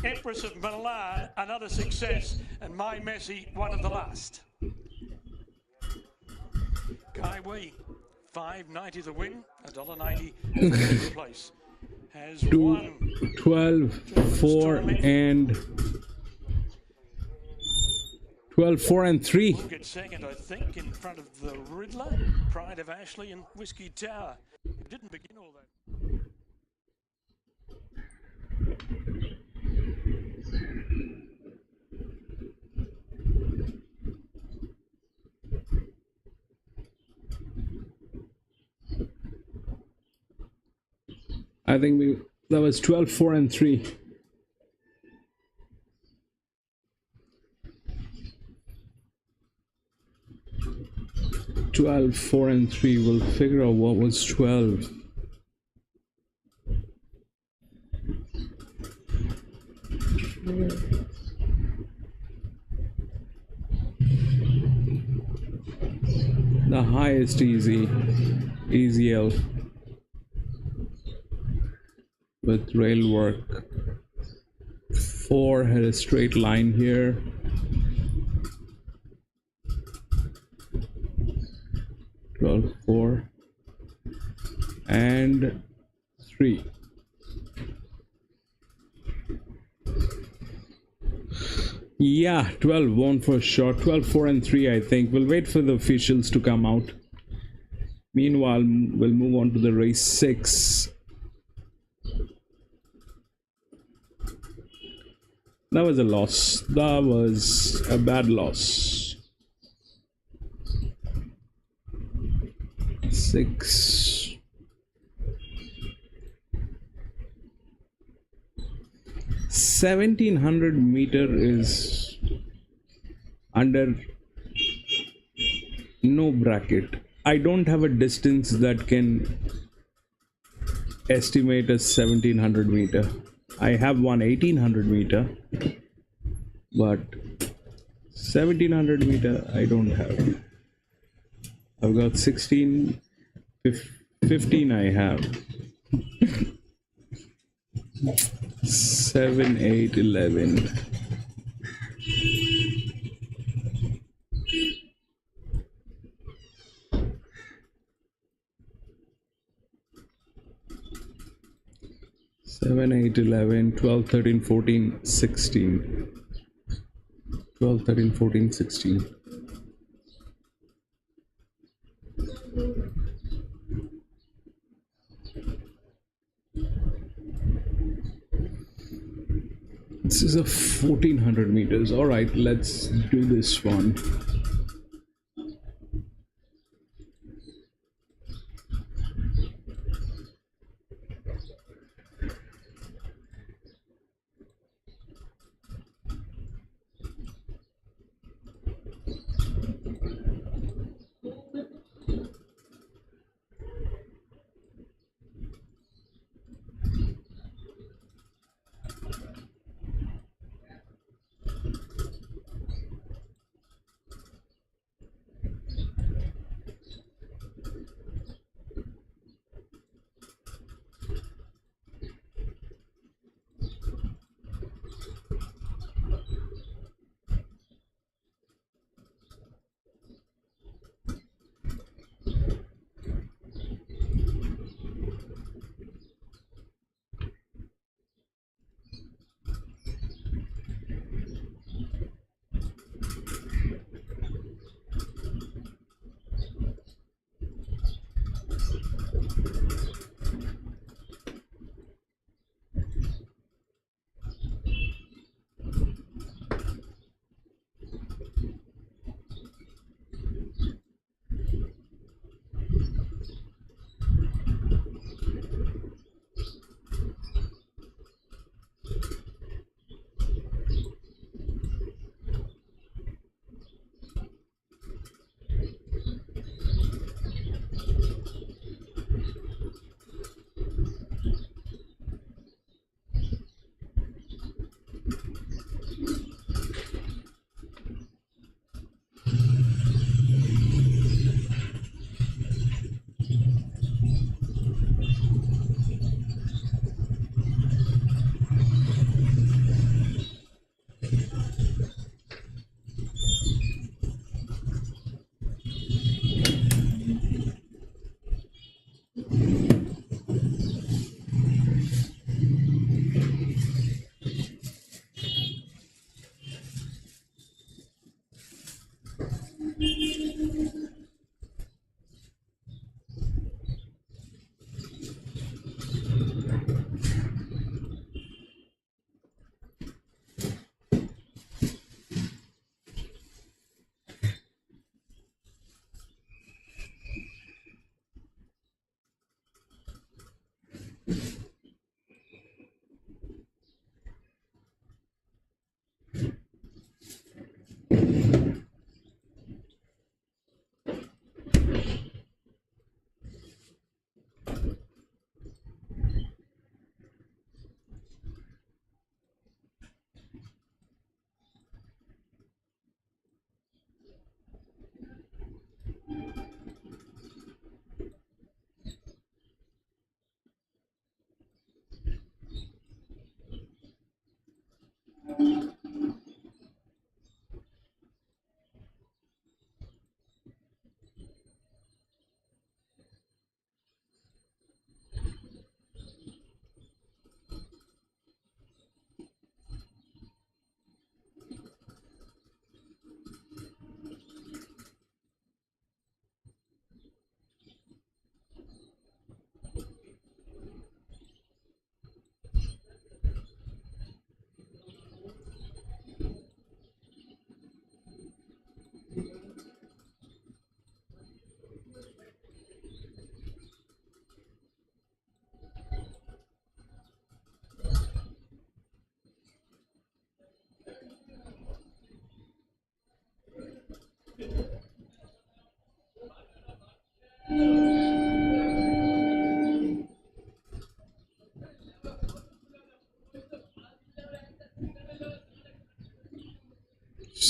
Empress of Milan, another success, and My Messi, one of the last. Kai Wee, $5.90 the win, $1.90 the place. has won. 12, 4 and 12, 4 and 3. We'll get second, I think, in front of the Riddler, Pride of Ashley and Whiskey Tower. It didn't begin all that. I think that was 12, 4 and 3. $12, 4 and 3. We'll figure out what was 12. The highest easy L with rail work. 4 had a straight line here. 12, 4 and 3. Yeah, 12 won for sure. 12, 4 and 3, I think. We'll wait for the officials to come out. Meanwhile, we'll move on to the race 6. That was a loss. That was a bad loss. 6. 1700 meter is under no bracket. I don't have a distance that can estimate a 1700 meter. I have one 1800 meter, but 1700 meter I don't have. I've got 16, 15 I have. 7, 8, 11. Seven, 8, 11, 12, 13, 14, 16. 12, 13, 14, 16. This is a 1400 meters. All right, let's do this one.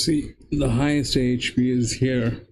See, the highest HP is here.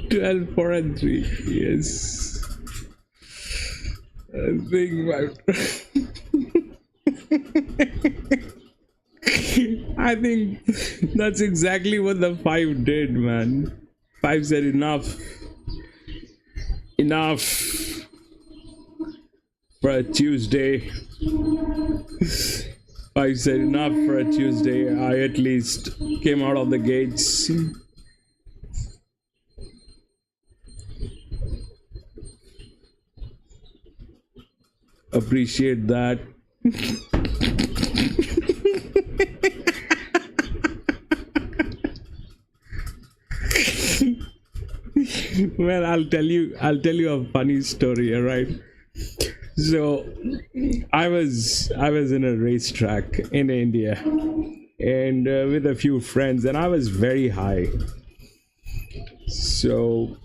12, 4 and 3. Yes. I think I think that's exactly what the 5 did, man. 5 said enough. Enough for a Tuesday. 5 said enough for a Tuesday. I at least came out of the gates. Appreciate that. Well, I'll tell you a funny story, all right? So I was in a racetrack in India, and with a few friends, and I was very high. So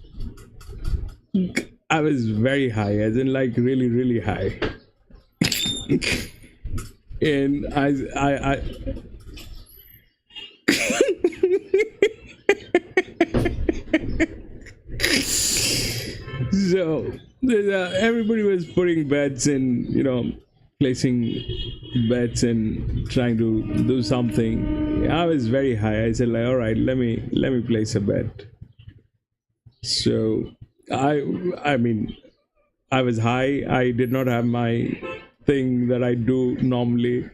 I was very high, as in like really, really high. And I so everybody was putting bets and, you know, placing bets and trying to do something. I was very high. I said, like, all right, let me place a bet. So I mean, I was high. I did not have my thing that I do normally.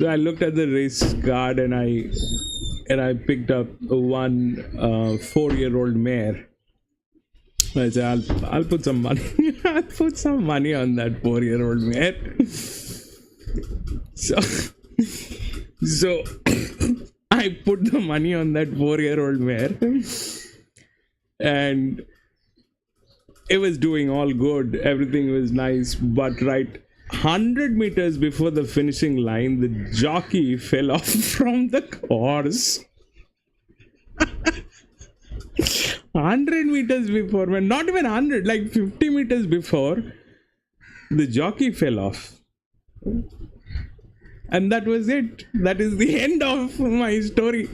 So I looked at the race card and I picked up one 4-year-old mare. I said, I'll put some money. I'll put some money on that 4-year-old mare. So I put the money on that 4-year-old mare, and it was doing all good. Everything was nice, but right 100 meters before the finishing line, the jockey fell off from the horse. 100 meters before, man, not even 100, like 50 meters before, the jockey fell off. And that was it. That is the end of my story.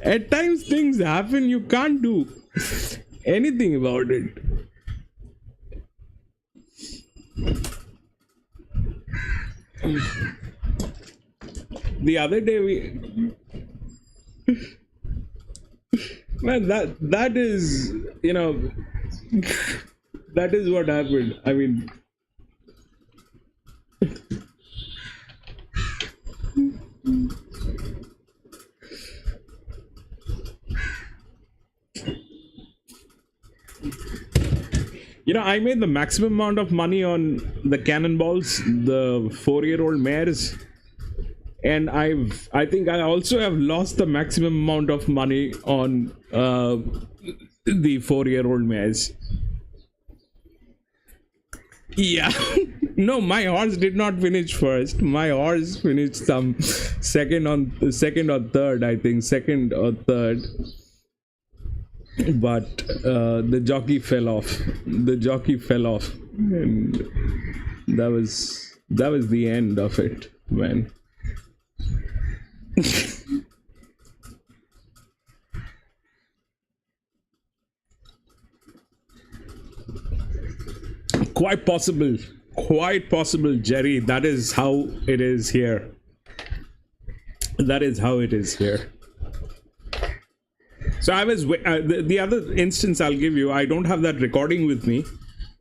At times things happen, you can't do anything about it. The other day man, that is, you know, that is what happened. I mean, you know, I made the maximum amount of money on the cannonballs, the 4-year-old mares. And I think I also have lost the maximum amount of money on the 4-year-old mares. Yeah. No, my horse did not finish first. My horse finished some second or third, I think. Second or third. But the jockey fell off. The jockey fell off. And that was the end of it, man. Quite possible, Jerry. That is how it is here. That is how it is here. So I was the other instance I'll give you. I don't have that recording with me,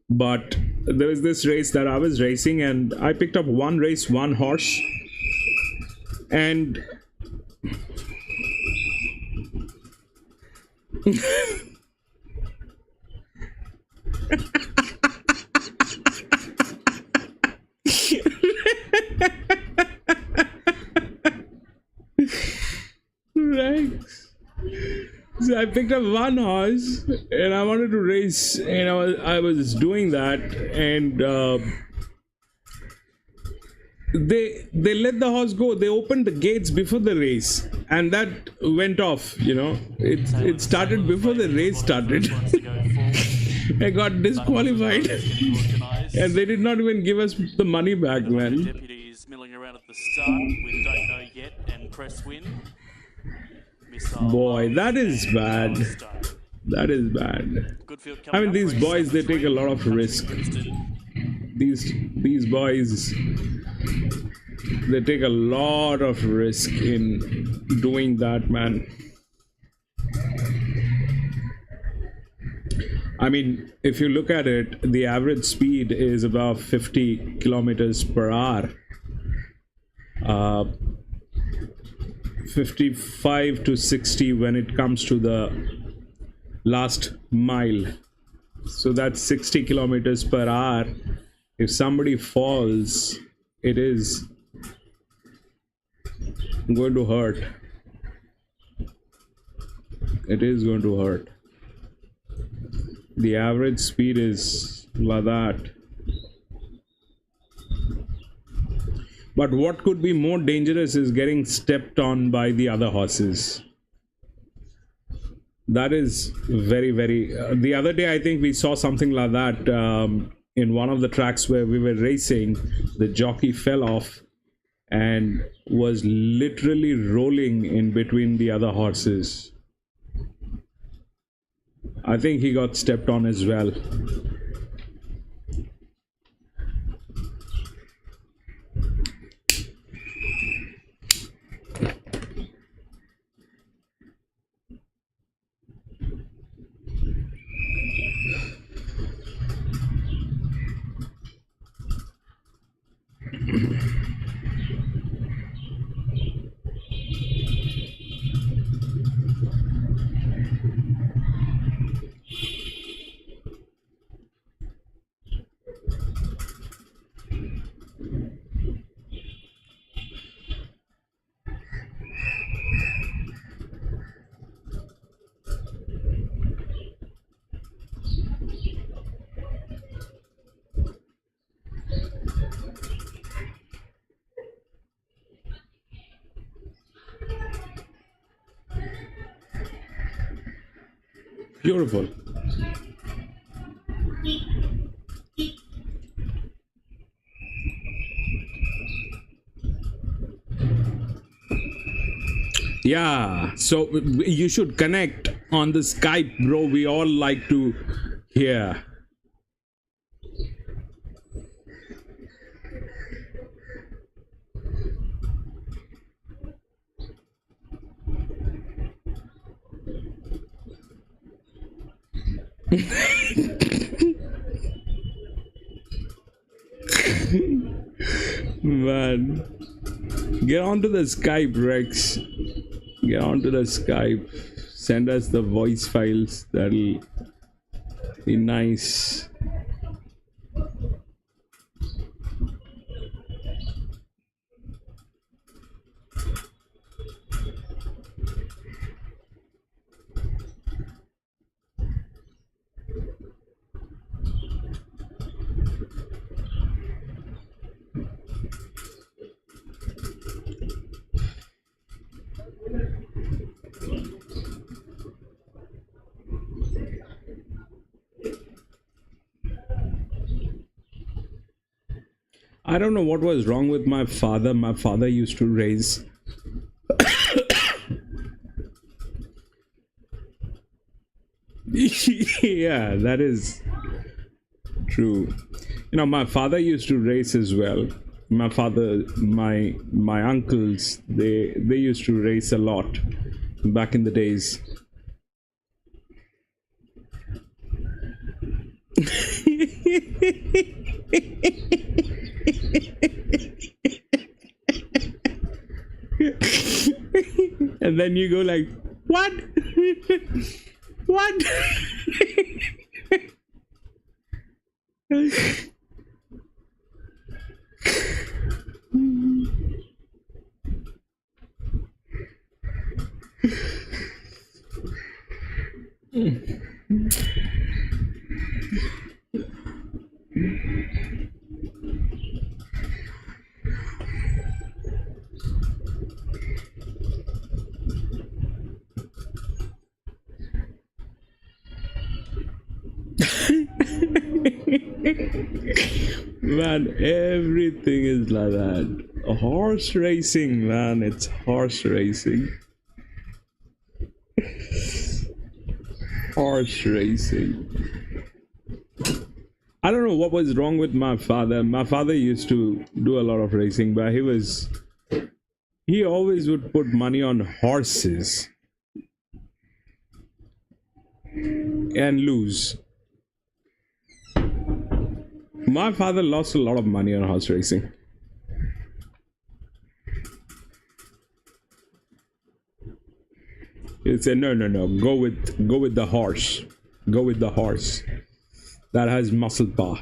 but there was this race that I was racing, and I picked up one race, one horse, and right. So I picked up one horse and I wanted to race, and I was doing that, and they let the horse go. They opened the gates before the race, and that went off, you know. It started before the race started. I got disqualified. And they did not even give us the money back, man. Deputies milling around at the start with Don't Know Yet and press win. Missile Boy, low, that is and bad. power stone. That is bad. Good field I coming mean, up, these race boys, they number take a 3, lot of Country risk. Princeton. These boys, they take a lot of risk in doing that, man. I mean, if you look at it, the average speed is about 50 kilometers per hour. 55 to 60 when it comes to the last mile. So that's 60 kilometers per hour. If somebody falls, it is going to hurt. It is going to hurt. The average speed is like that. But what could be more dangerous is getting stepped on by the other horses. That is very, very... the other day, I think we saw something like that in one of the tracks where we were racing. The jockey fell off and was literally rolling in between the other horses. I think he got stepped on as well. Beautiful. Yeah, so you should connect on the Skype, bro. We all like to hear. Man, get onto the Skype, Rex. Get onto the Skype. Send us the voice files. That'll be nice. I don't know what was wrong with my father. My father used to raise yeah, that is true. You know, my father used to race as well. My father, my uncles, they used to race a lot back in the days. And then you go like, what? What? Man, everything is like that. Horse racing, man. It's horse racing. Horse racing. I don't know what was wrong with my father. My father used to do a lot of racing, but he always would put money on horses and lose. My father lost a lot of money on horse racing. He said, no, go with the horse. Go with the horse. That has muscle power.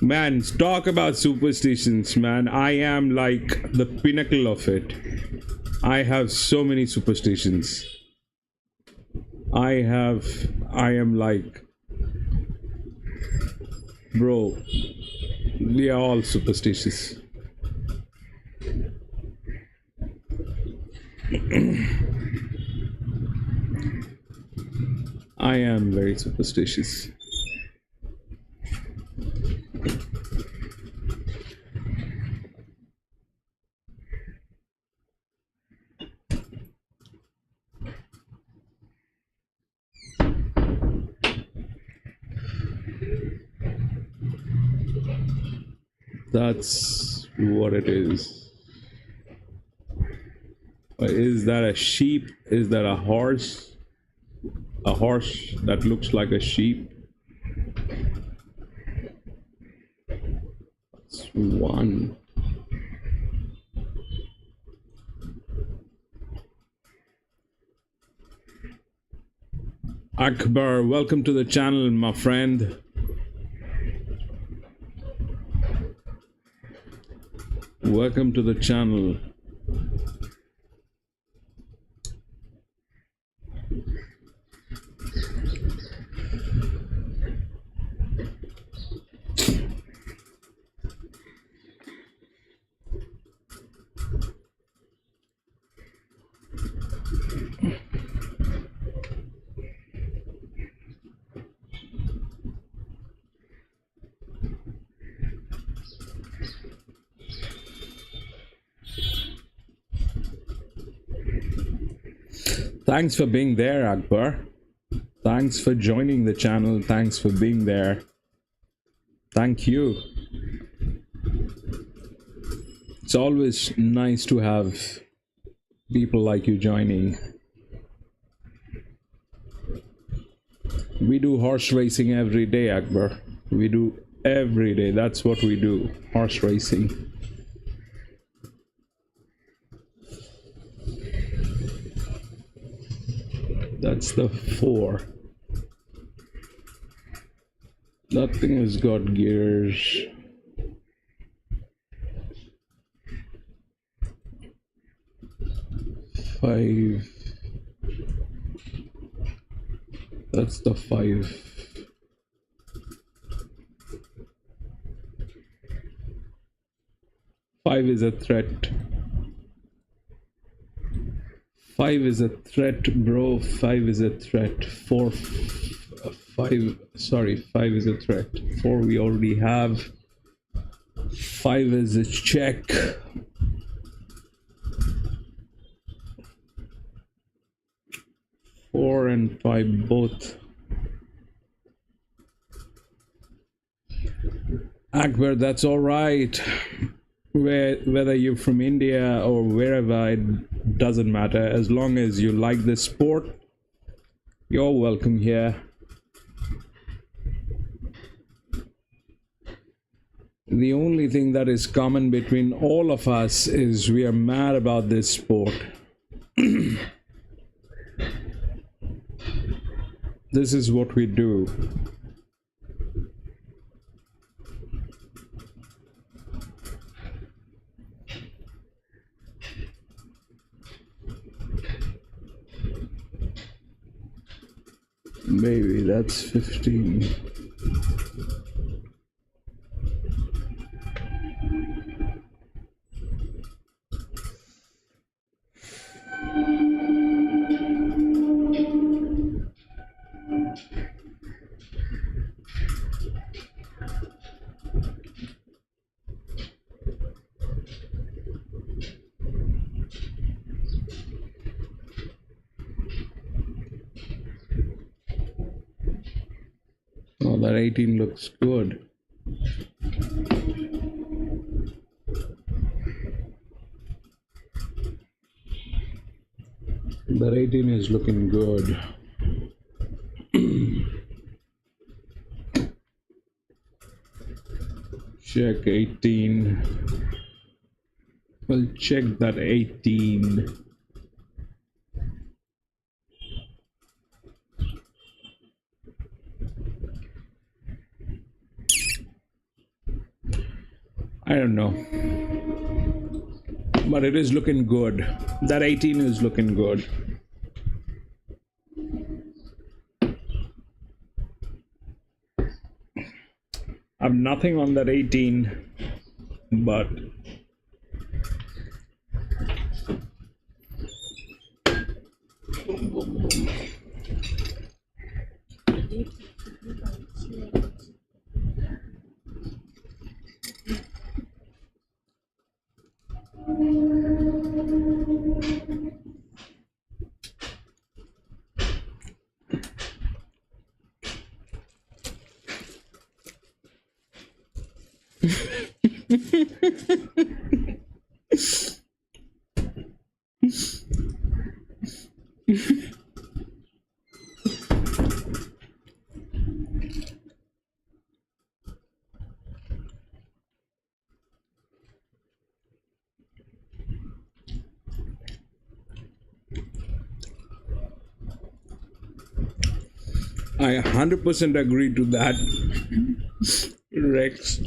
Man, talk about superstitions, man. I am like the pinnacle of it. I have so many superstitions. I am like, bro, we are all superstitious. I am very superstitious. That's what it is. Is that a sheep? Is that a horse? A horse that looks like a sheep? That's one. Akbar, welcome to the channel, my friend. Welcome to the channel. Thanks for being there, Akbar. Thanks for joining the channel. Thanks for being there. Thank you. It's always nice to have people like you joining. We do horse racing every day, Akbar. We do every day. That's what we do. Horse racing. That's the 4. That thing has got gears. Five. That's the 5. Five is a threat. 5 is a threat, bro. 5 is a threat. 4, 5. Sorry, 5 is a threat. 4 we already have. 5 is a check. Four and 5 both. Akbar, that's all right. Whether you're from India or wherever, it doesn't matter. As long as you like this sport, you're welcome here. The only thing that is common between all of us is we are mad about this sport. This is what we do. Maybe that's 15. Oh, that 18 looks good. That 18 is looking good. Check 18. We'll check that 18. I don't know, but it is looking good. That 18 is looking good. I have nothing on that 18, but I 100% agree to that, Rex.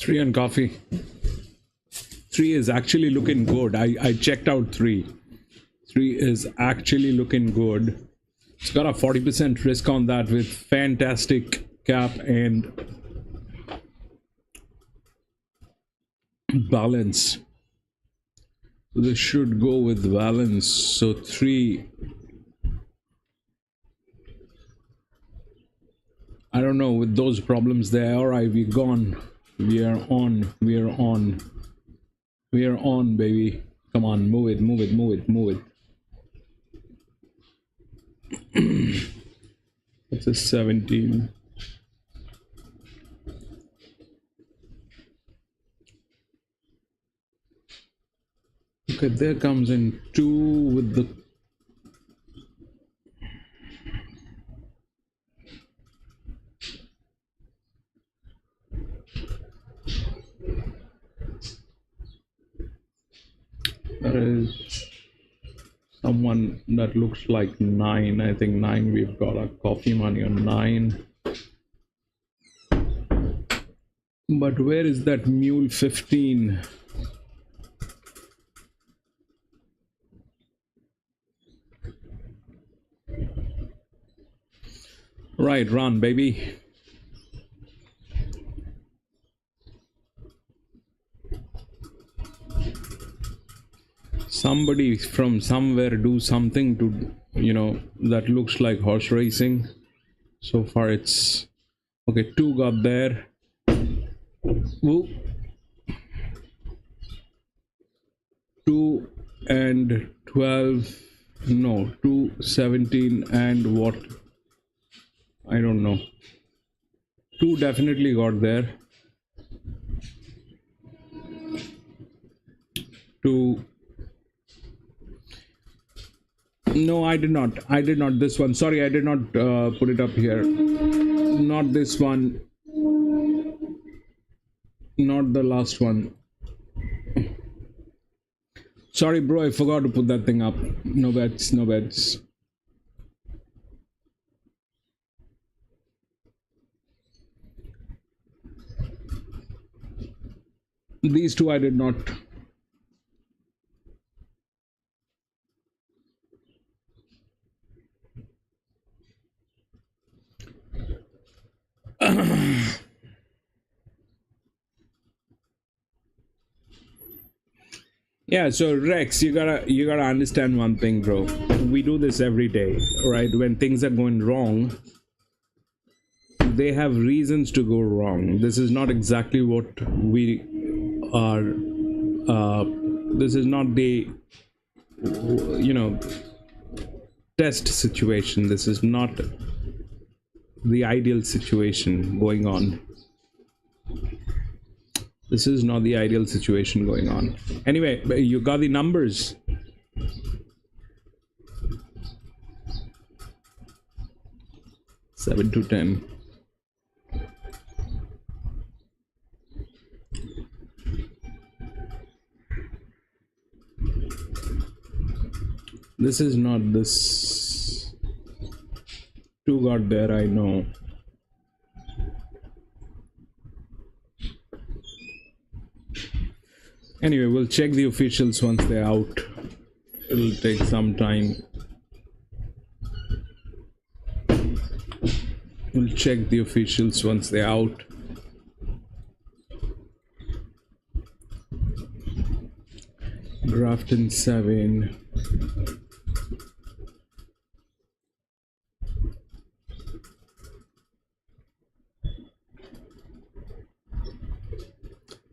3 on coffee. 3 is actually looking good. I checked out 3. 3 is actually looking good. It's got a 40% risk on that with fantastic cap and balance. So this should go with balance. So 3. I don't know, with those problems there. Alright, we're gone. We are on. We are on. We are on, baby. Come on, move it, move it, move it, move it. It's a 17. Okay, there comes in 2 with the there is someone that looks like 9. I think 9. We've got a coffee money on 9. But where is that mule 15? Right, run, baby. Somebody from somewhere do something to, you know, that looks like horse racing. So far it's okay. 2 got there. Whoop. 2 and 12. No, 2, 17 and what? I don't know. 2 definitely got there. 2. No, I did not. I did not. This one. Sorry, I did not put it up here. Not this one. Not the last one. Sorry, bro. I forgot to put that thing up. No bets. No bets. These 2 I did not. Yeah, so Rex, you gotta understand one thing, bro. We do this every day, right? When things are going wrong, they have reasons to go wrong. This is not exactly what we are. This is not the, you know, test situation. This is not the ideal situation going on. This is not the ideal situation going on. Anyway, you got the numbers. Seven to 10. This is not this. 2 got there, I know. Anyway, we'll check the officials once they're out. It'll take some time. We'll check the officials once they're out. Grafton 7.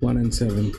One and 7.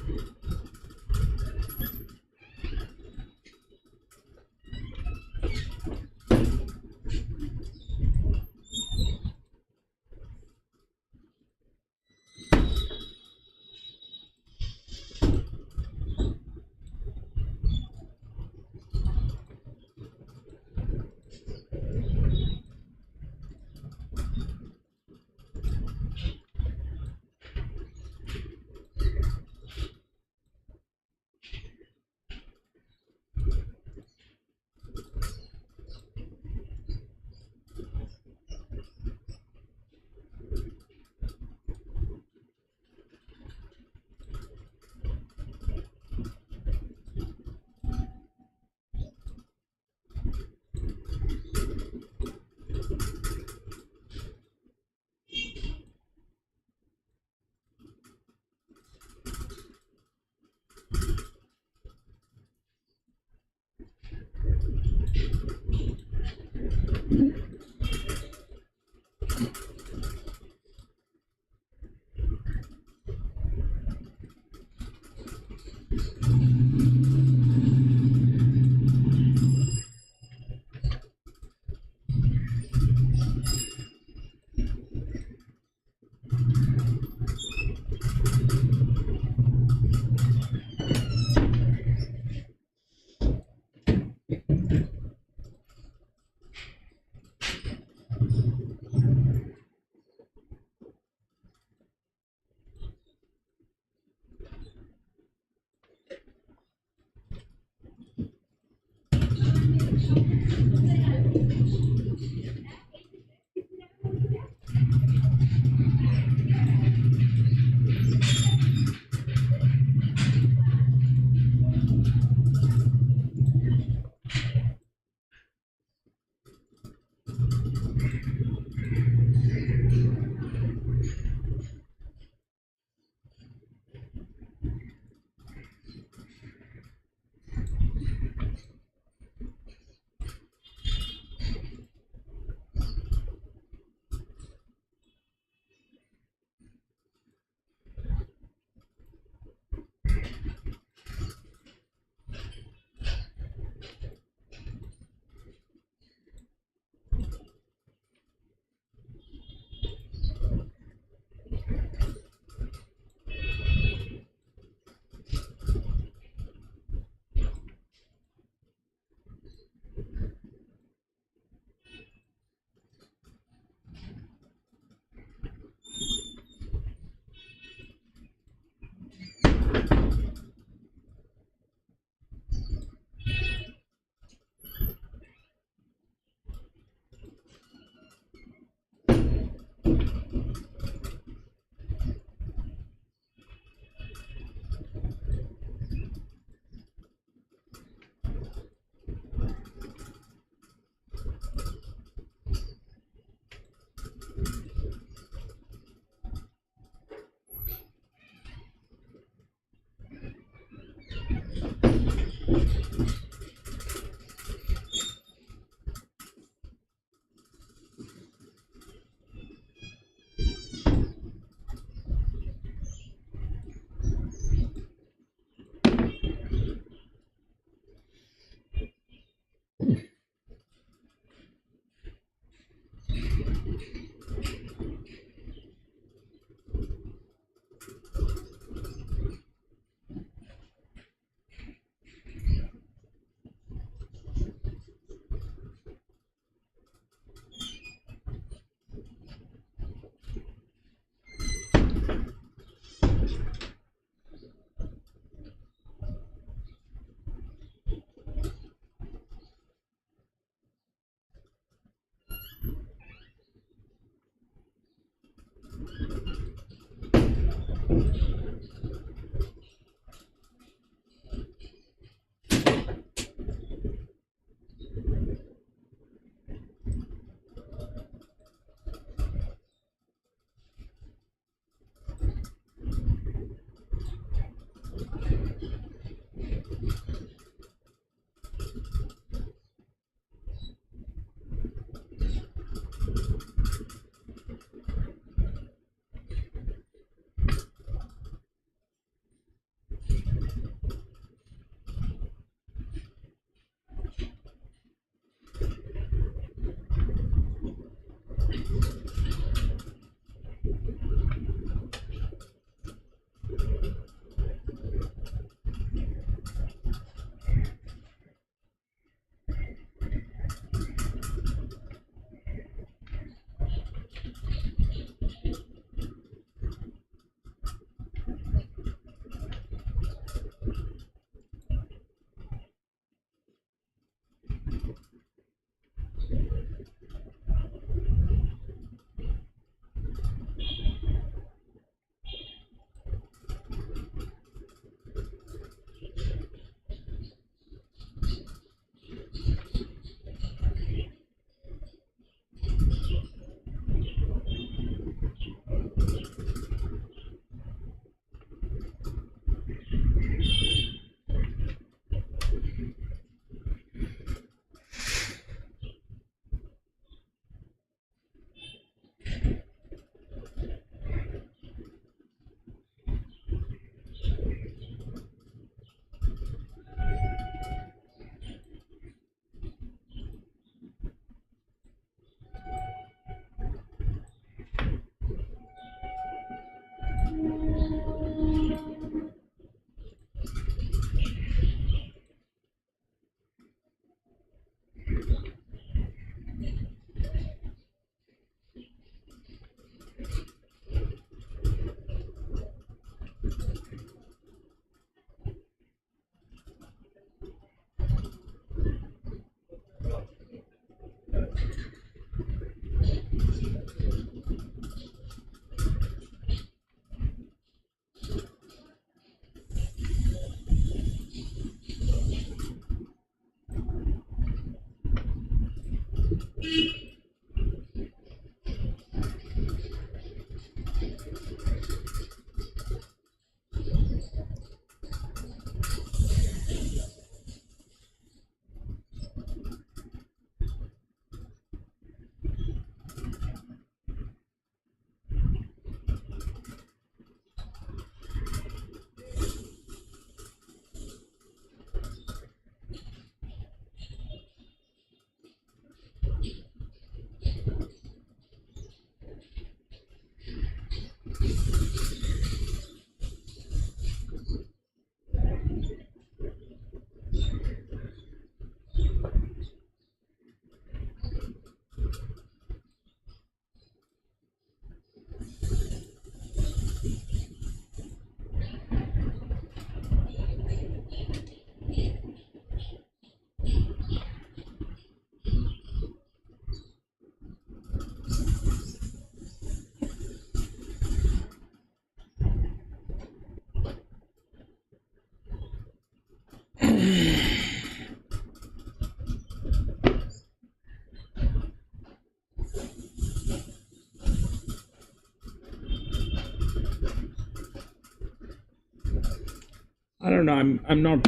I don't know. I'm not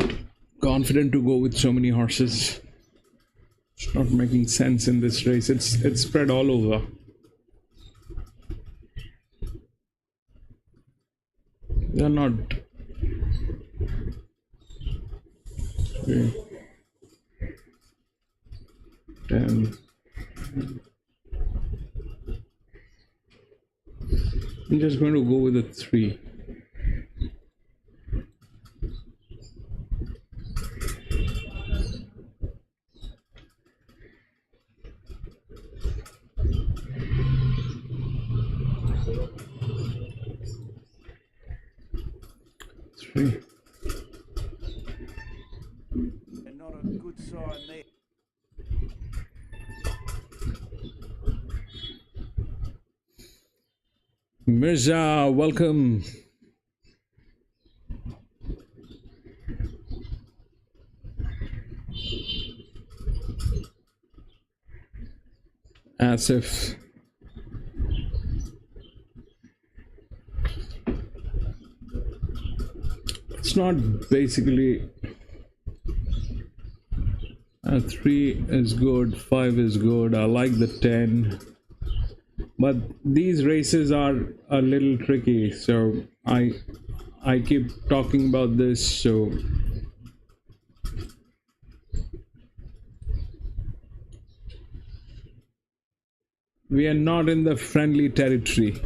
confident to go with so many horses. It's not making sense in this race. It's spread all over. They're not. Okay. 10. I'm just going to go with a 3. And not a good sign there. Mirza, welcome. Asif. It's not basically a 3 is good, 5 is good. I like the 10. But these races are a little tricky, so I keep talking about this. So we are not in the friendly territory.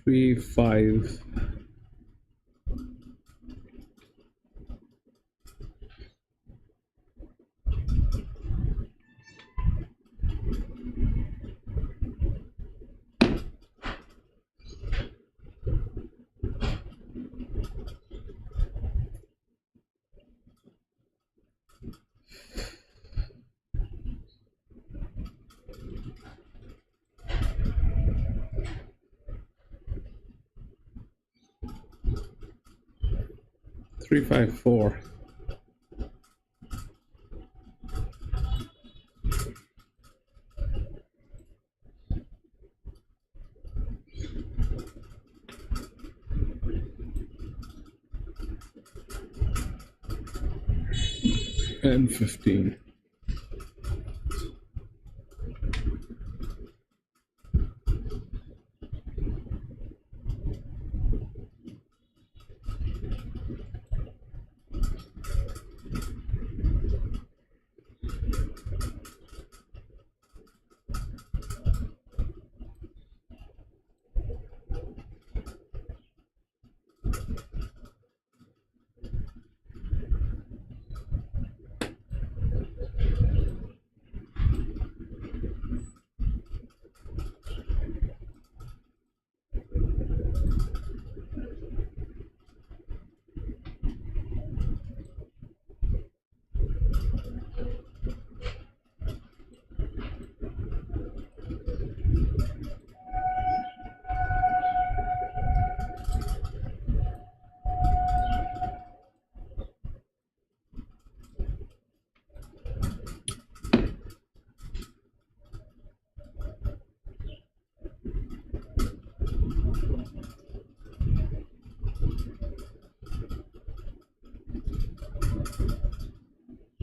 Three, 5. Three, 5, 4. And 15.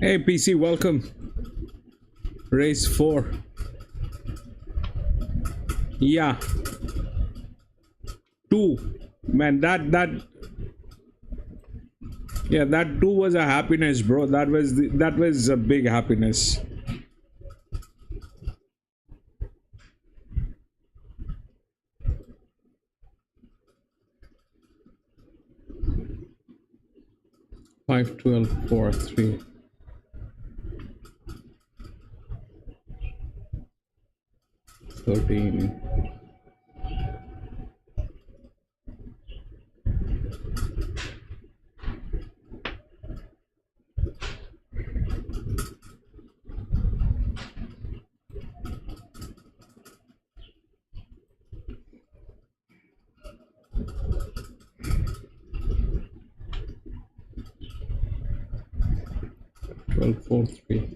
Hey PC, welcome. Race 4. Yeah. 2. Man, that yeah, that 2 was a happiness, bro. That was a big happiness. Five, 12, 4, 3. 13. Twelve, 4, 3.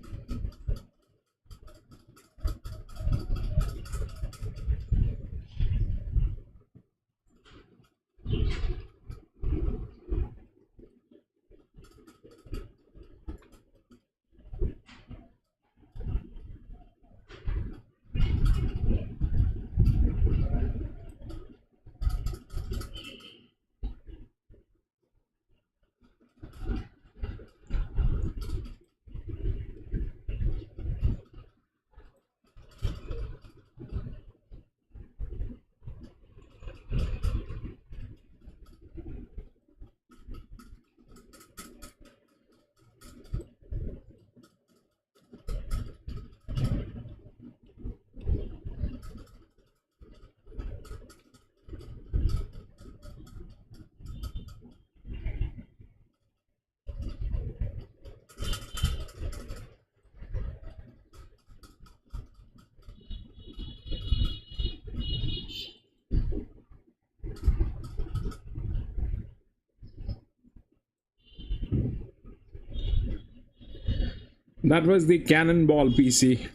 That was the cannonball PC.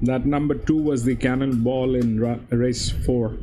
That number 2 was the cannonball in race 4.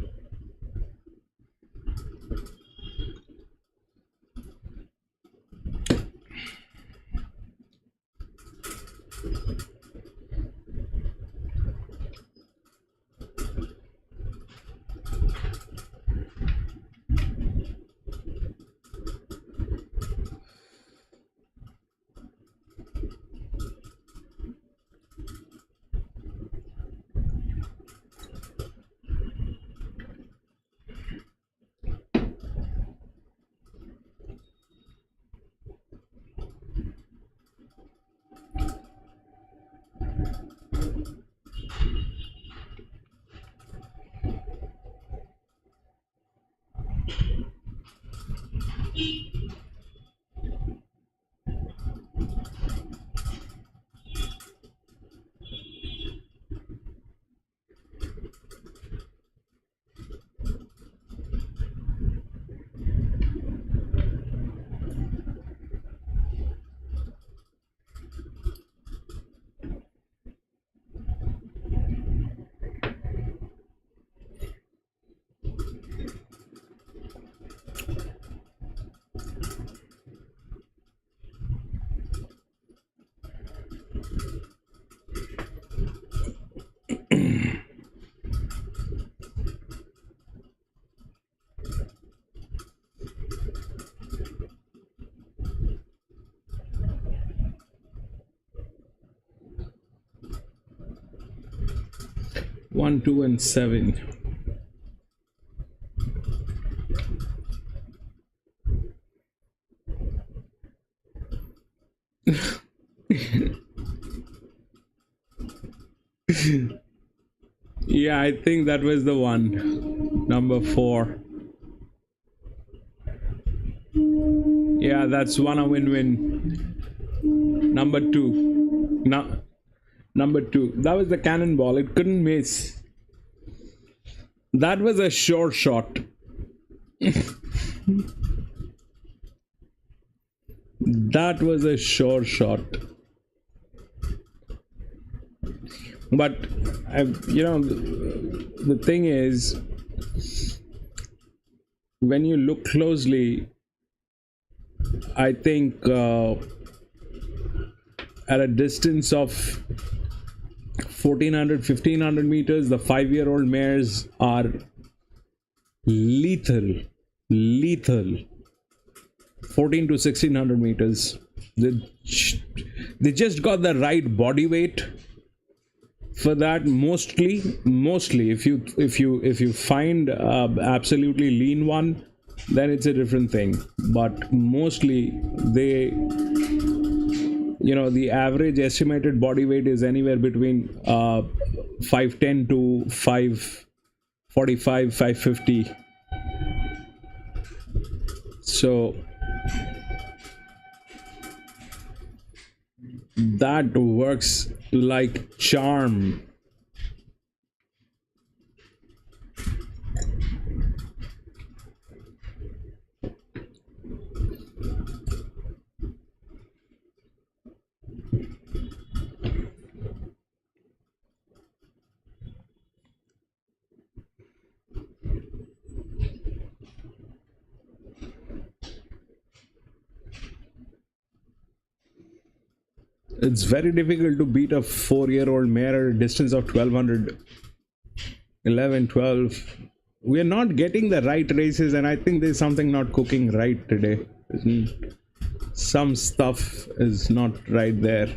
One, 2, and 7. Yeah, I think that was the one. Number 4. Yeah, that's one a win-win. Number 2. No, number 2. That was the cannonball. It couldn't miss. That was a sure shot. That was a sure shot. But you know, the thing is, when you look closely, I think at a distance of 1400-1500 meters, the 5-year-old mares are lethal 14 to 1600 meters. They just got the right body weight for that. Mostly if you find absolutely lean one, then it's a different thing, but mostly they, the average estimated body weight is anywhere between 510 to 545, 550. So that works like charm. It's very difficult to beat a 4-year-old mare at a distance of 1200, 11, 12. We are not getting the right races, and I think there's something not cooking right today. Some stuff is not right there.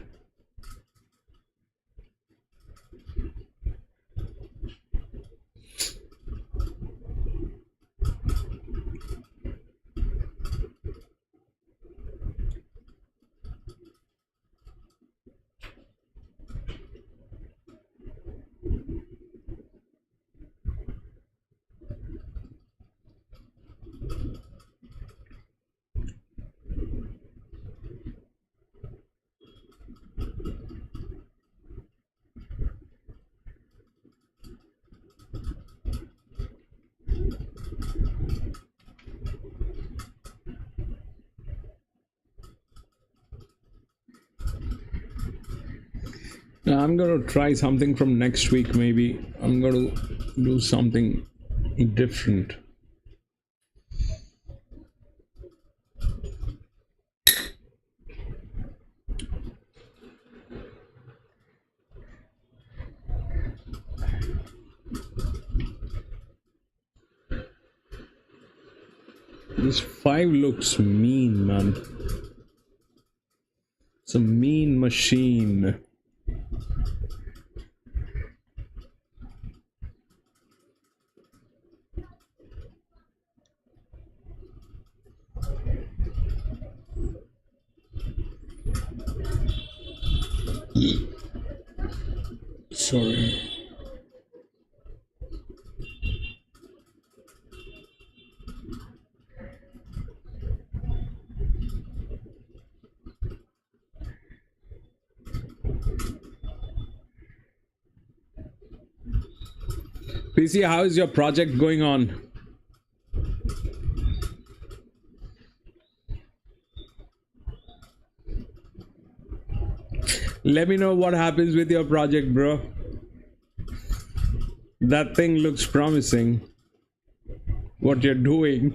I'm gonna try something from next week. Maybe I'm gonna do something different. This 5 looks mean, man. It's a mean machine. Sorry. PC, how is your project going on? Let me know what happens with your project, bro. That thing looks promising. What you're doing.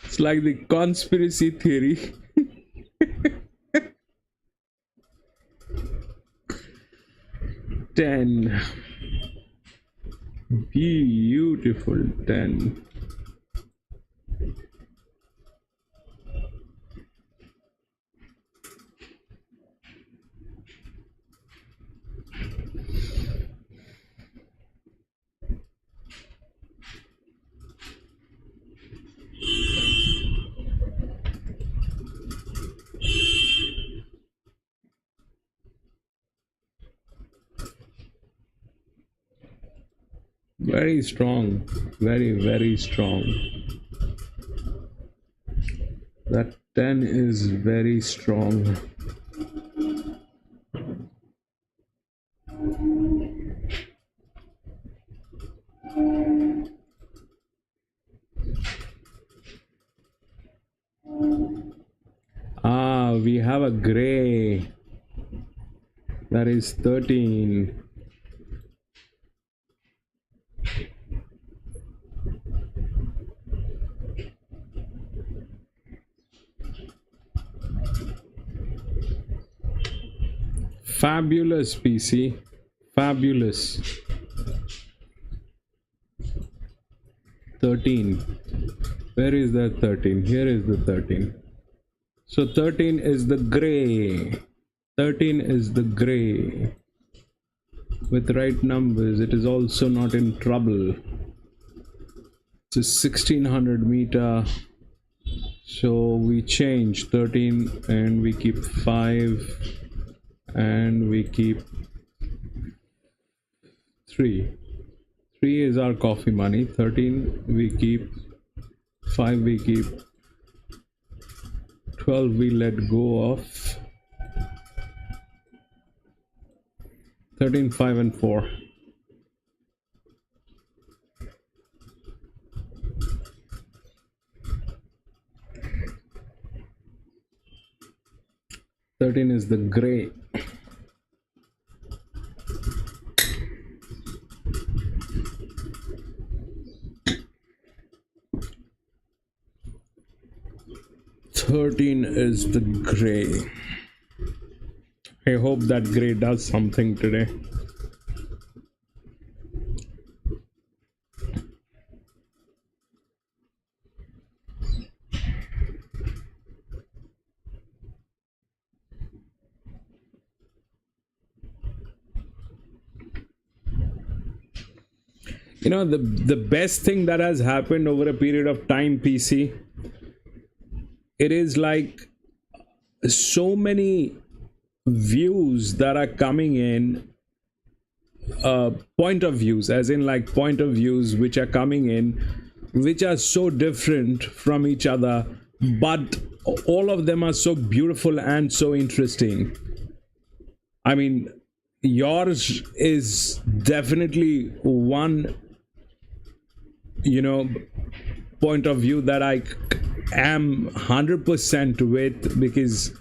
It's like the conspiracy theory. Ten. Beautiful 10. Very strong, very strong. That 10 is very strong. Ah, we have a gray. That is 13. Fabulous, PC. Fabulous. 13. Where is that 13? Here is the 13. So 13 is the gray. 13 is the gray. With right numbers, it is also not in trouble. It's a 1600 meter. So we change 13 and we keep 5 and we keep 3. 3 is our coffee money. 13 we keep, 5 we keep, 12 we let go of. 13, 5 and 4. Thirteen is the gray. Thirteen is the gray. I hope that gray does something today. You know, the best thing that has happened over a period of time, PC, it is like so many views that are coming in, point of views, as in like point of views which are coming in, which are so different from each other, but all of them are so beautiful and so interesting. I mean, yours is definitely one, you know, point of view that I am 100% with, because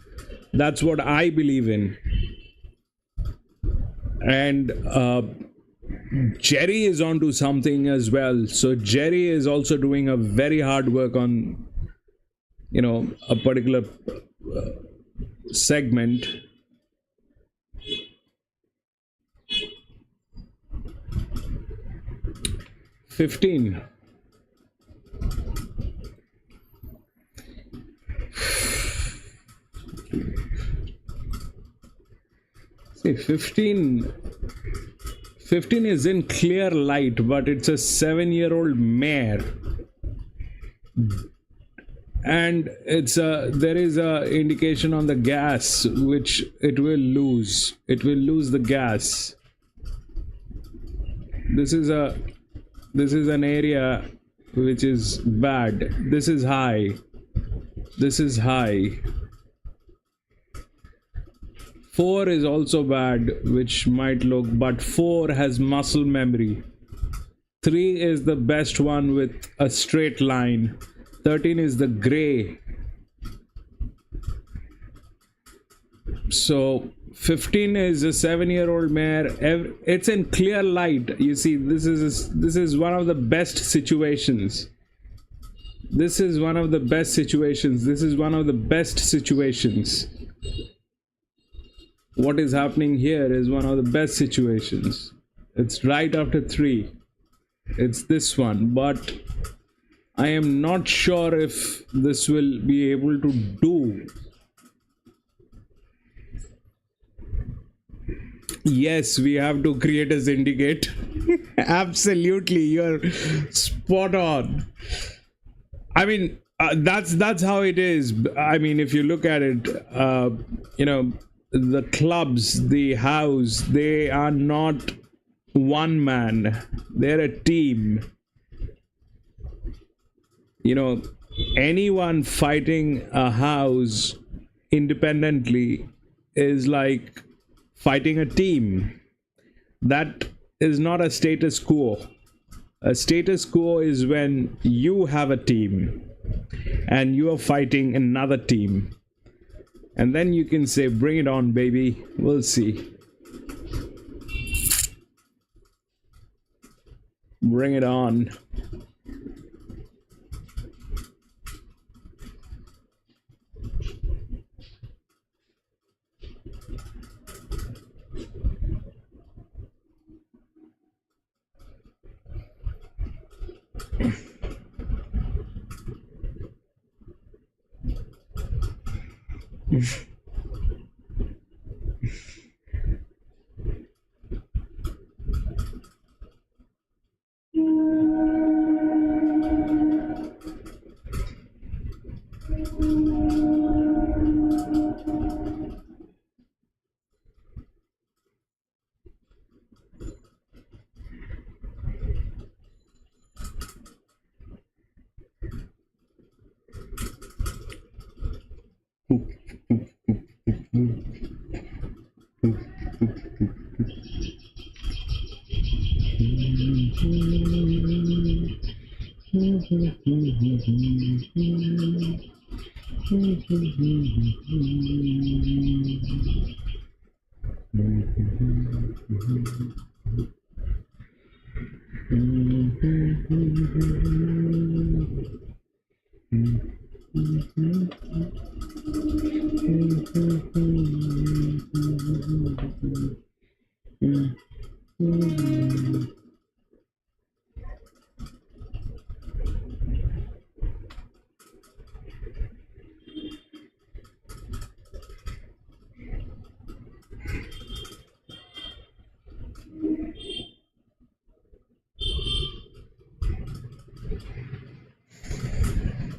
that's what I believe in. And Jerry is onto something as well. So Jerry is also doing a very hard work on, you know, a particular segment. $15. See, 15 is in clear light, but it's a 7-year-old mare, and there is a indication on the gas which it will lose the gas. This is an area which is bad. This is high. 4 is also bad, which might look, but 4 has muscle memory. 3 is the best one with a straight line. 13 is the gray. So 15 is a 7-year-old mare. It's in clear light. You see, this is one of the best situations. This is one of the best situations. What is happening here is one of the best situations. It's right after 3. It's this one, but I am not sure if this will be able to do. Yes, we have to create a syndicate. Absolutely, you're spot on. I mean, that's how it is. I mean, if you look at it, you know, the clubs, the house, they are not one man, they're a team. You know, anyone fighting a house independently is like fighting a team. That is not a status quo. A status quo is when you have a team and you are fighting another team. And then you can say, bring it on, baby. We'll see. Bring it on.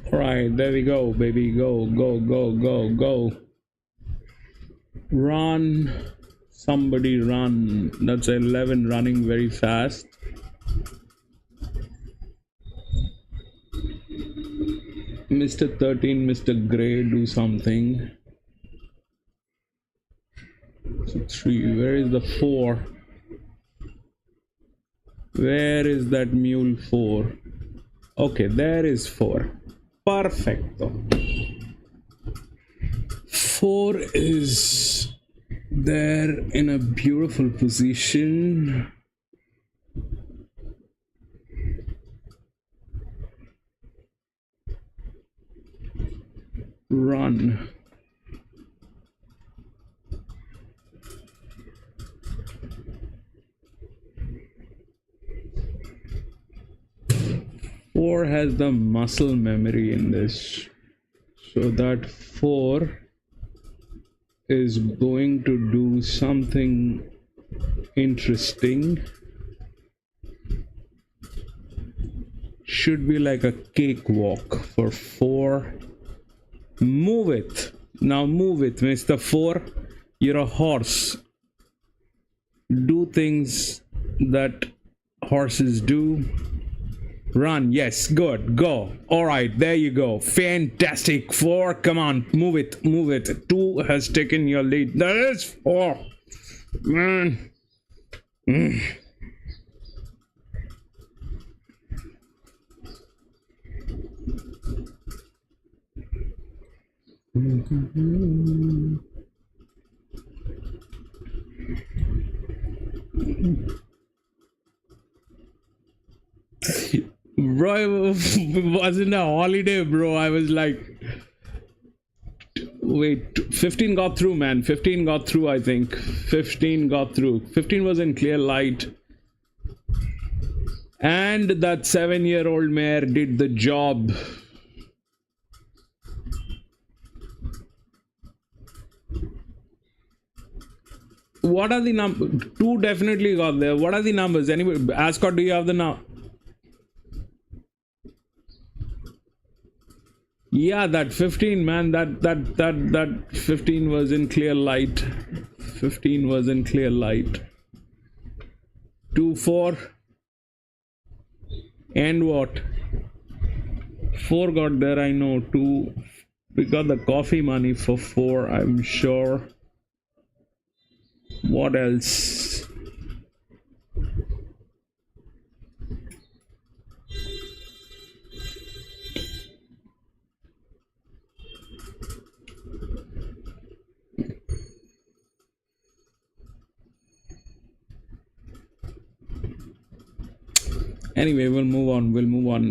Alright, there we go, baby. Go, go, go, go, go. Run. Somebody run. That's 11 running very fast. Mr. 13, Mr. Gray, do something. So 3. Where is the 4? Where is that mule 4? Okay, there is 4. Perfecto. 4 is there in a beautiful position. Run. Four has the muscle memory in this, so that 4 is going to do something interesting. Should be like a cakewalk for 4. Move it. Now move it, Mr. 4. You're a horse. Do things that horses do. Run. Yes, good. Go. All right, there you go. Fantastic. 4. Come on, move it. Move it. 2 has taken your lead. That is 4. Man. Bro, it wasn't a holiday, bro. I was like, wait, 15 got through, man. 15 got through, I think. 15 got through. 15 was in clear light. And that 7-year-old mare did the job. What are the numbers? 2 definitely got there. What are the numbers? Anybody? Ascot, do you have the number? Yeah, that 15, man. That 15 was in clear light. 15 was in clear light. 2, 4. And what? 4 got there, I know. 2. We got the coffee money for 4, I'm sure. What else? Anyway, we'll move on.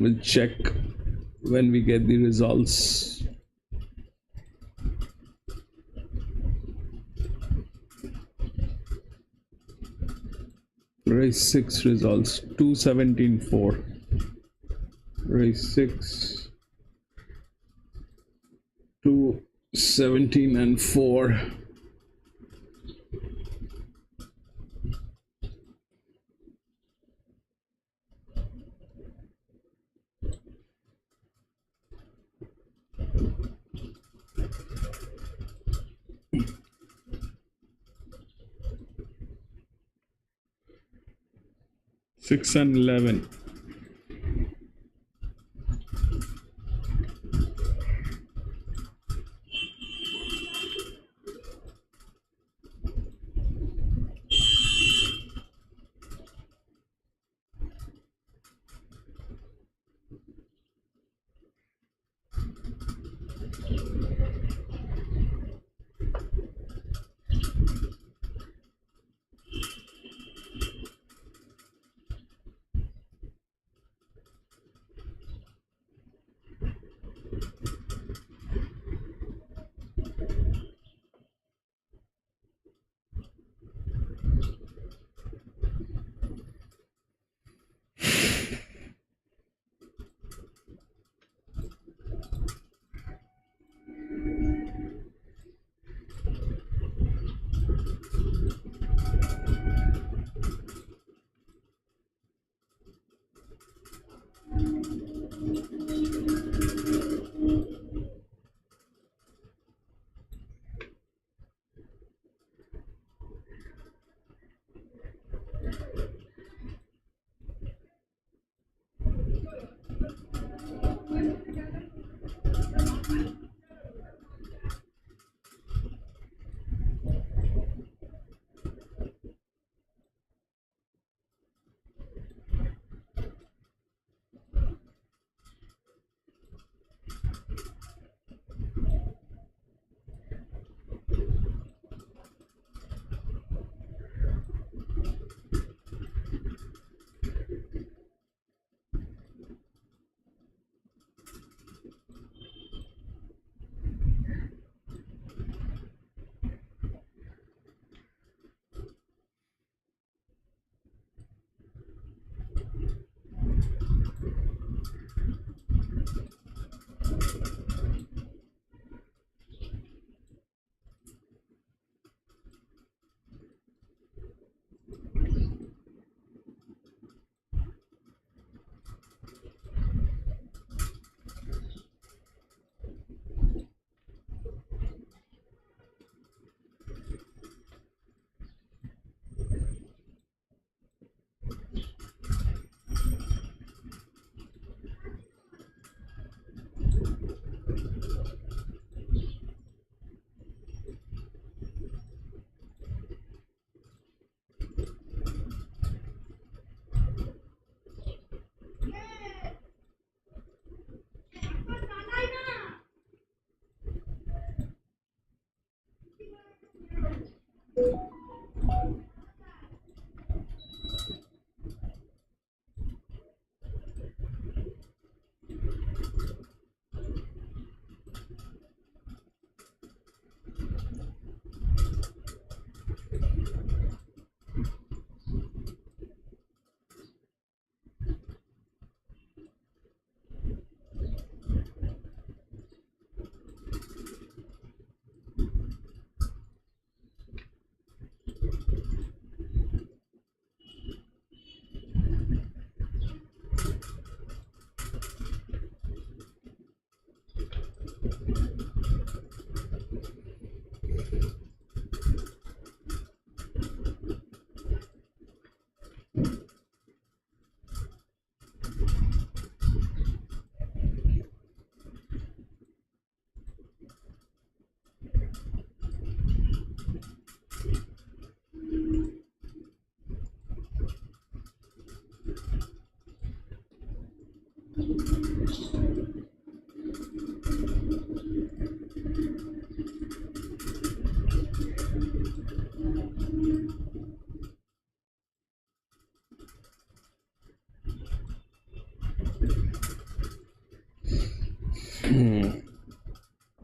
We'll check when we get the results. Race 6 results. 2:17.4. Race 6. 2 17 and 4. Six and 11.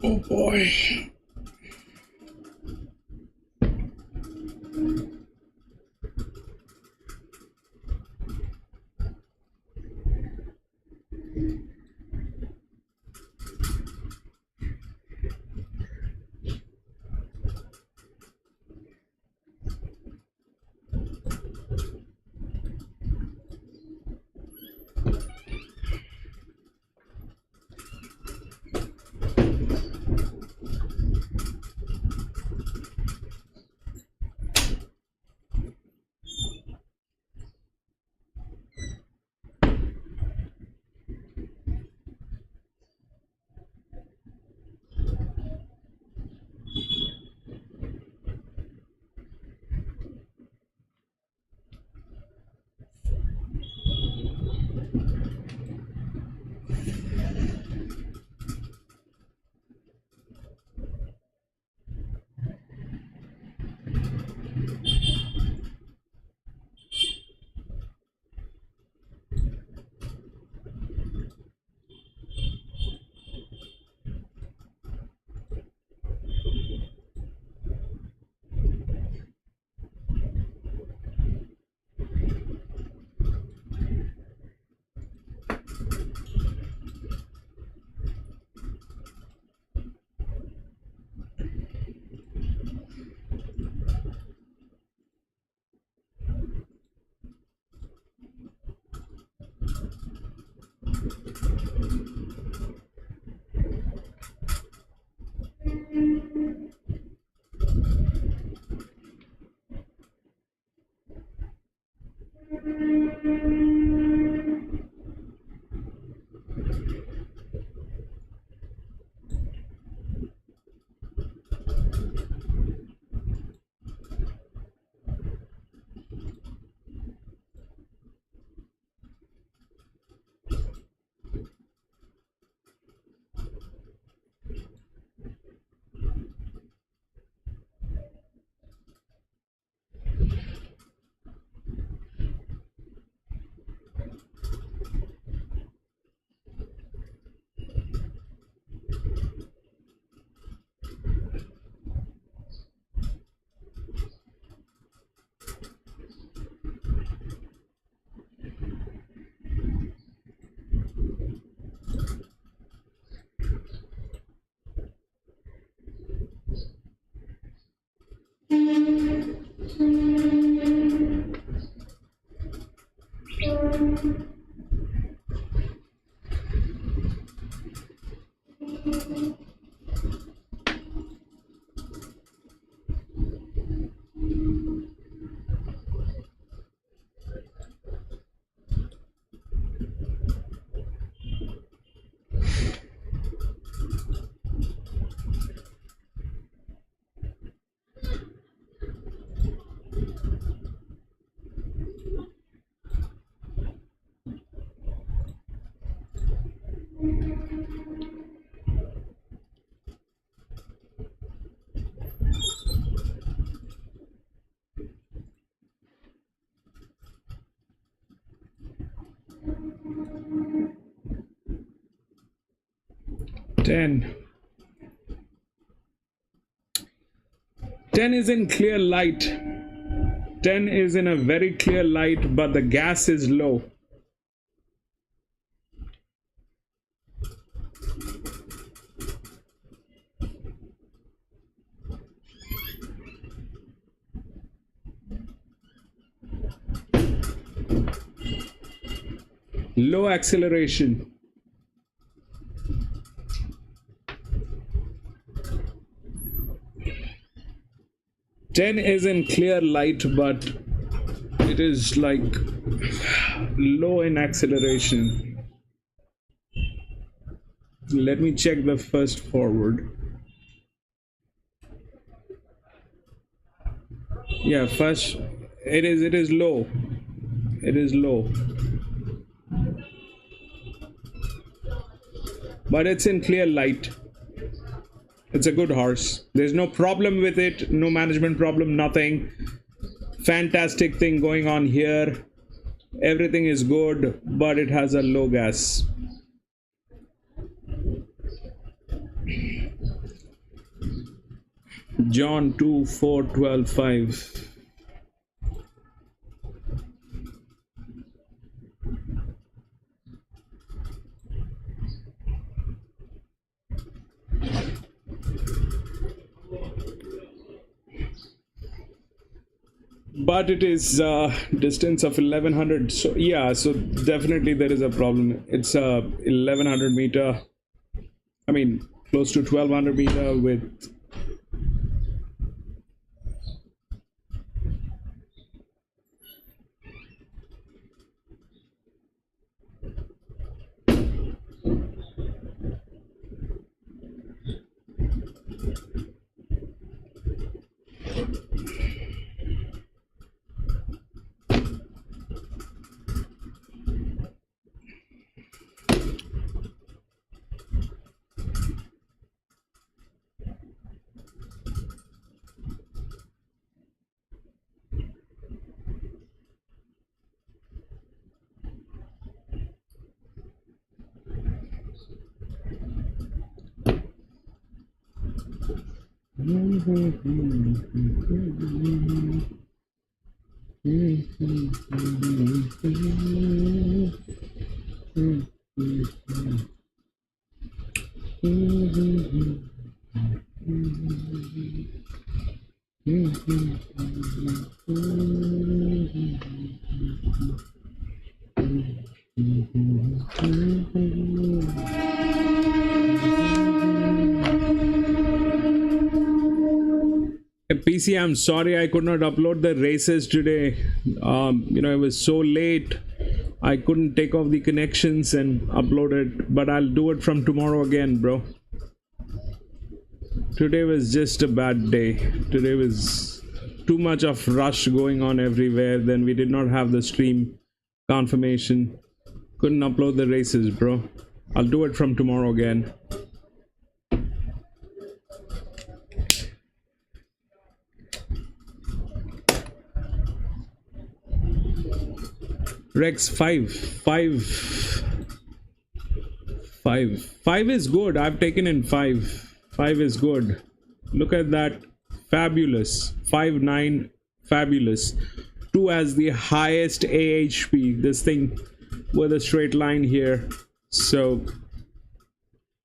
Oh boy. Ten is in clear light. 10 is in a very clear light, but the gas is low. Low acceleration. Ten is in clear light, but it is like low in acceleration. Let me check the first forward. Yeah, first it is low. It is low. But it's in clear light. It's a good horse. There's no problem with it, no management problem, nothing. Fantastic thing going on here. Everything is good, but it has a low gas. John 2, 4, 12, 5. But it is distance of 1100, so yeah, so definitely there is a problem. It's 1100 meter, I mean close to 1200 meter with PC, I'm sorry I could not upload the races today. It was so late. I couldn't take off the connections and upload it, but I'll do it from tomorrow again, bro. Today was just a bad day. Today was too much of rush going on everywhere. Then we did not have the stream confirmation. Couldn't upload the races, bro. I'll do it from tomorrow again. Rex 5 is good. I've taken in 5 is good. Look at that. Fabulous. 5-9 fabulous. 2 has the highest AHP. This thing with a straight line here. So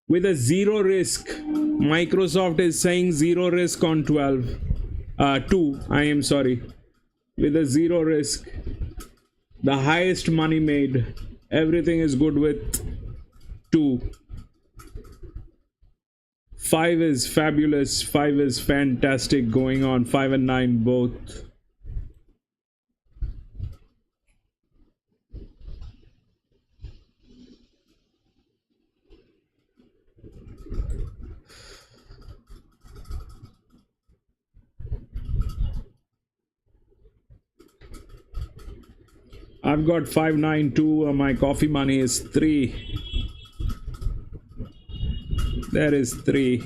with a 0 risk, Microsoft is saying 0 risk on 2. I am sorry. with a zero risk. The highest money made. Everything is good with 2. 5 is fabulous. 5 is fantastic going on. 5 and 9 both. I've got 592. My coffee money is 3. There is 3.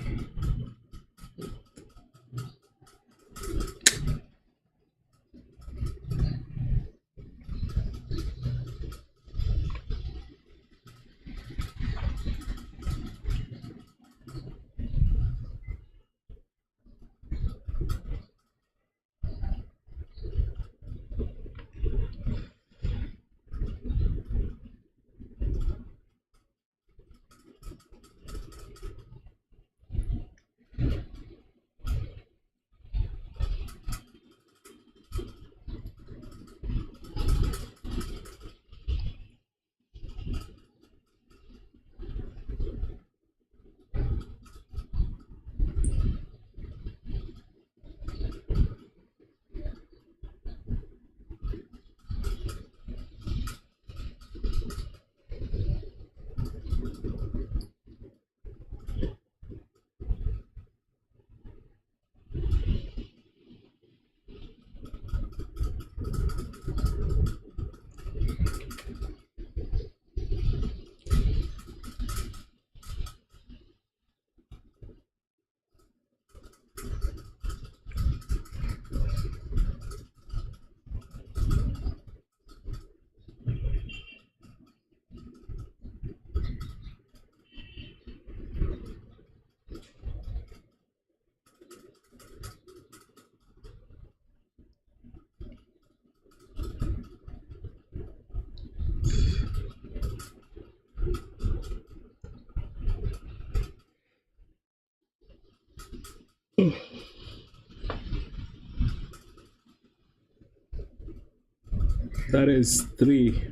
That is 3.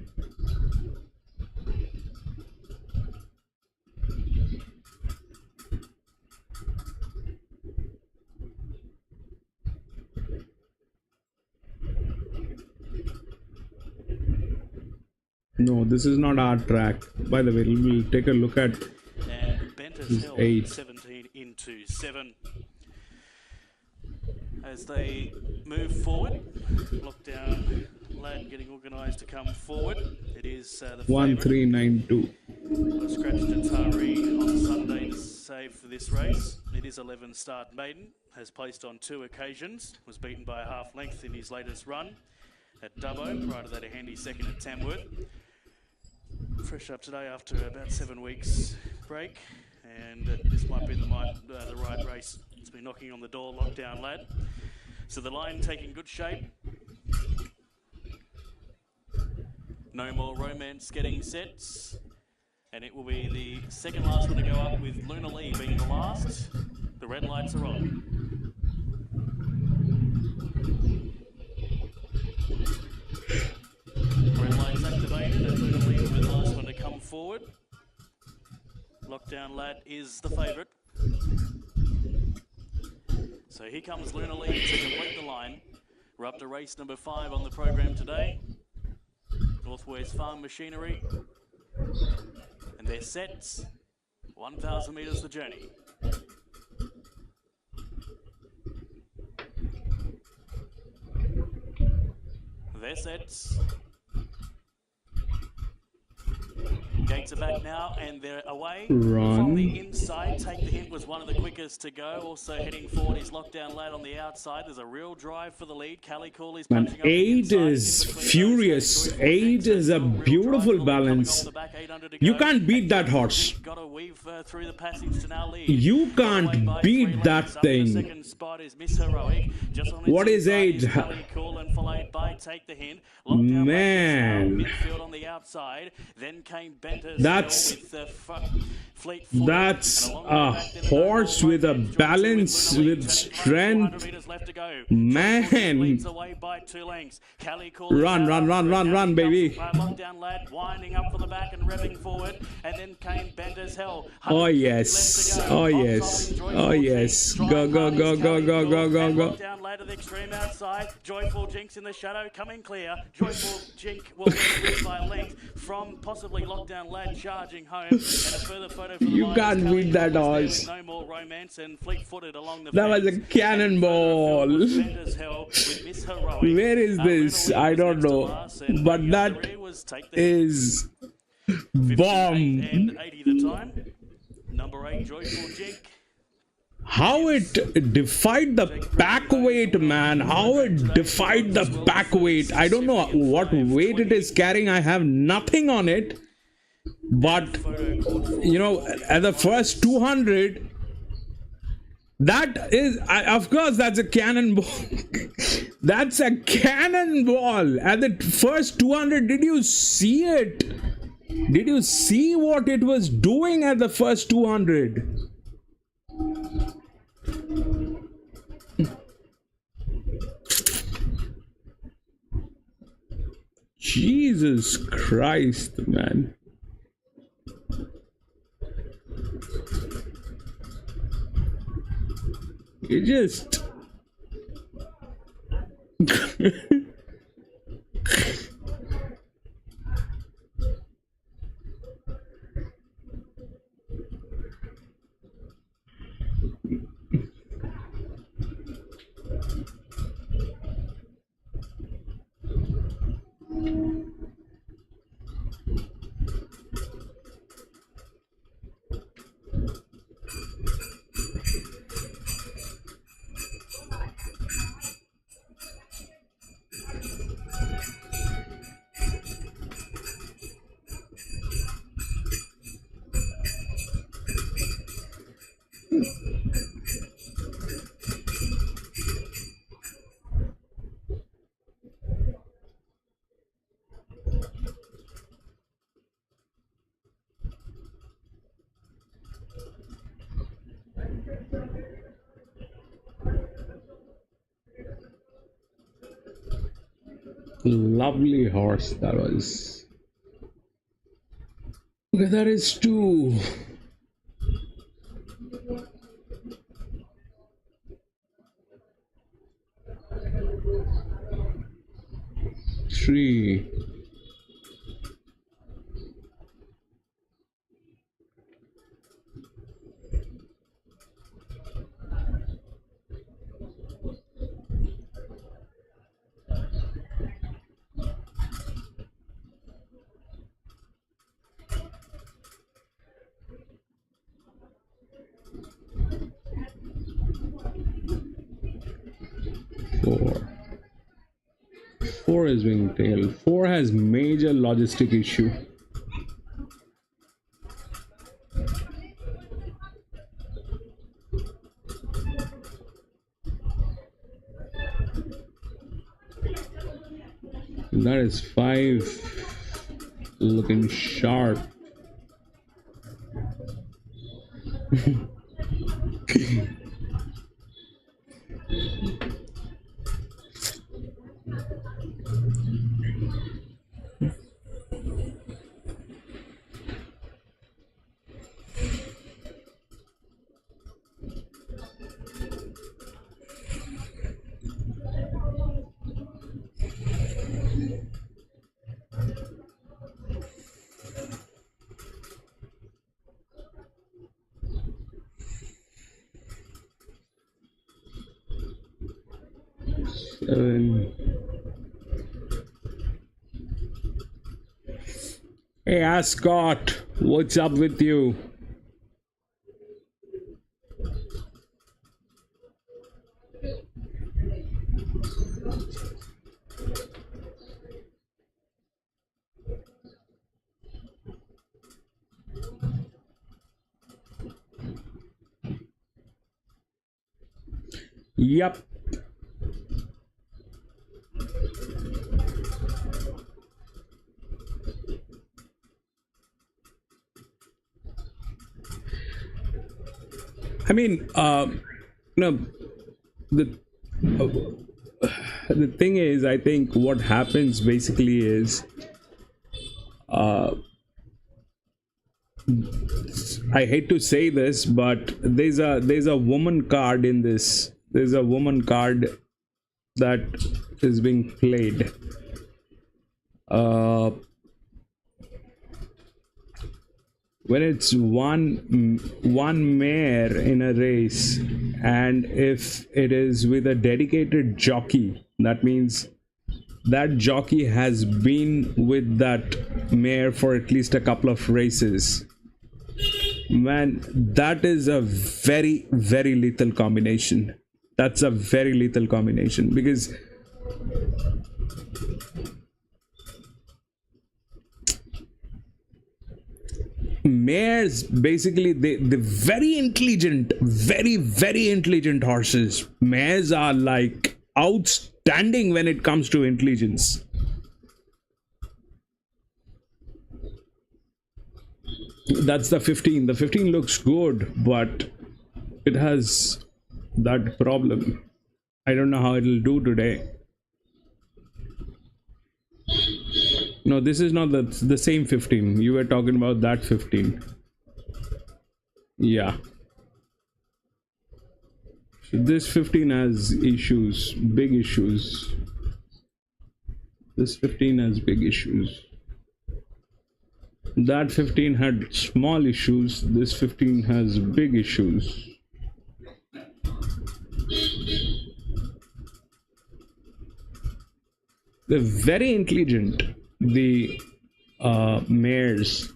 No, this is not our track. By the way, we'll take a look at and Bent has held 8. 17 into 7. As they move forward, lockdown lad getting organised to come forward. It is the 1392. Scratched Atari on Sunday to save for this race. It is 11 start maiden, has placed on 2 occasions, was beaten by a half length in his latest run at Dubbo, prior to that a handy second at Tamworth. Fresh up today after about 7 weeks break, and this might be the right race. It's been knocking on the door, lockdown lad. So the line taking good shape. No More Romance getting sets, and it will be the second last one to go up, with Luna Lee being the last. The red lights are on. Red lights activated, and Luna Lee will be the last one to come forward. Lockdown lad is the favourite. So here comes Luna Lee to complete the line. We're up to race number 5 on the program today. Northwest Farm Machinery. And their sets, 1,000 metres the journey. Their sets. Gates are back now, and they're away. From the inside. Take the Hint was one of the quickest to go. Also heading forward is Lockdown Lad on the outside. There's a real drive for the lead. Callie Cooley's punching up. 8 is furious. 8 is a beautiful balance. You can't beat that horse. Got to weave through the passage to now lead. You can't beat that thing. Second spot is Miss Heroic. What is 8? Callie Cool and followed by Take the Hint. Man. Midfield on the outside. Then came Benter That's a horse with a balance, with strength. Man. Run, baby. Lockdown lad winding up from the back and revving forward, and then came Bender's Hell. Oh yes. Oh yes. Oh yes. Go. Lockdown lad to the extreme outside. Joyful Jinx in the shadow coming clear. Joyful Jink will win by length from possibly Lockdown lad charging home. And a further photo for the You can't beat that horse. No more romance and fleet-footed along the That was a cannonball. Where is this? I don't know. But that is bomb. And 80 the time. Number 8, Joyful Jink. How it defied the back weight, man. How it defied the back weight. I don't know what weight it is carrying. I have nothing on it. But, you know, at the first 200, that is, of course, that's a cannonball. That's a cannonball. At the first 200, did you see it? Did you see what it was doing at the first 200? Jesus Christ, man. It just... Lovely horse that was. Okay, that is 2. Three. Four is being tailed. 4 has major logistic issue. That is 5 looking sharp. Hey Ascot, what's up with you? Yep. I mean, no, the the thing is, I think what happens basically is, I hate to say this, but there's a woman card in this. There's a woman card that is being played. When it's one mare in a race, and if it is with a dedicated jockey, that means that jockey has been with that mare for at least a couple of races. Man, that is a very, very lethal combination. That's a very lethal combination, because mares, basically, they're very intelligent, very, very intelligent horses. Mares are like outstanding when it comes to intelligence. That's the 15. The 15 looks good, but it has that problem. I don't know how it'll do today. No, this is not the same 15. You were talking about that 15. Yeah. So this 15 has issues, big issues. This 15 has big issues. That 15 had small issues. This 15 has big issues. They're very intelligent, the mares.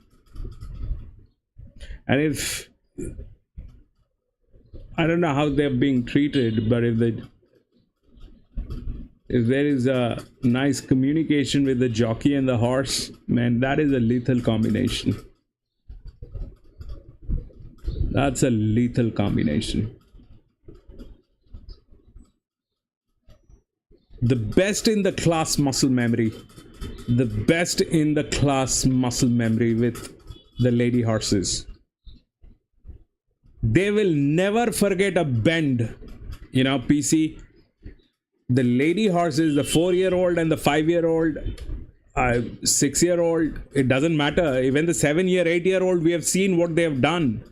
And if, I don't know how they're being treated, but if there is a nice communication with the jockey and the horse, man, that is a lethal combination. That's a lethal combination. The best in the class muscle memory. The best in the class muscle memory with the lady horses. They will never forget a bend. You know, PC, the lady horses, the 4-year-old and the 5-year-old, 6-year-old, it doesn't matter. Even the 7-year, 8-year-old, we have seen what they have done.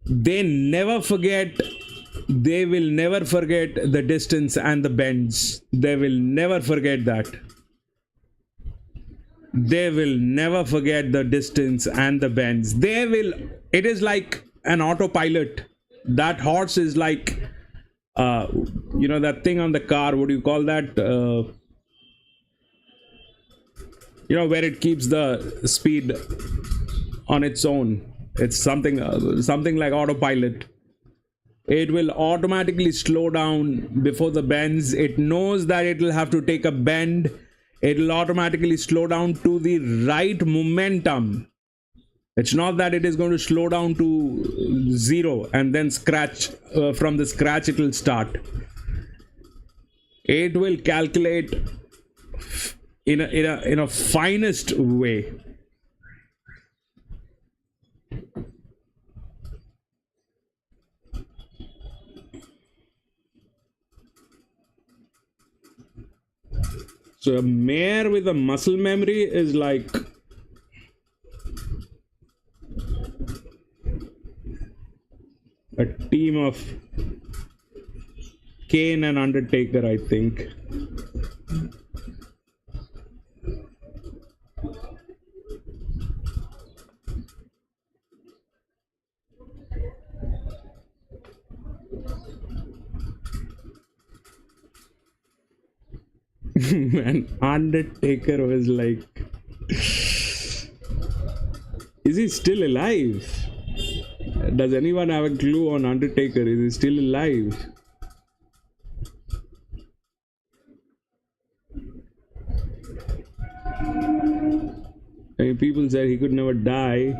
They never forget. They will never forget the distance and the bends. They will never forget that. They will never forget the distance and the bends. They will, it is like an autopilot. That horse is like, you know, that thing on the car, what do you call that? You know, where it keeps the speed on its own. It's something like autopilot. It will automatically slow down before the bends. It knows that it will have to take a bend. It will automatically slow down to the right momentum. It's not that it is going to slow down to 0 and then scratch. From the scratch it will start. It will calculate in a finest way. So a mare with a muscle memory is like a team of Kane and Undertaker, I think. Man, Undertaker was like, is he still alive? Does anyone have a clue on Undertaker? Is he still alive? I mean, people said he could never die.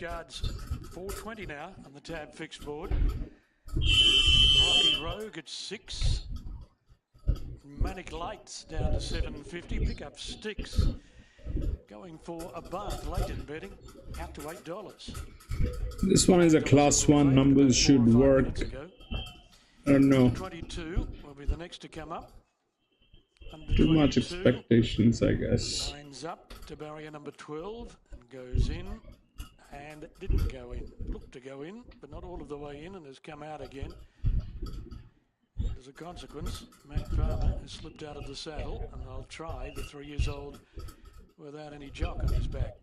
Watchguard's 420 now on the tab fixed board. Rocky Rogue at 6. Manic Lights down to 750. Pick up Sticks. Going for a bath late in betting, out to $8. This one is a class 1. Numbers should work. I don't know. 22 will be the next to come up. Too much expectations, I guess. Lines up to barrier number 12 and goes in, and it didn't go in. Looked to go in, but not all of the way in, and has come out again. As a consequence, Matt Farmer has slipped out of the saddle, and they'll try the 3 years old without any jock on his back.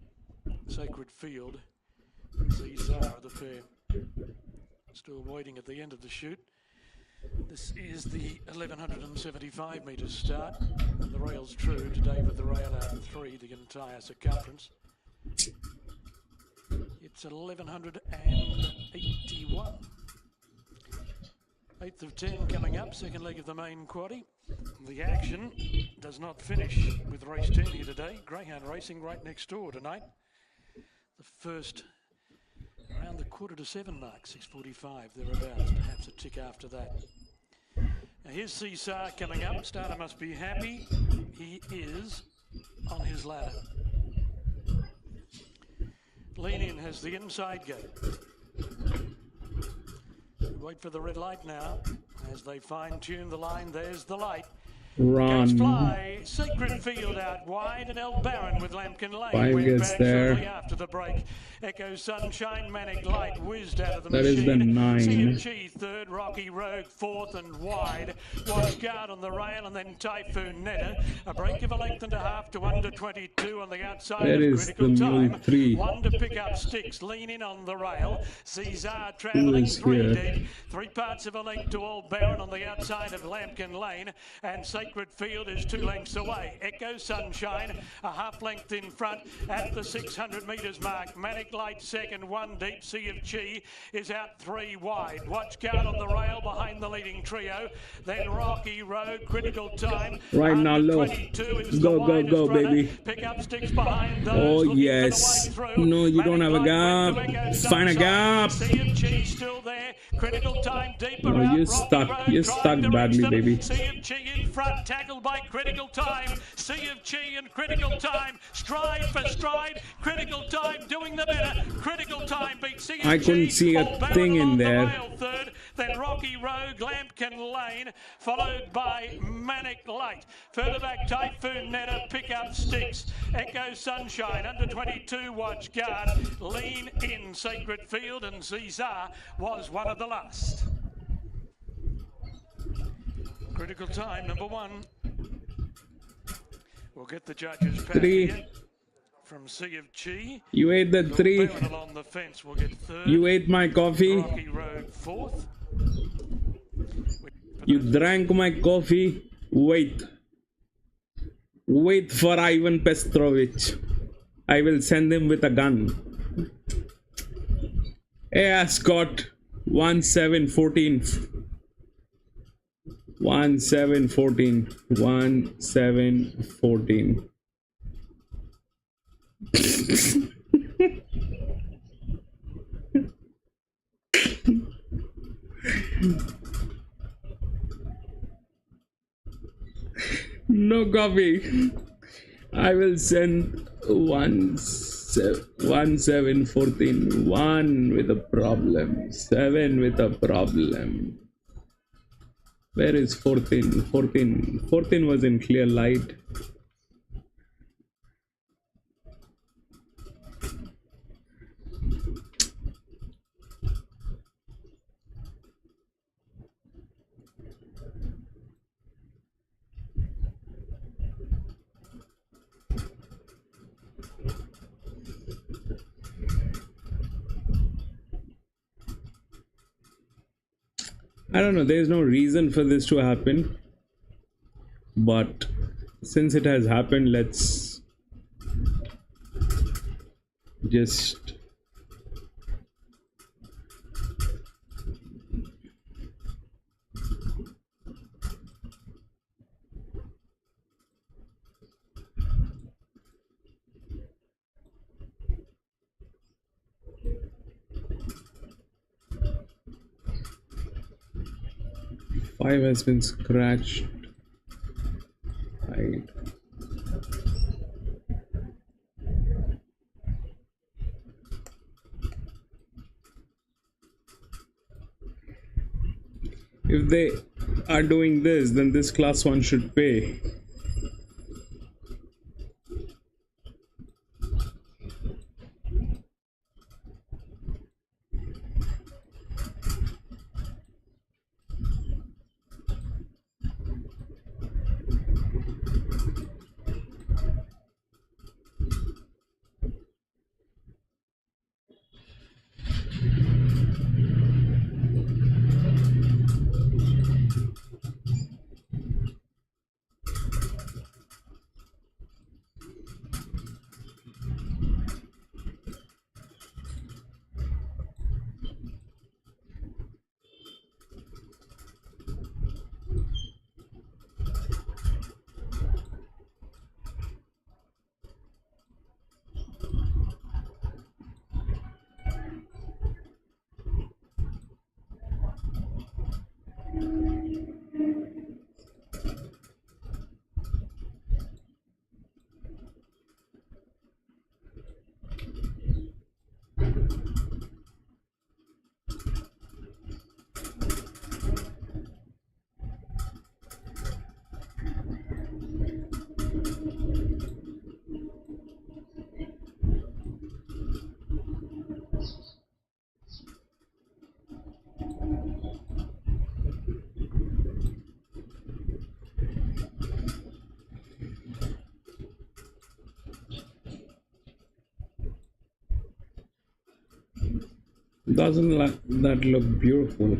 Sacred Field, these are the pair. Still waiting at the end of the chute. This is the 1175 metres start, and the rail's true today with the rail out at 3, the entire circumference. It's 1181. 8th of 10 coming up, second leg of the main quaddie. The action does not finish with race 10 here today. Greyhound racing right next door tonight. The first around the 6:45 mark, 6:45 thereabouts, perhaps a tick after that. Now here's Caesar coming up. Starter must be happy. He is on his ladder. Lean In has the inside gate. Wait for the red light now as they fine-tune the line. There's the light. Gates fly, Sacred Field out wide, and El Baron with Lambkin Lane. 5 gets there. After the break. Echo Sunshine, Manic Light whizzed out of the that machine. Is the 9. CMG third, Rocky Rogue fourth and wide. Watchguard on the rail, and then Typhoon Netta. A break of a length and a half to under 22 on the outside that of is Critical the Time. 3. One to pick up Sticks, Lean In on the rail. Caesar travelling 3 deep. 3 parts of a length to Old Baron on the outside of Lambkin Lane, and Sacred Field is 2 lengths away. Echo Sunshine a half length in front at the 600 metres mark. Manic Light second, 1 deep. Sea of Chi is out 3 wide. Watchguard on the rail behind the leading trio. Then Rocky Road, Critical Time. Right now, low. Go, baby. Pick up Sticks behind those. Oh, yes. No, you don't have a gap. Find a gap. Sea of Chi still there. Critical Time deeper Oh, out. you're stuck. Road, You're drive stuck badly, direction. baby. Sea of Chi in front, tackled by Critical Time. Sea of Chi and Critical Time, stride for stride. Critical Time doing the better. Critical Time beats Sea of Chi. I couldn't see a thing in there. Third, then Rocky Rogue, Lambkin Lane, followed by Manic Light. Further back, Typhoon Netta, pick up Sticks. Echo Sunshine, under 22, Watchguard. Lean In, Sacred Field, and Caesar was one of the last. Critical Time, number 1. We'll get the judges' pack 3. here from Sea of Chi. You ate the 3. Along the fence, we'll get 3rd. You ate my coffee. Rocky Road 4th. You drank my coffee. Wait for Ivan Petrovich. I will send him with a gun. Hey, Ascot. 1714. 1714. 1714. No coffee. I will send 1714. 1 with a problem. 7 with a problem. Where is 14? 14 was in clear light. I don't know, there's no reason for this to happen, but since it has happened, let's just 5 has been scratched. Right. If they are doing this, then this class 1 should pay. Doesn't that look beautiful?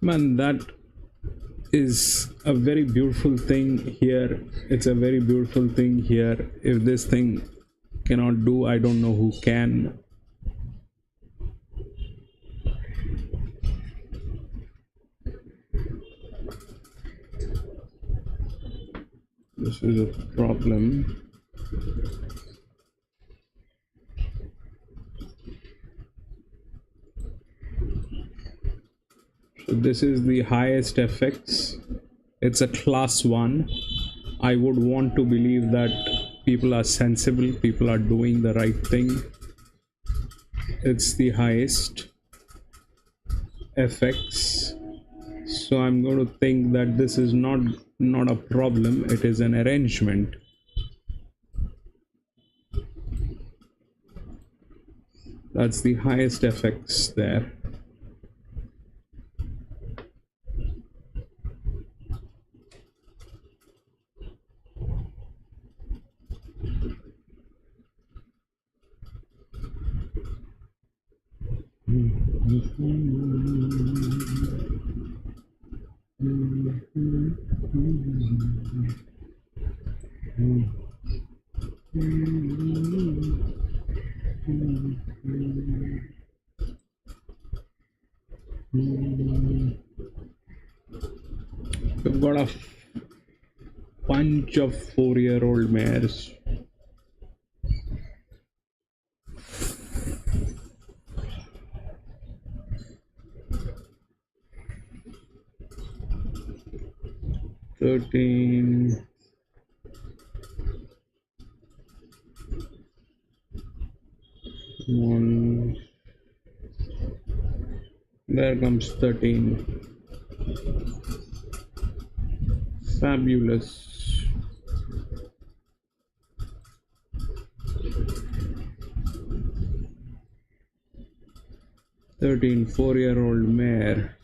Man, that is a very beautiful thing here. It's a very beautiful thing here. If this thing cannot do, I don't know who can. This is a problem. So this is the highest effects. It's a class 1. I would want to believe that people are sensible, people are doing the right thing. It's the highest effects. So I'm going to think that this is not a problem, it is an arrangement. That's the highest FX there. We've got a bunch of 4-year-old mares. Thirteen. One. There comes 13. Fabulous. Thirteen 4-year-old mare.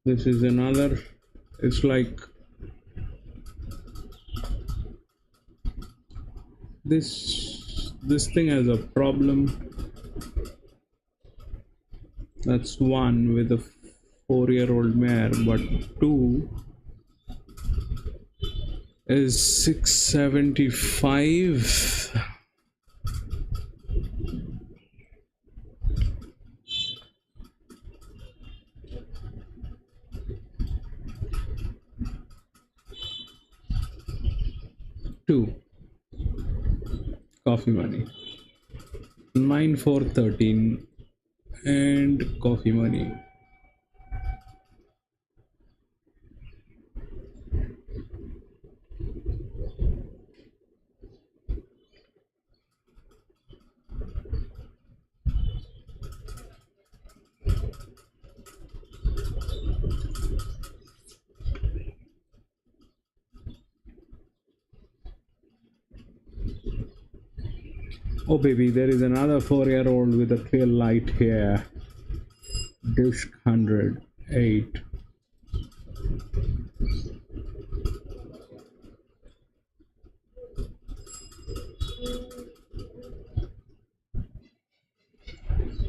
This is another, it's like this thing has a problem. That's one with a 4-year-old mare, but 2 is 675. Coffee money 9413 and coffee money. Oh baby, there is another 4-year-old with a clear light here. Dish 108.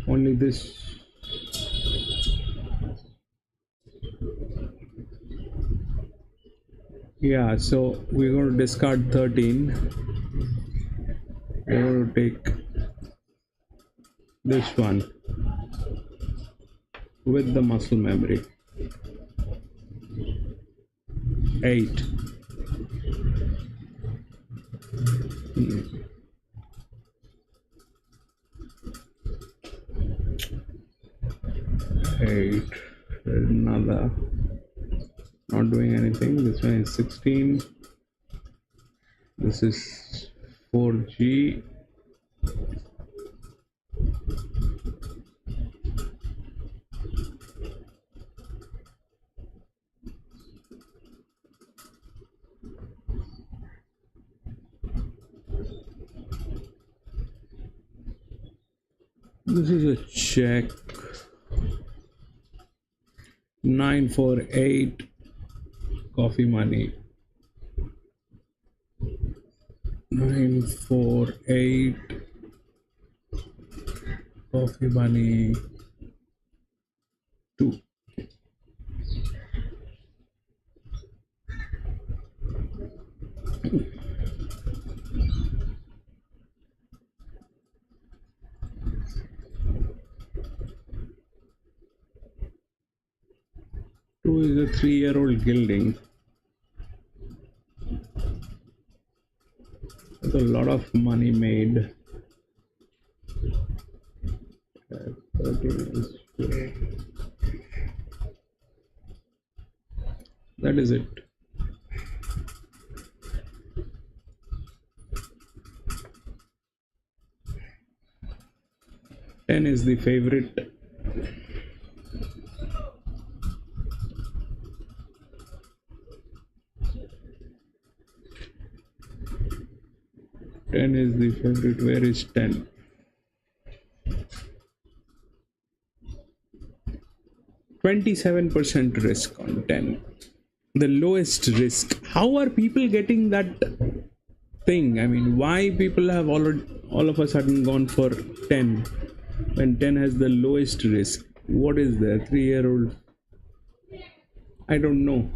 Only this. Yeah, so we're going to discard 13. We're going to take this one with the muscle memory. 8. Eight. There's another. Not doing anything. This one is 16. This is 4G. This is a check. 948 coffee money. 948 coffee money 2. Two is a 3-year-old gilding. There's a lot of money made. 13 is 4. That is it. 10 is the favorite. Ten is the favorite. Where is 10? %27 risk on 10. The lowest risk. How are people getting that thing? I mean, why people have all of a sudden gone for 10 when 10 has the lowest risk? What is there? 3-year-old? I don't know.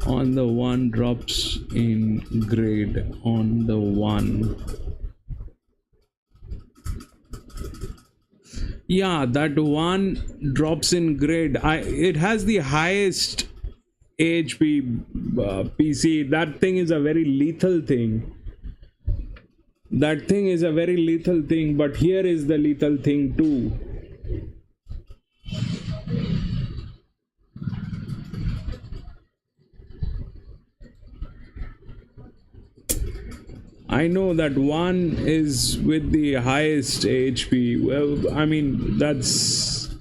On the one drops in grade. On the one. Yeah, that one drops in grade. It has the highest HP PC. That thing is a very lethal thing. That thing is a very lethal thing, but here is the lethal thing too. I know that one is with the highest HP. Well, I mean, that's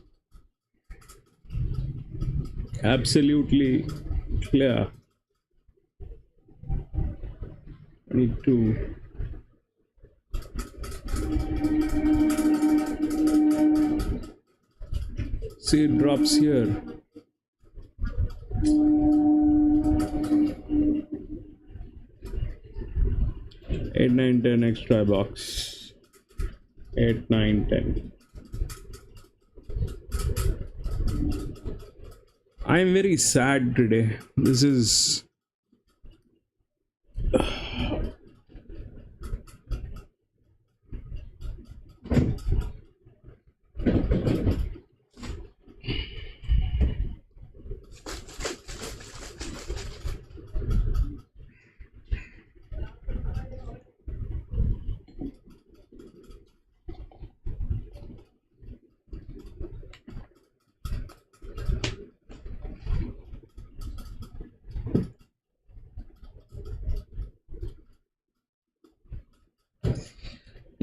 absolutely clear. 22. See, it drops here. 8, 9, 10 extra box. 8, 9, 10. I'm very sad today. This is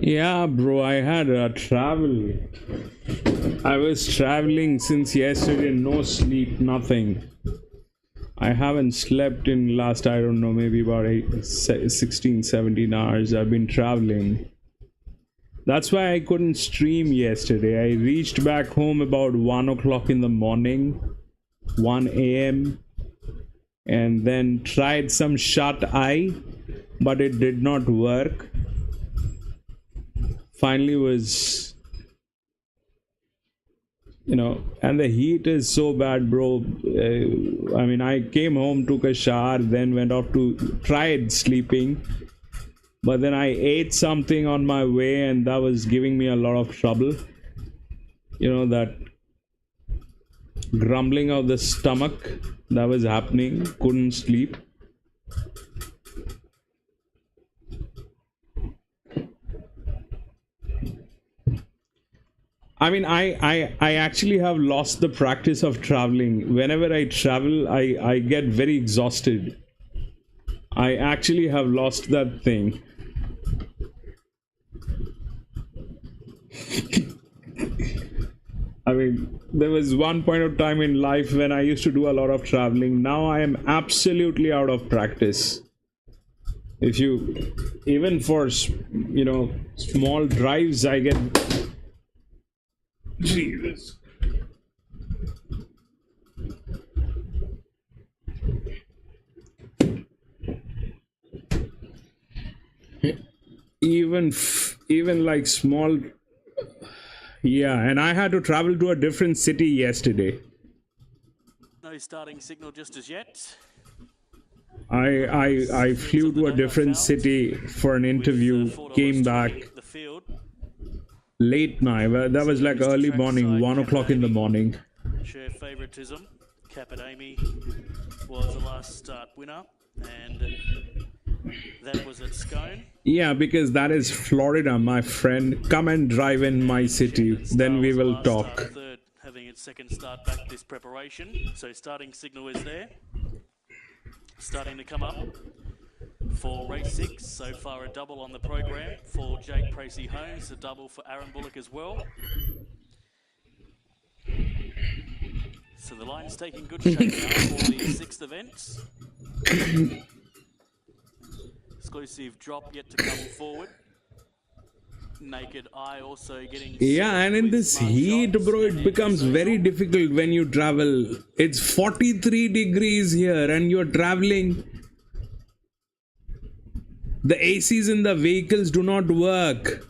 yeah, bro, I had a travel. I was traveling since yesterday, no sleep, nothing. I haven't slept in last, I don't know, maybe about 16, 17 hours. I've been traveling. That's why I couldn't stream yesterday. I reached back home about 1 o'clock in the morning, 1 a.m. and then tried some shut eye, but it did not work. Finally was, you know, and the heat is so bad, bro. I mean, I came home, took a shower, then went off to tried sleeping, but then I ate something on my way and that was giving me a lot of trouble. You know, that grumbling of the stomach that was happening, couldn't sleep. I mean, I actually have lost the practice of traveling. Whenever I travel, I get very exhausted. I actually have lost that thing. I mean, there was one point of time in life when I used to do a lot of traveling. Now I am absolutely out of practice. If you, even for, you know, small drives, I get... Jesus. Even like small, yeah, and I had to travel to a different city yesterday. No starting signal just as yet. I flew to a different city for an interview, came back. The field. late night. Well, that was like early morning, 1 o'clock in the morning. Share favouritism. Capitami was the last start winner, and that was at Scone. Yeah, because that is Florida, my friend. Come and drive in my city, then we will talk. Third, having its second start back this preparation. So starting signal is there. Starting to come up for race 6. So far a double on the program for Jake Tracy Holmes, a double for Aaron Bullock as well. So the line's taking good shape now for the 6th event. Exclusive drop yet to come forward. Naked Eye also getting... Yeah, and in this heat, bro, it becomes very difficult when you travel. It's 43 degrees here and you're traveling. The ACs in the vehicles do not work.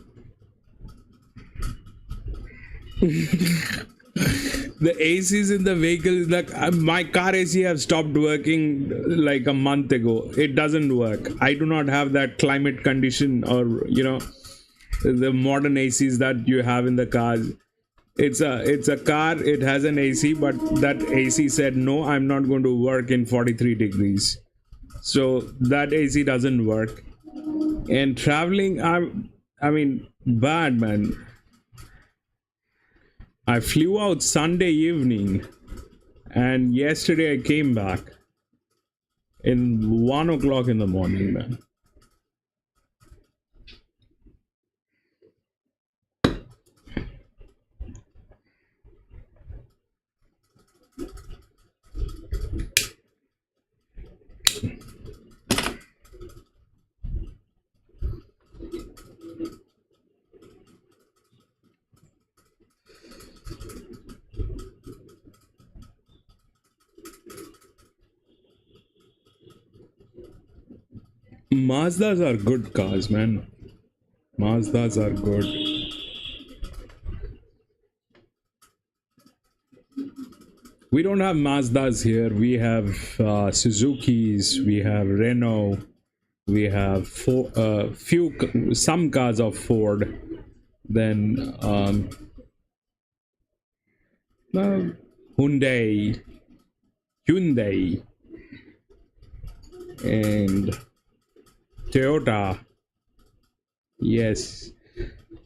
The ACs in the vehicles, like my car AC have stopped working like a month ago. It doesn't work. I do not have that climate condition or, you know, the modern ACs that you have in the cars. It's a car, it has an AC, but that AC said, no, I'm not going to work in 43 degrees. So that AC doesn't work. And traveling, I mean, bad, man. I flew out Sunday evening and yesterday I came back in 1 o'clock in the morning, man. Mazdas are good cars, man. Mazdas are good. We don't have Mazdas here. We have Suzukis, we have Renault, we have some cars of Ford. Then Hyundai, and Toyota. Yes,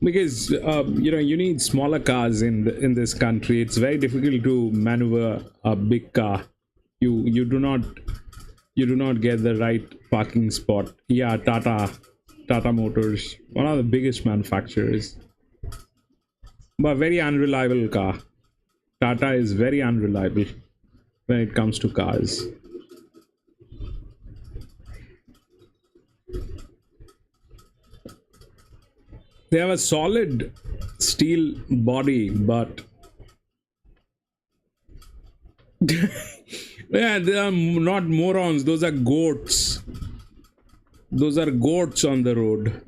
because you know, you need smaller cars in this country. It's very difficult to maneuver a big car. You do not get the right parking spot. Yeah, Tata Motors, one of the biggest manufacturers, but very unreliable car. Tata is very unreliable when it comes to cars. They have a solid steel body, but yeah, they are not morons. Those are goats. Those are goats on the road.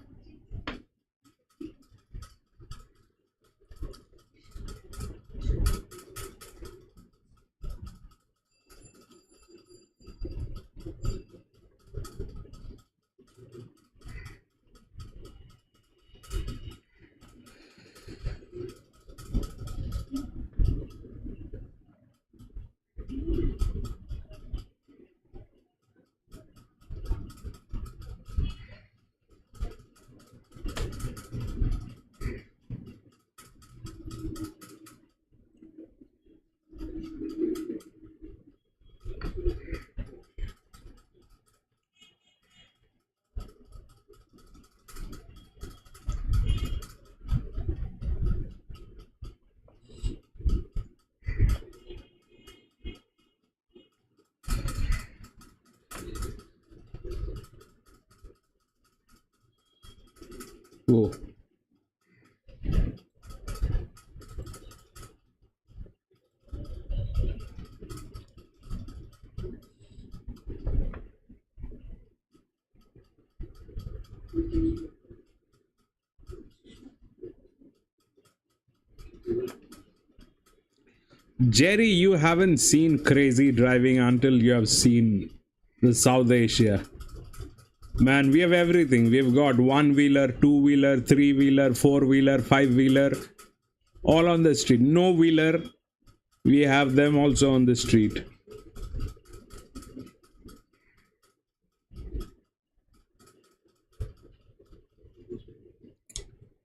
Whoa. Jerry, you haven't seen crazy driving until you have seen the South Asia. Man, we have everything. We've got one-wheeler, two-wheeler, three-wheeler, four-wheeler, five-wheeler, all on the street. No-wheeler, we have them also on the street.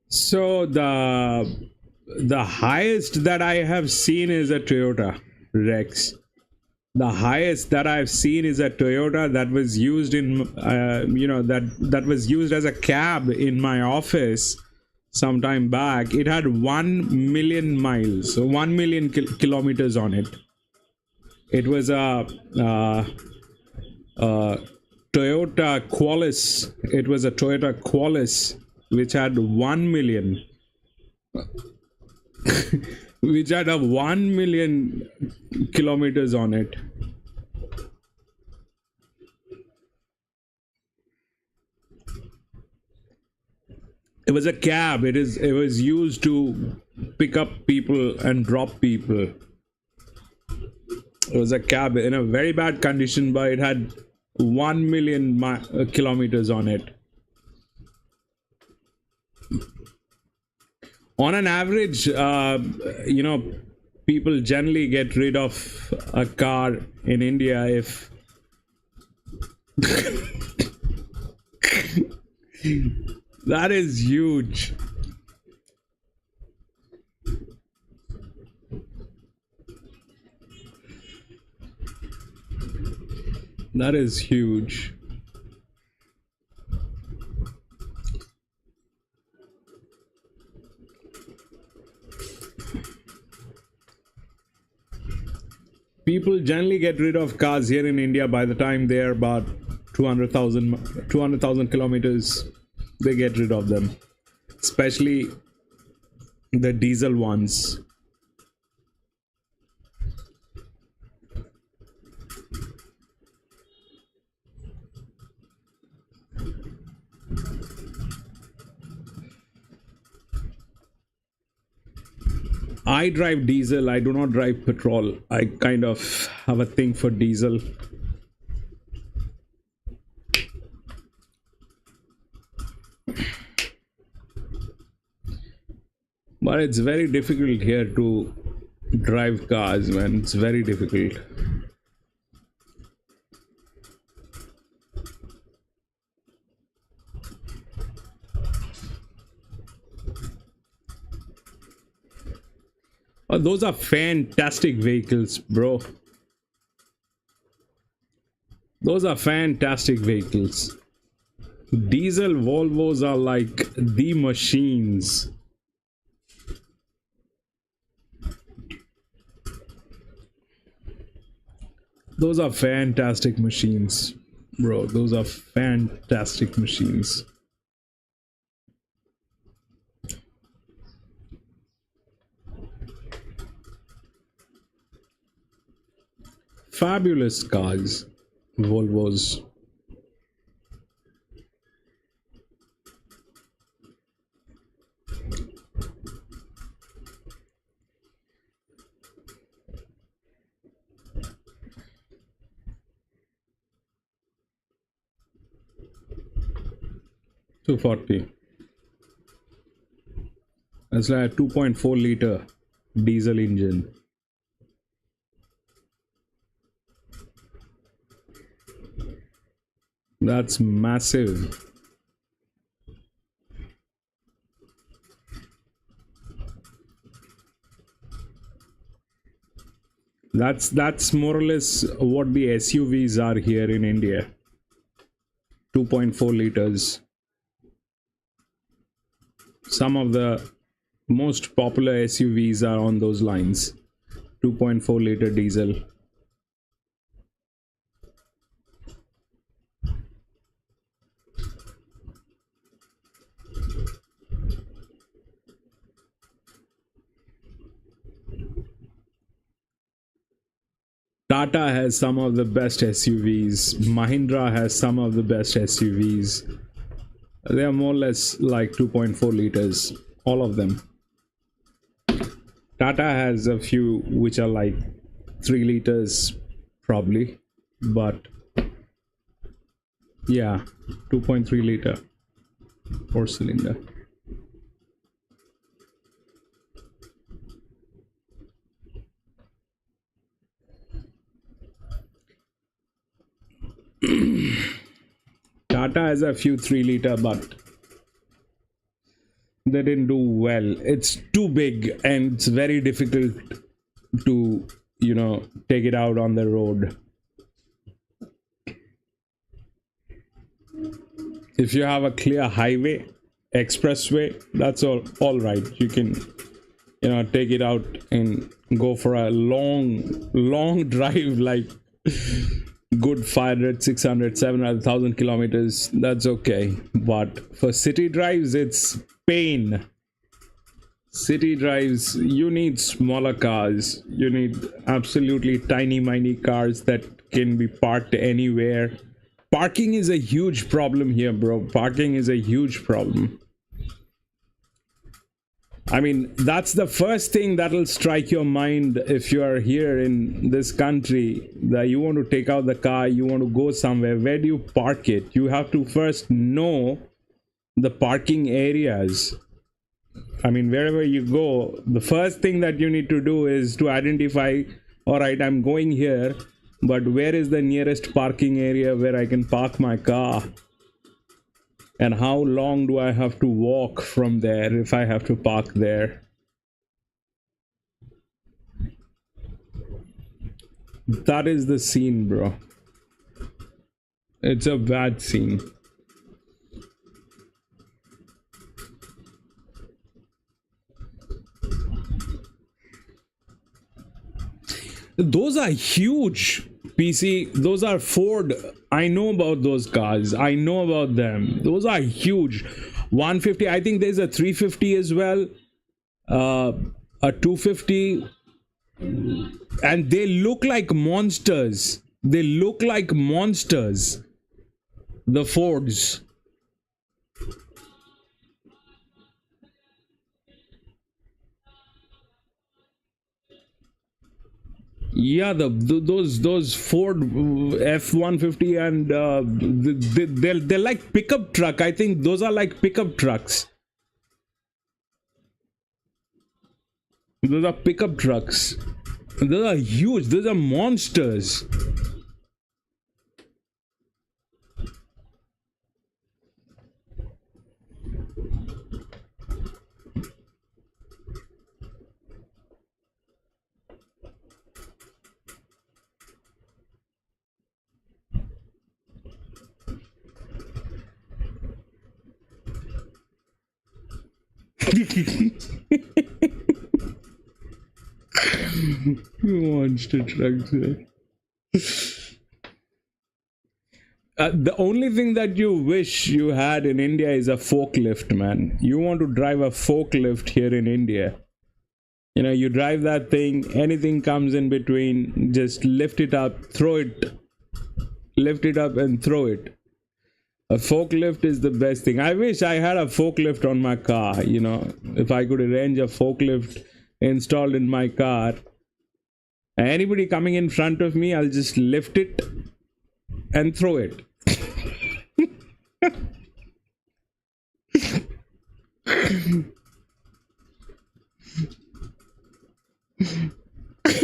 So the highest that I have seen is a Toyota Rex. The highest that I've seen is a Toyota that was used in, that was used as a cab in my office some time back. It had 1 million miles, so 1 million kilometers on it. It was a Toyota Qualis. It was a Toyota Qualis which had 1 million. Which had a 1 million kilometers on it. It was a cab. It was used to pick up people and drop people. It was a cab in a very bad condition, but it had 1 million kilometers on it. On an average, people generally get rid of a car in India if that is huge. That is huge. People generally get rid of cars here in India by the time they're about 200,000 kilometers. They get rid of them, especially the diesel ones. I drive diesel. I do not drive petrol. I kind of have a thing for diesel. But it's very difficult here to drive cars, man. It's very difficult. Oh, those are fantastic vehicles, bro. Those are fantastic vehicles. Diesel Volvos are like the machines. Those are fantastic machines, bro. Those are fantastic machines. Fabulous cars, Volvos. $240. That's like a 2.4 liter diesel engine. That's massive. That's more or less what the SUVs are here in India. 2.4 liters. Some of the most popular SUVs are on those lines. 2.4 liter diesel. Tata has some of the best SUVs. Mahindra has some of the best SUVs. They are more or less like 2.4 liters, all of them. Tata has a few which are like 3 liters probably, but Yeah, 2.3 liter 4-cylinder. Tata has a few 3-liter, but they didn't do well. It's too big and it's very difficult to, you know, take it out on the road. If you have a clear highway, expressway, that's all right. You can, you know, take it out and go for a long drive, like good 500, 600, 700, 1,000 kilometers. That's okay. But for city drives, it's pain. City drives, you need smaller cars. You need absolutely tiny cars that can be parked anywhere. Parking is a huge problem here, bro. Parking is a huge problem. I mean, that's the first thing that'll strike your mind if you are here in this country, that you want to take out the car, you want to go somewhere. Where do you park it? You have to first know the parking areas. I mean, wherever you go, the first thing that you need to do is to identify, all right, I'm going here, but where is the nearest parking area where I can park my car? And how long do I have to walk from there if I have to park there? That is the scene, bro. It's a bad scene. Those are huge, PC. Those are Ford. I know about those cars. I know about them. Those are huge. 150. I think there's a 350 as well. A 250. And they look like monsters. They look like monsters. The Fords. Yeah, those Ford F-150 and they're like pickup truck. I think those are like pickup trucks. Those are pickup trucks. Those are huge. Those are monsters. Monster trucks. The only thing that you wish you had in India is a forklift, man. You want to drive a forklift here in India. You know, you drive that thing, anything comes in between, just lift it up, throw it. Lift it up and throw it. A forklift is the best thing. I wish I had a forklift on my car, you know. If I could arrange a forklift installed in my car. Anybody coming in front of me, I'll just lift it and throw it.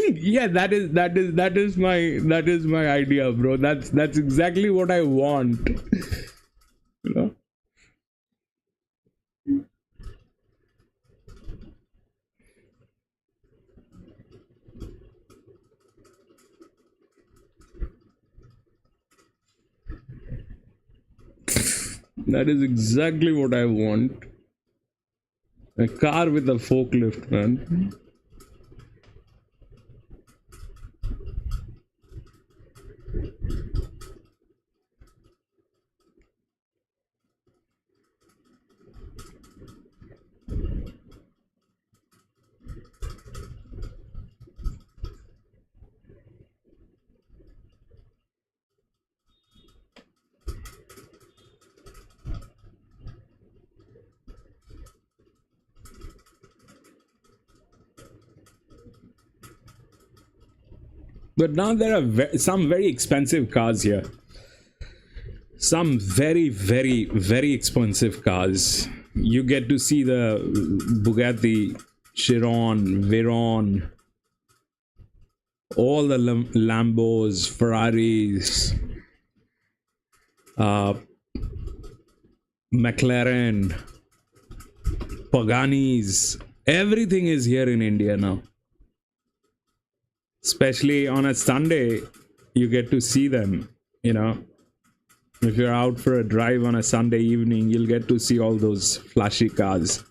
Yeah, that is my idea, bro. That's exactly what I want. You know? That is exactly what I want. A car with a forklift, man. But now there are some very expensive cars here. some very expensive cars. You get to see the Bugatti Chiron, Veyron, all the Lambos, Ferraris, McLaren, Paganis. Everything is here in India now. Especially on a Sunday, you get to see them, you know. If you're out for a drive on a Sunday evening, you'll get to see all those flashy cars.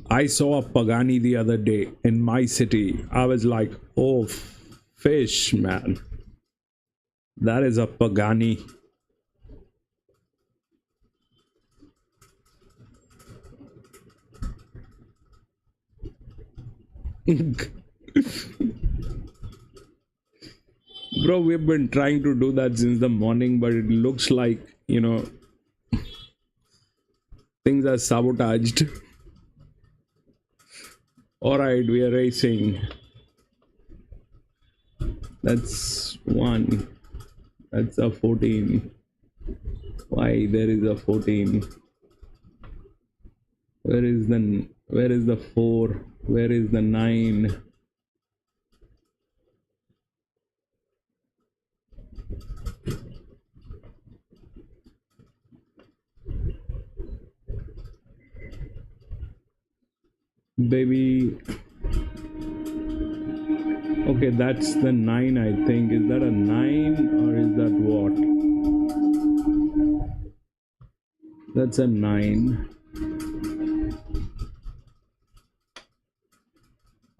I saw a Pagani the other day in my city. I was like, oh, fish, man. That is a Pagani. Bro, we've been trying to do that since the morning, but it looks like, you know, things are sabotaged. Alright, we are racing. That's 1. That's a 14. Why there is a 14? Where is the 4? Where is the 9? Baby. Okay, that's the 9, I think. Is that a 9 or is that what? That's a 9.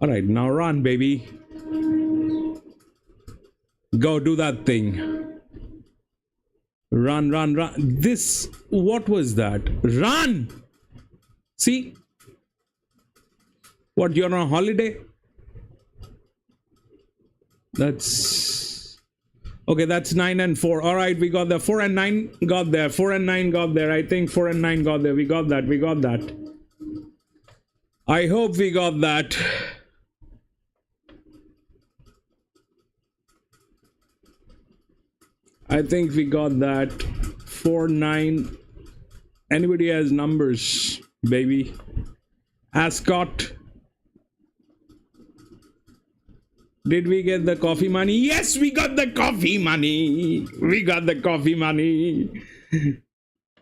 Alright, now run, baby. Go do that thing. Run, run, run. This, what was that? Run! See? What, you're on holiday? That's... Okay, that's 9 and 4. Alright, we got the 4 and 9 got there. 4 and 9 got there. I think 4 and 9 got there. We got that. We got that. I hope we got that. I think we got that. 4, 9. Anybody has numbers, baby? Ascot. Did we get the coffee money? Yes, we got the coffee money. We got the coffee money.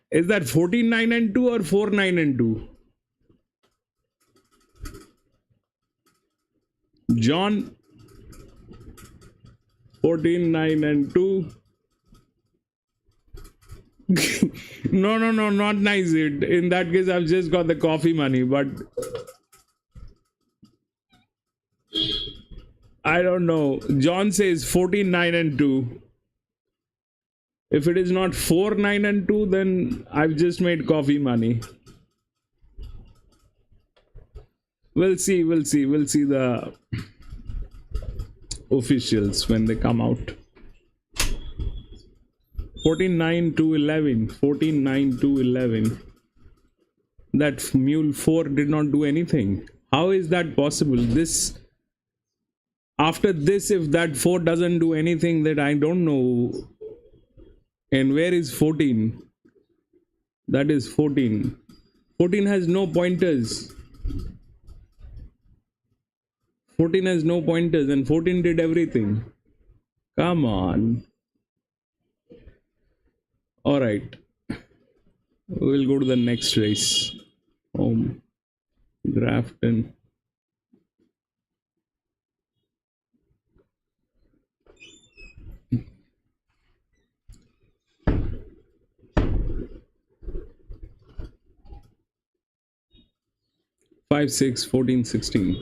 Is that 14, 9 and 2 or 4, 9 and 2? John. 14, 9 and 2. No, not nice. In that case, I've just got the coffee money, but I don't know. John says 14, 9 and 2. If it is not 4, 9 and 2, then I've just made coffee money. We'll see the officials when they come out. 14, 9 to 11. 14, 9 to 11. That mule 4 did not do anything. How is that possible? This, after this, if that 4 doesn't do anything, that I don't know. And where is 14? That is 14. 14 has no pointers. 14 has no pointers and 14 did everything. Come on. Alright. We'll go to the next race. Home. Grafton. Five, 6, 14, 16.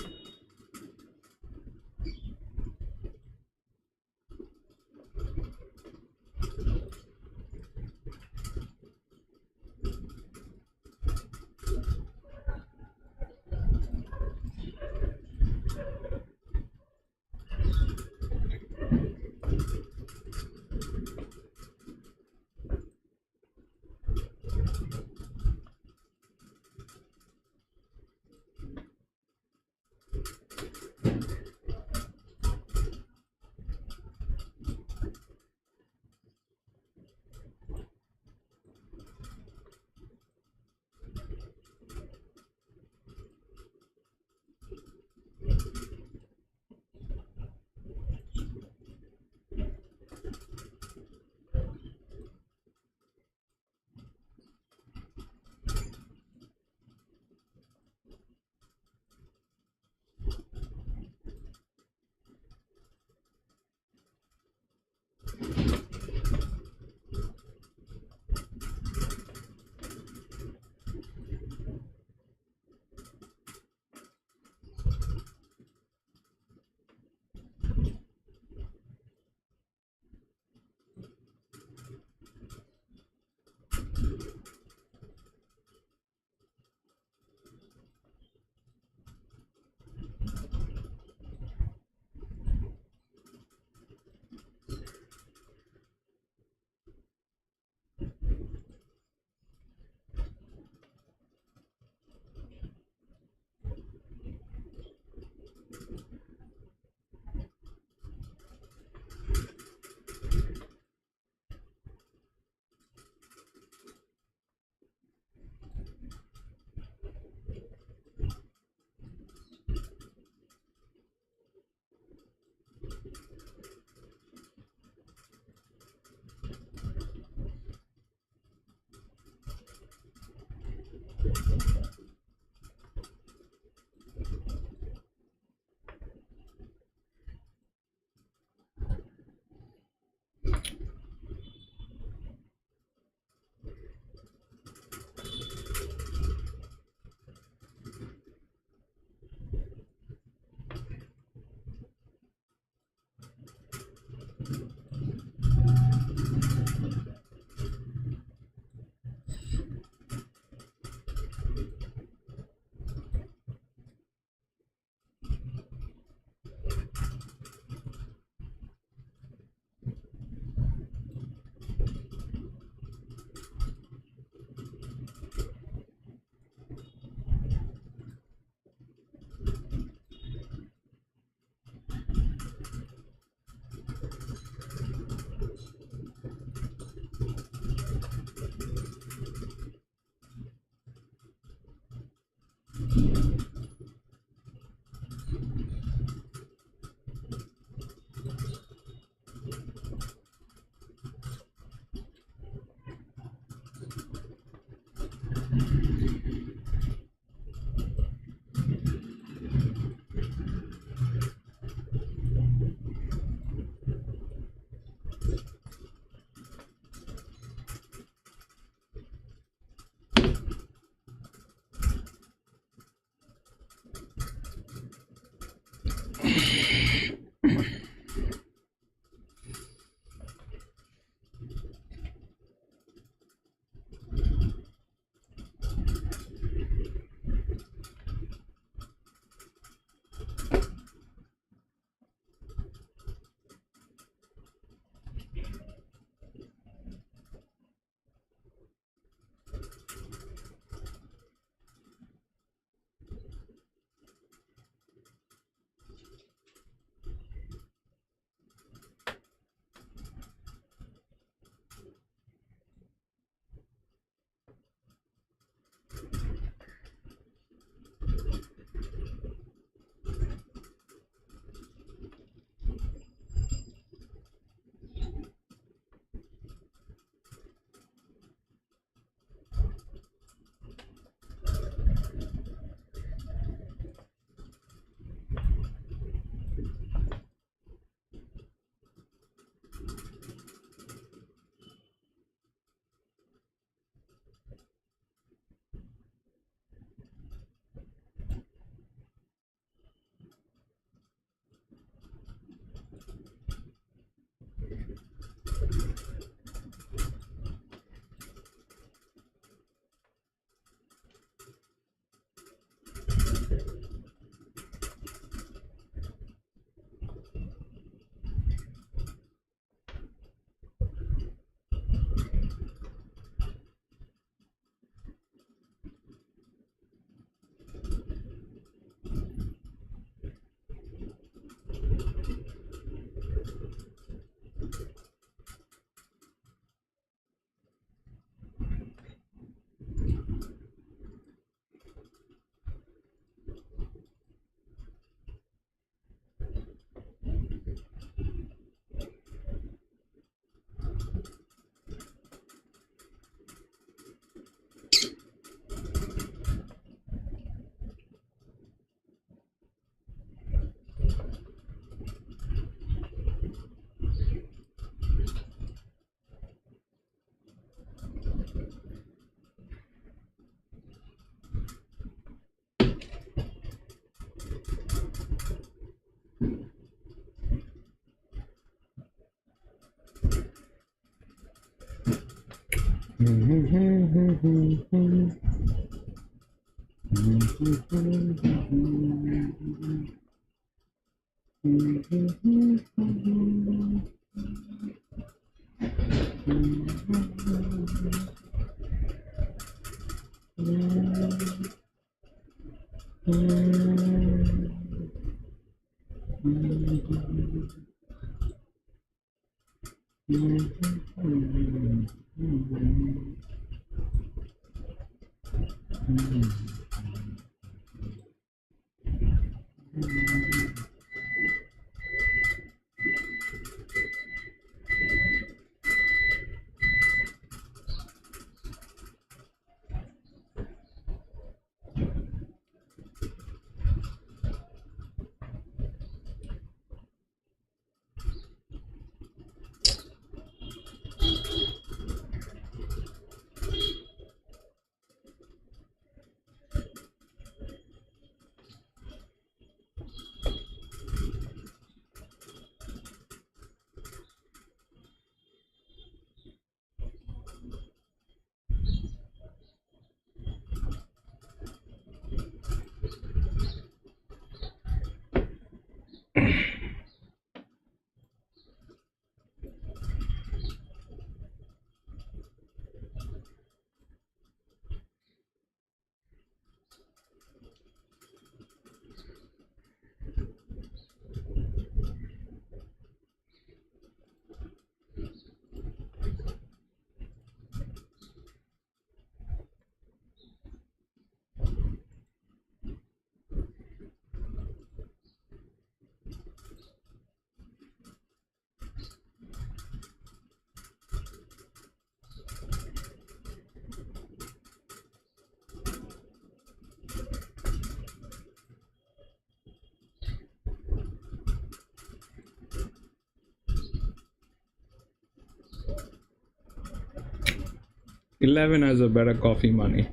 11 has a better coffee money.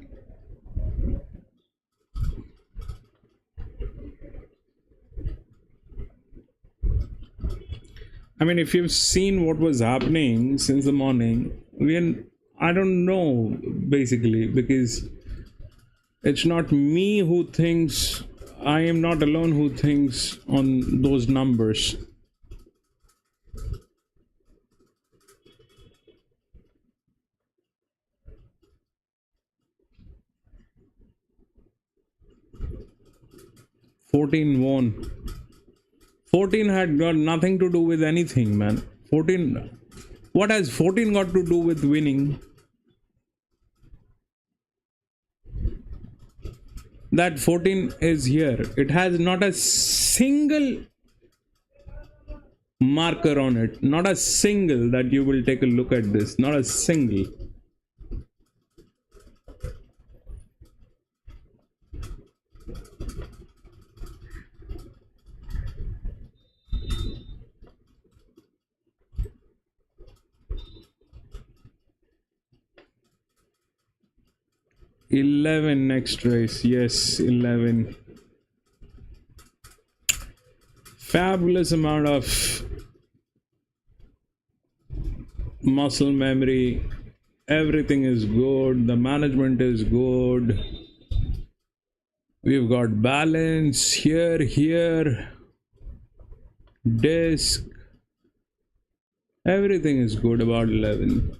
I mean, if you've seen what was happening since the morning, I don't know, basically, because it's not me who thinks, I am not alone who thinks on those numbers. Won. 14 had got nothing to do with anything, man. 14. What has 14 got to do with winning? That 14 is here. It has not a single marker on it. Not a single that you will take a look at this. Not a single. $11 next race. Yes, 11. Fabulous amount of muscle memory. Everything is good. The management is good. We've got balance here, disc. Everything is good about 11.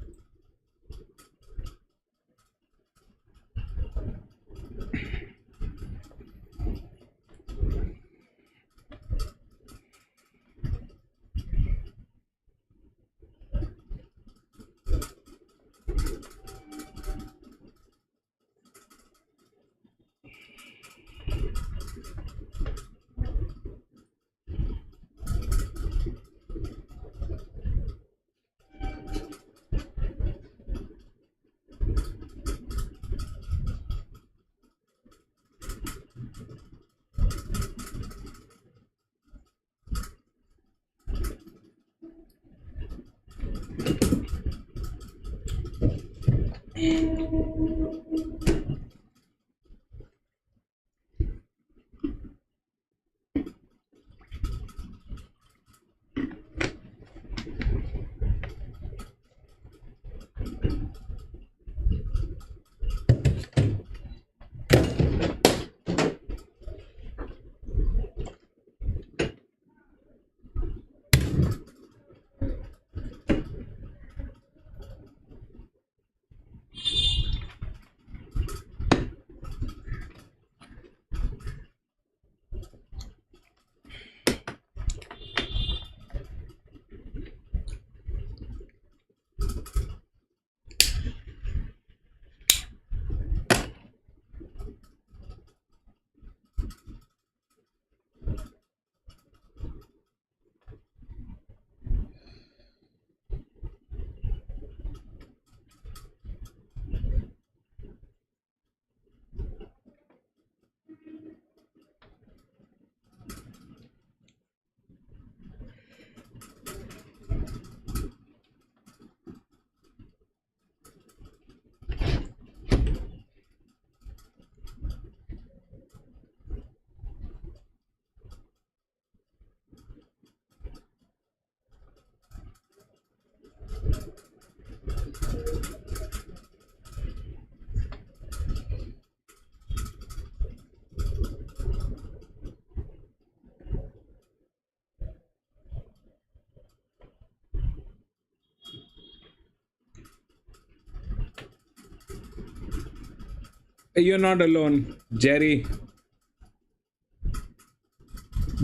You're not alone, Jerry.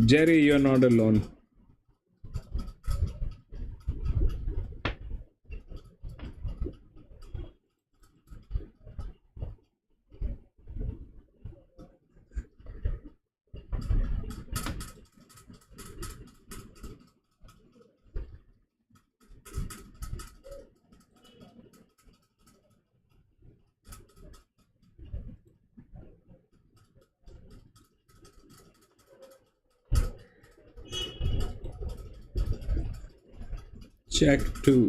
Jerry, you're not alone. Check 2.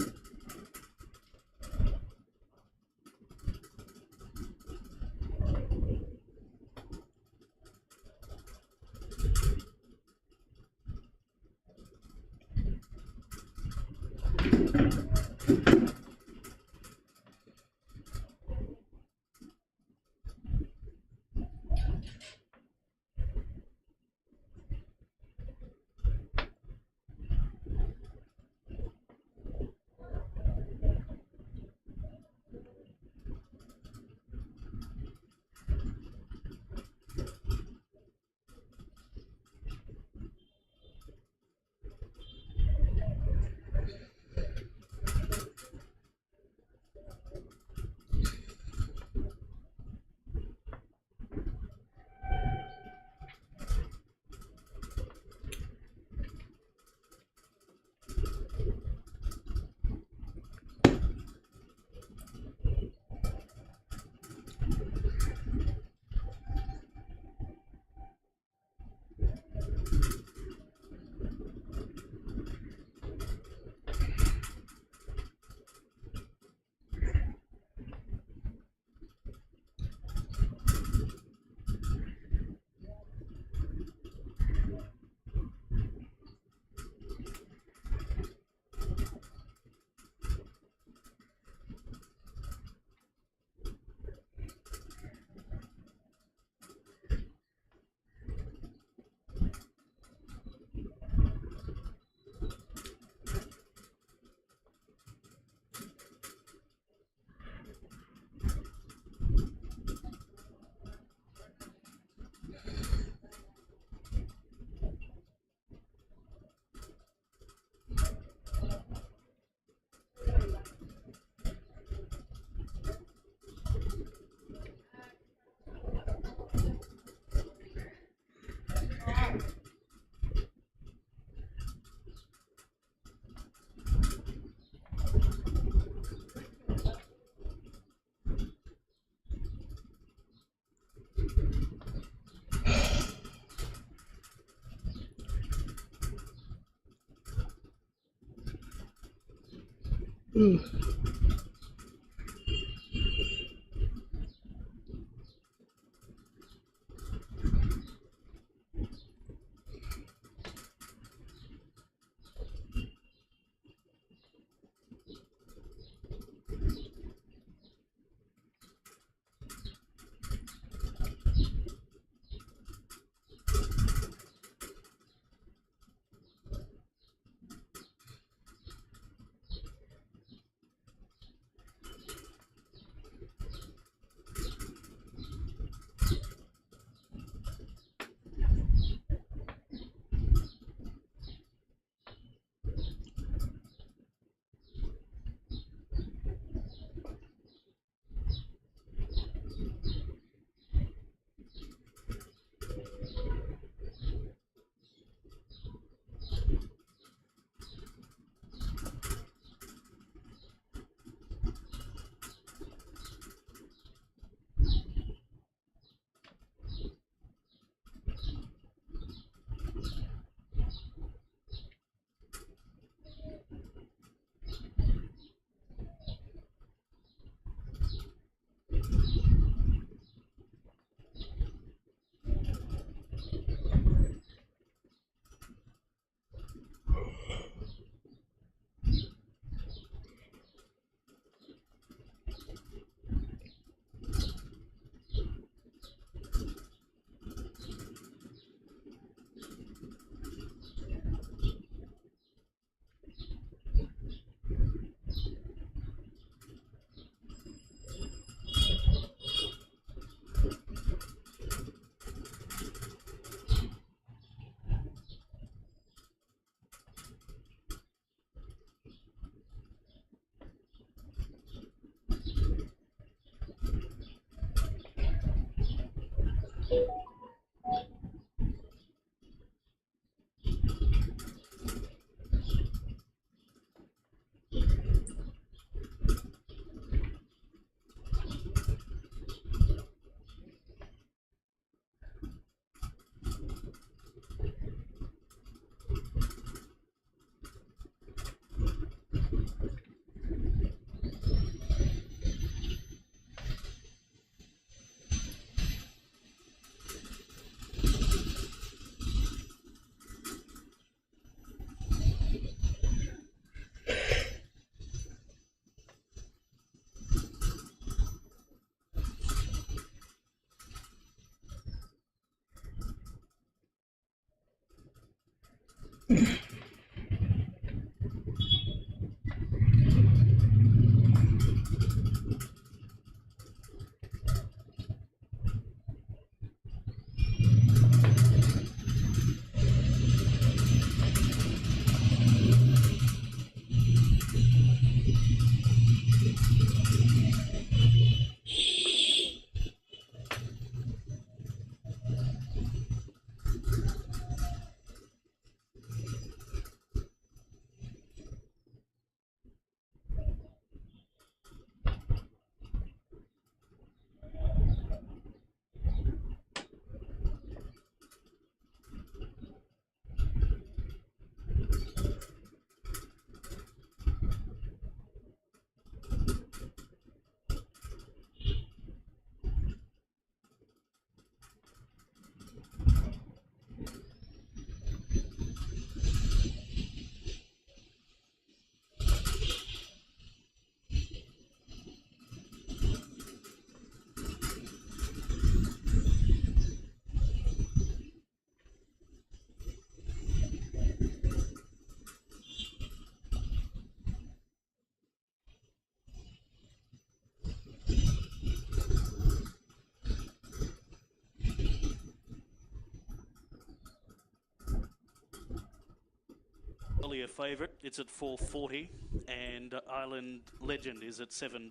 A favourite, it's at $4.40, and Island Legend is at $7.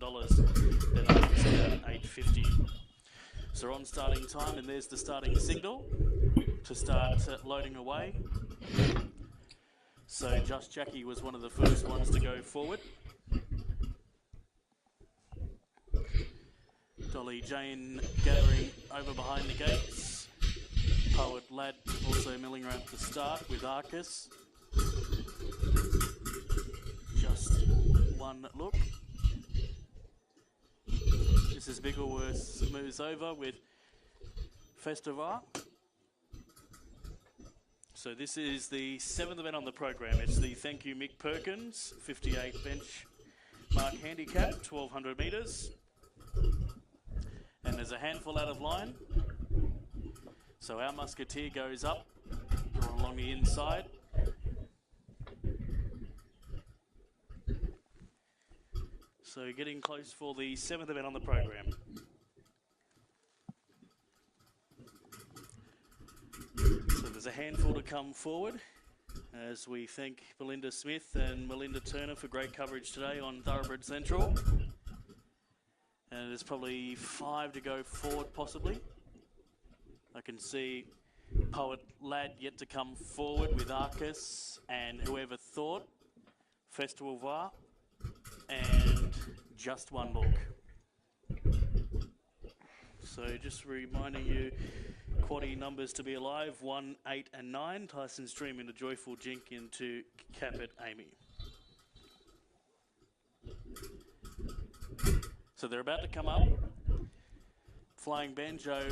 Then Island's at $8.50. So on starting time, and there's the starting signal to start loading away. So Just Jackie was one of the first ones to go forward. Dolly Jane gathering over behind the gates. Poet Lad also milling around at the start with Arcus. Just one look. Mrs. Biggleworth moves over with Festivar. So this is the 7th event on the program. It's the Thank You Mick Perkins 58 bench mark handicap, 1200 metres. And there's a handful out of line. So our Musketeer goes up, drawn along the inside. So getting close for the 7th event on the program. So there's a handful to come forward as we thank Belinda Smith and Melinda Turner for great coverage today on Thoroughbred Central. And there's probably 5 to go forward possibly. I can see Poet Lad yet to come forward with Arcus and Whoever Thought, Festival Var, and Just One Look. So just reminding you, quaddie numbers to be alive, 1, 8 and 9. Tyson's Dream into Joyful Jink into Capit Amy. So they're about to come up. Flying Banjo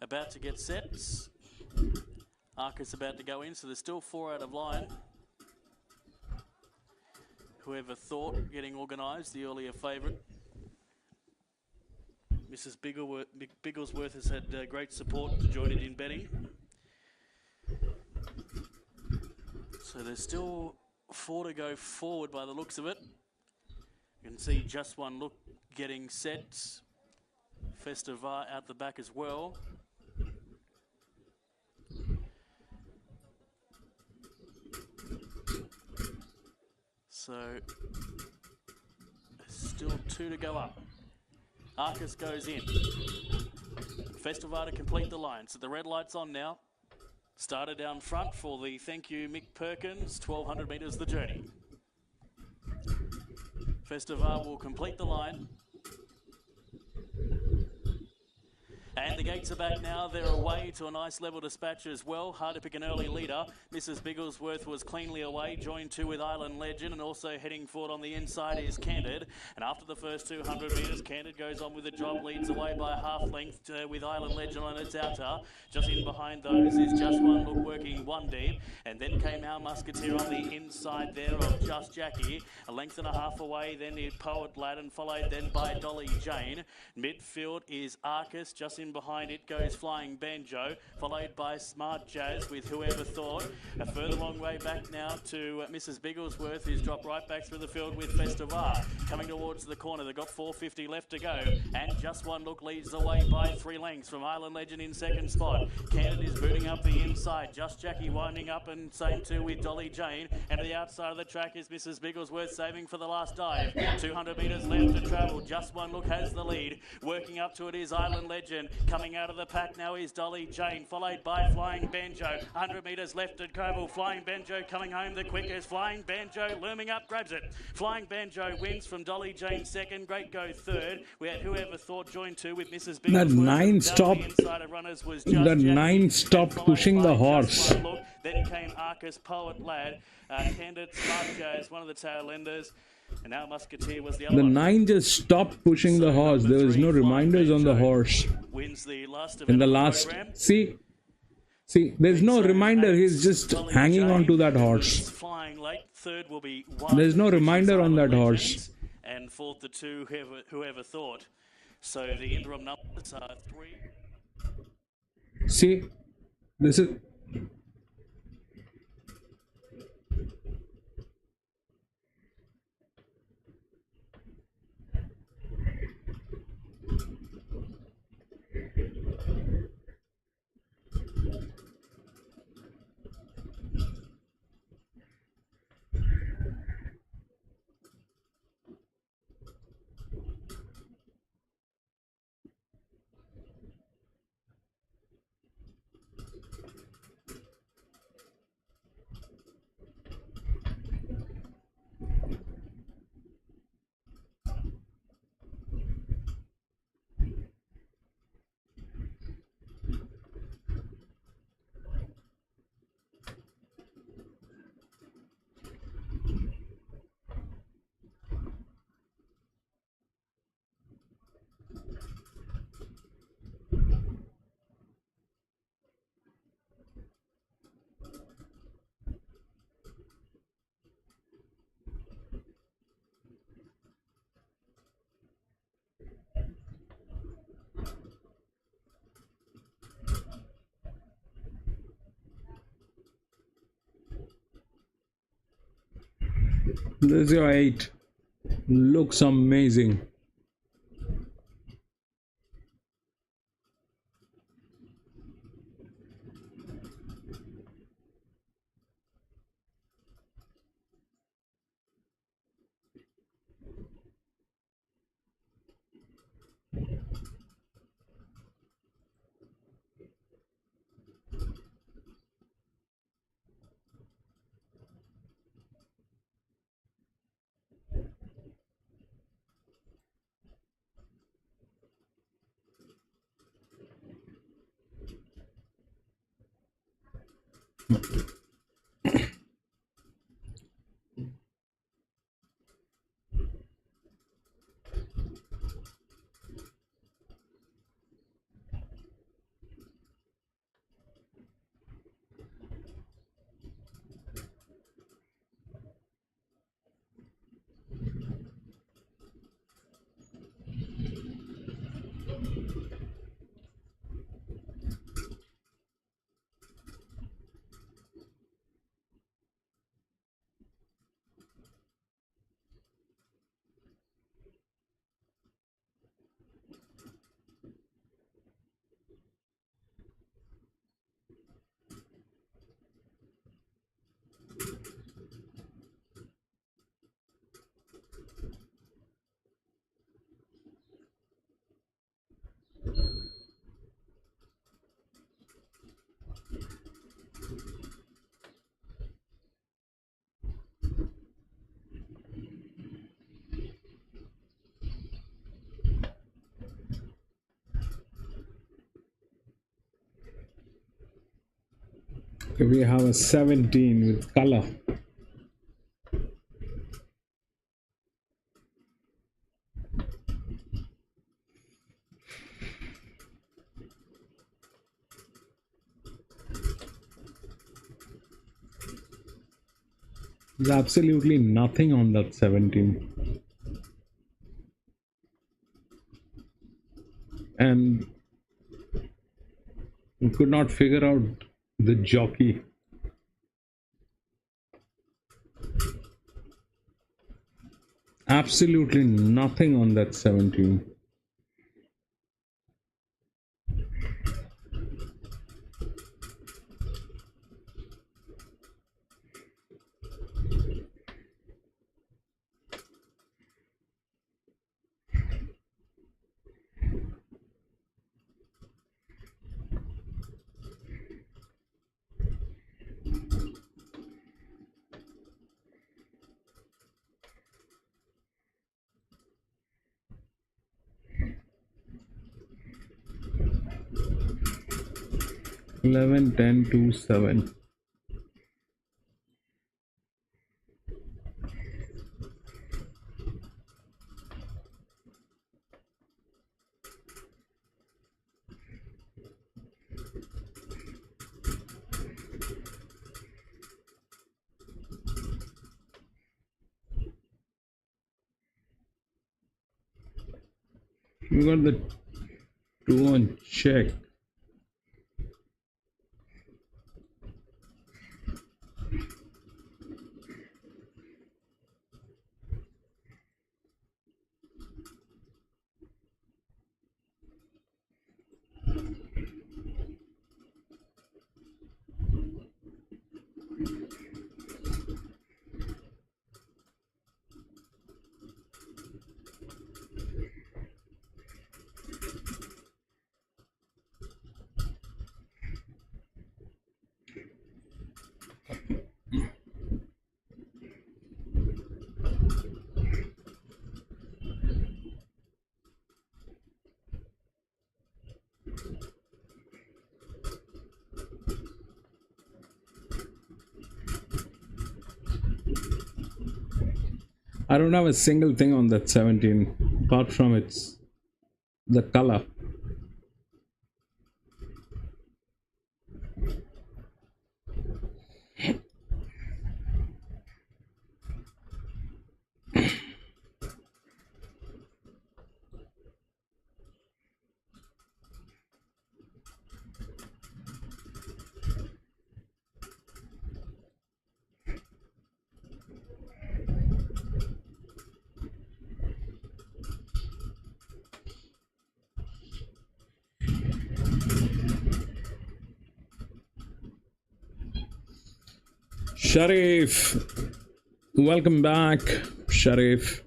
about to get set. Arcus about to go in, so there's still 4 out of line. Whoever Thought getting organised, the earlier favourite. Mrs. Bigglesworth has had great support to join it in betting. So there's still 4 to go forward by the looks of it. You can see Just One Look getting set. Festivar out the back as well. So there's still 2 to go up. Arcus goes in. Festivar to complete the line. So the red light's on now. Started down front for the Thank You Mick Perkins, 1200 metres the journey. Festivar will complete the line. And the gates are back now. They're away to a nice level dispatch as well. Hard to pick an early leader. Mrs. Bigglesworth was cleanly away, joined 2 with Island Legend, and also heading forward on the inside is Candid. And after the first 200 metres, Candid goes on with the job, leads away by a half length with Island Legend on its outer. Just in behind those is Just One Look working 1 deep. And then came our Musketeer on the inside there of Just Jackie. A length and a half away, then is Poet Lad, and followed then by Dolly Jane. Midfield is Arcus, just in in behind it goes Flying Banjo, followed by Smart Jazz with Whoever Thought. A further long way back now to Mrs. Bigglesworth, who's dropped right back through the field with Festivar. Coming towards the corner, they've got 450 left to go. And Just One Look leads the way by 3 lengths from Island Legend in second spot. Cannon is booting up the inside. Just Jackie winding up and same too with Dolly Jane. And to the outside of the track is Mrs. Bigglesworth saving for the last dive. 200 metres left to travel. Just One Look has the lead. Working up to it is Island Legend. Coming out of the pack now is Dolly Jane, followed by Flying Banjo. 100 metres left at Coval. Flying Banjo coming home the quickest. Flying Banjo looming up, grabs it. Flying Banjo wins from Dolly Jane second. Great Go third. We had Whoever Thought joined two with Mrs. Bigglesworth. The 9 stopped pushing the horse. Then came Arcus Poet Lad, Candid Smart Jazz, one of the tail enders. And now Musketeer was the other. The 9 just stopped pushing the horse. There was no reminders on the horse. Wins the last in the last. See, there's no reminder. He's just hanging on to that horse. Flying late. Third will be There's no reminder on that horse. And fourth, the 2, whoever thought. So the interim numbers are 3. See, this is. This is your 8. Looks amazing. Okay, we have a 17 with color. There's absolutely nothing on that 17. And We could not figure out the jockey. Absolutely nothing on that 17. Eleven, 10, 2, 7. We got the 2 on check. I don't have a single thing on that 17 apart from its the color. Sharif, welcome back, Sharif.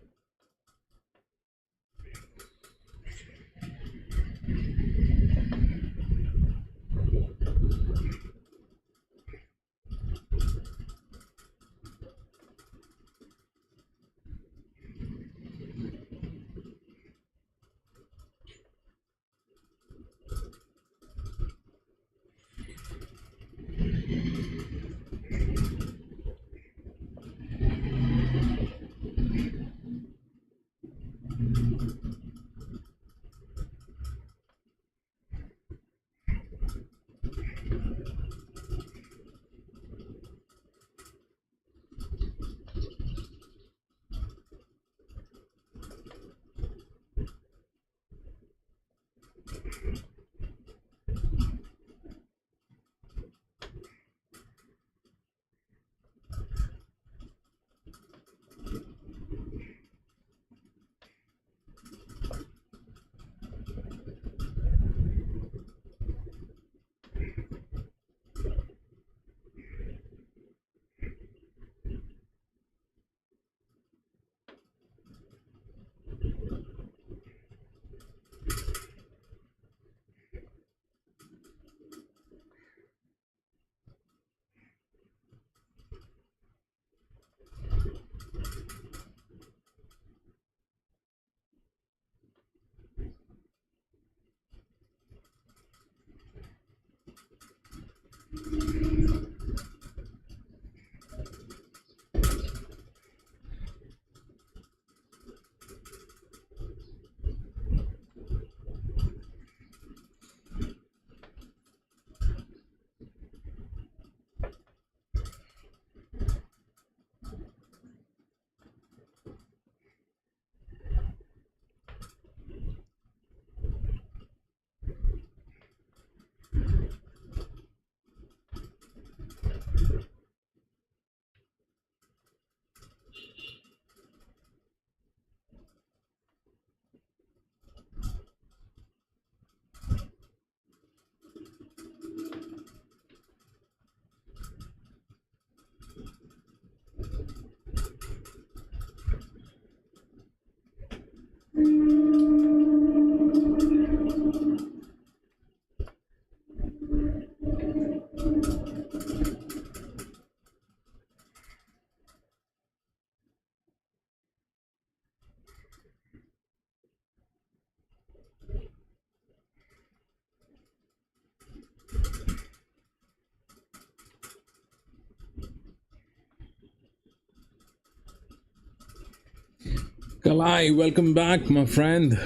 Kalai, welcome back, my friend.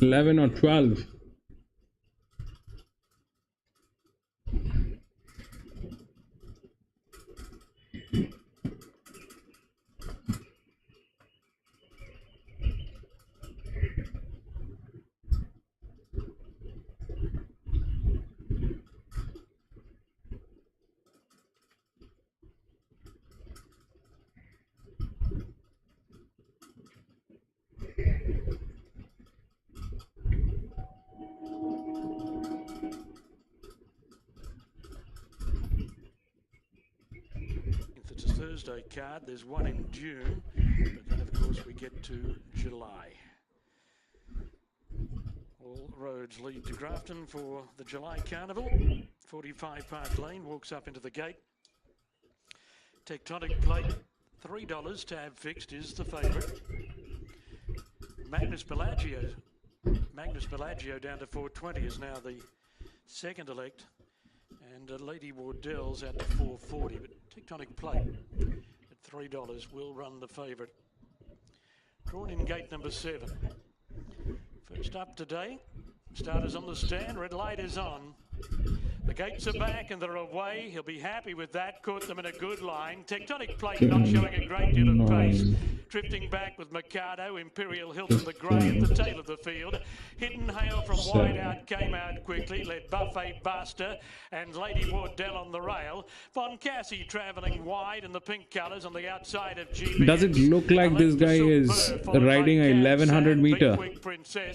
11 or 12. Thursday card, there's one in June, but then of course we get to July. All roads lead to Grafton for the July Carnival. 45 Park Lane walks up into the gate. Tectonic Plate, $3, tab fixed is the favourite. Magnus Bellagio down to 420 is now the second elect. And Lady Wardell's out to 440, but Tectonic Plate at $3 will run the favourite. Drawn in gate number 7. First up today, starters on the stand, red light is on. The gates are back and they're away. He'll be happy with that. Caught them in a good line. Tectonic Plate not showing a great deal of pace. Drifting back with Mikado, Imperial Hilton the grey at the tail of the field. Hidden Hail from wide out came out quickly, led Buffet Buster and Lady Wardell on the rail. Von Cassie travelling wide in the pink colours on the outside of GB. Does it look like this guy is riding a 1100 meter?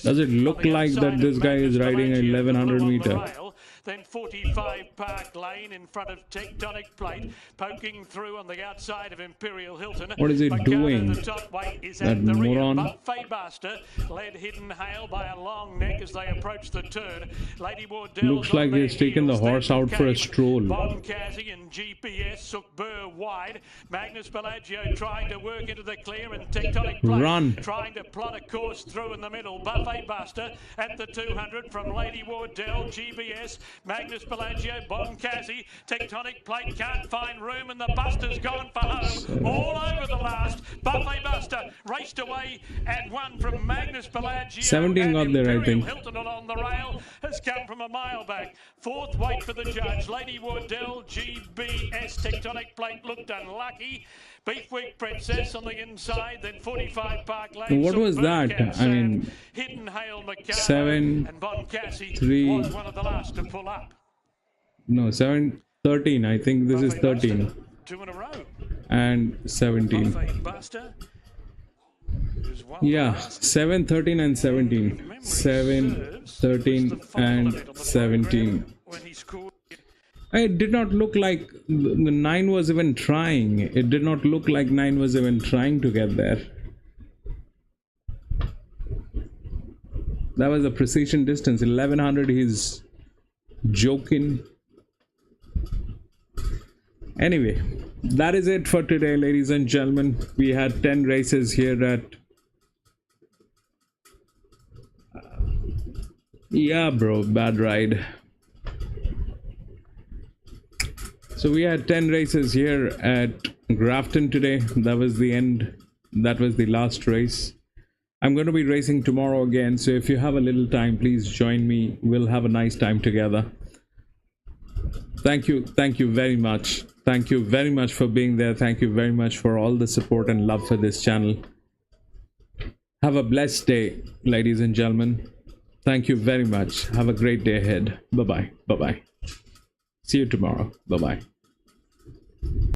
Does it look like that this guy is riding a 1100 meter? Then 45 Park Lane in front of Tectonic Plate, poking through on the outside of Imperial Hilton. What is he doing? The top weight is That at the moron. rear. Buffet Buster led Hidden Hail by a long neck as they approach the turn. Lady Wardell Looks like he's taken the horse out for a stroll. Bon Cassie and GPS Sook Burr wide. Magnus Bellagio trying to work into the clear and Tectonic Plate Run. trying to plot a course through in the middle. Buffet Buster at the 200 from Lady Wardell, GBS, Magnus Bellagio, Bon Cassie, Tectonic Plate can't find room and the Buster's gone for home. All over the last. Buffet Buster raced away and won from Magnus Bellagio. 17 got there, I think. Hilton along the rail has come from a mile back. Fourth weight for the judge. Lady Wardell, GBS, Tectonic Plate looked unlucky. Beefwick Princess on the inside, then 45 Park Lane. What was that? I mean, Hidden Hail, 7, and Bon Cassie 3. was one of the last to pull up. No, 7, 13. I think this is 13. 2 in a row. And 17. Buffet Buster. Yeah, 7, 13 and 17. 7, 13 and 17. When he scored. It did not look like the 9 was even trying. It did not look like 9 was even trying to get there. That was a precision distance. 1100, he's joking. Anyway, that is it for today, ladies and gentlemen. We had 10 races here at... yeah, bro, bad ride. So we had 10 races here at Grafton today. That was the end. That was the last race. I'm going to be racing tomorrow again. So if you have a little time, please join me. We'll have a nice time together. Thank you. Thank you very much. Thank you very much for being there. Thank you very much for all the support and love for this channel. Have a blessed day, ladies and gentlemen. Thank you very much. Have a great day ahead. Bye-bye. Bye-bye. See you tomorrow. Bye-bye.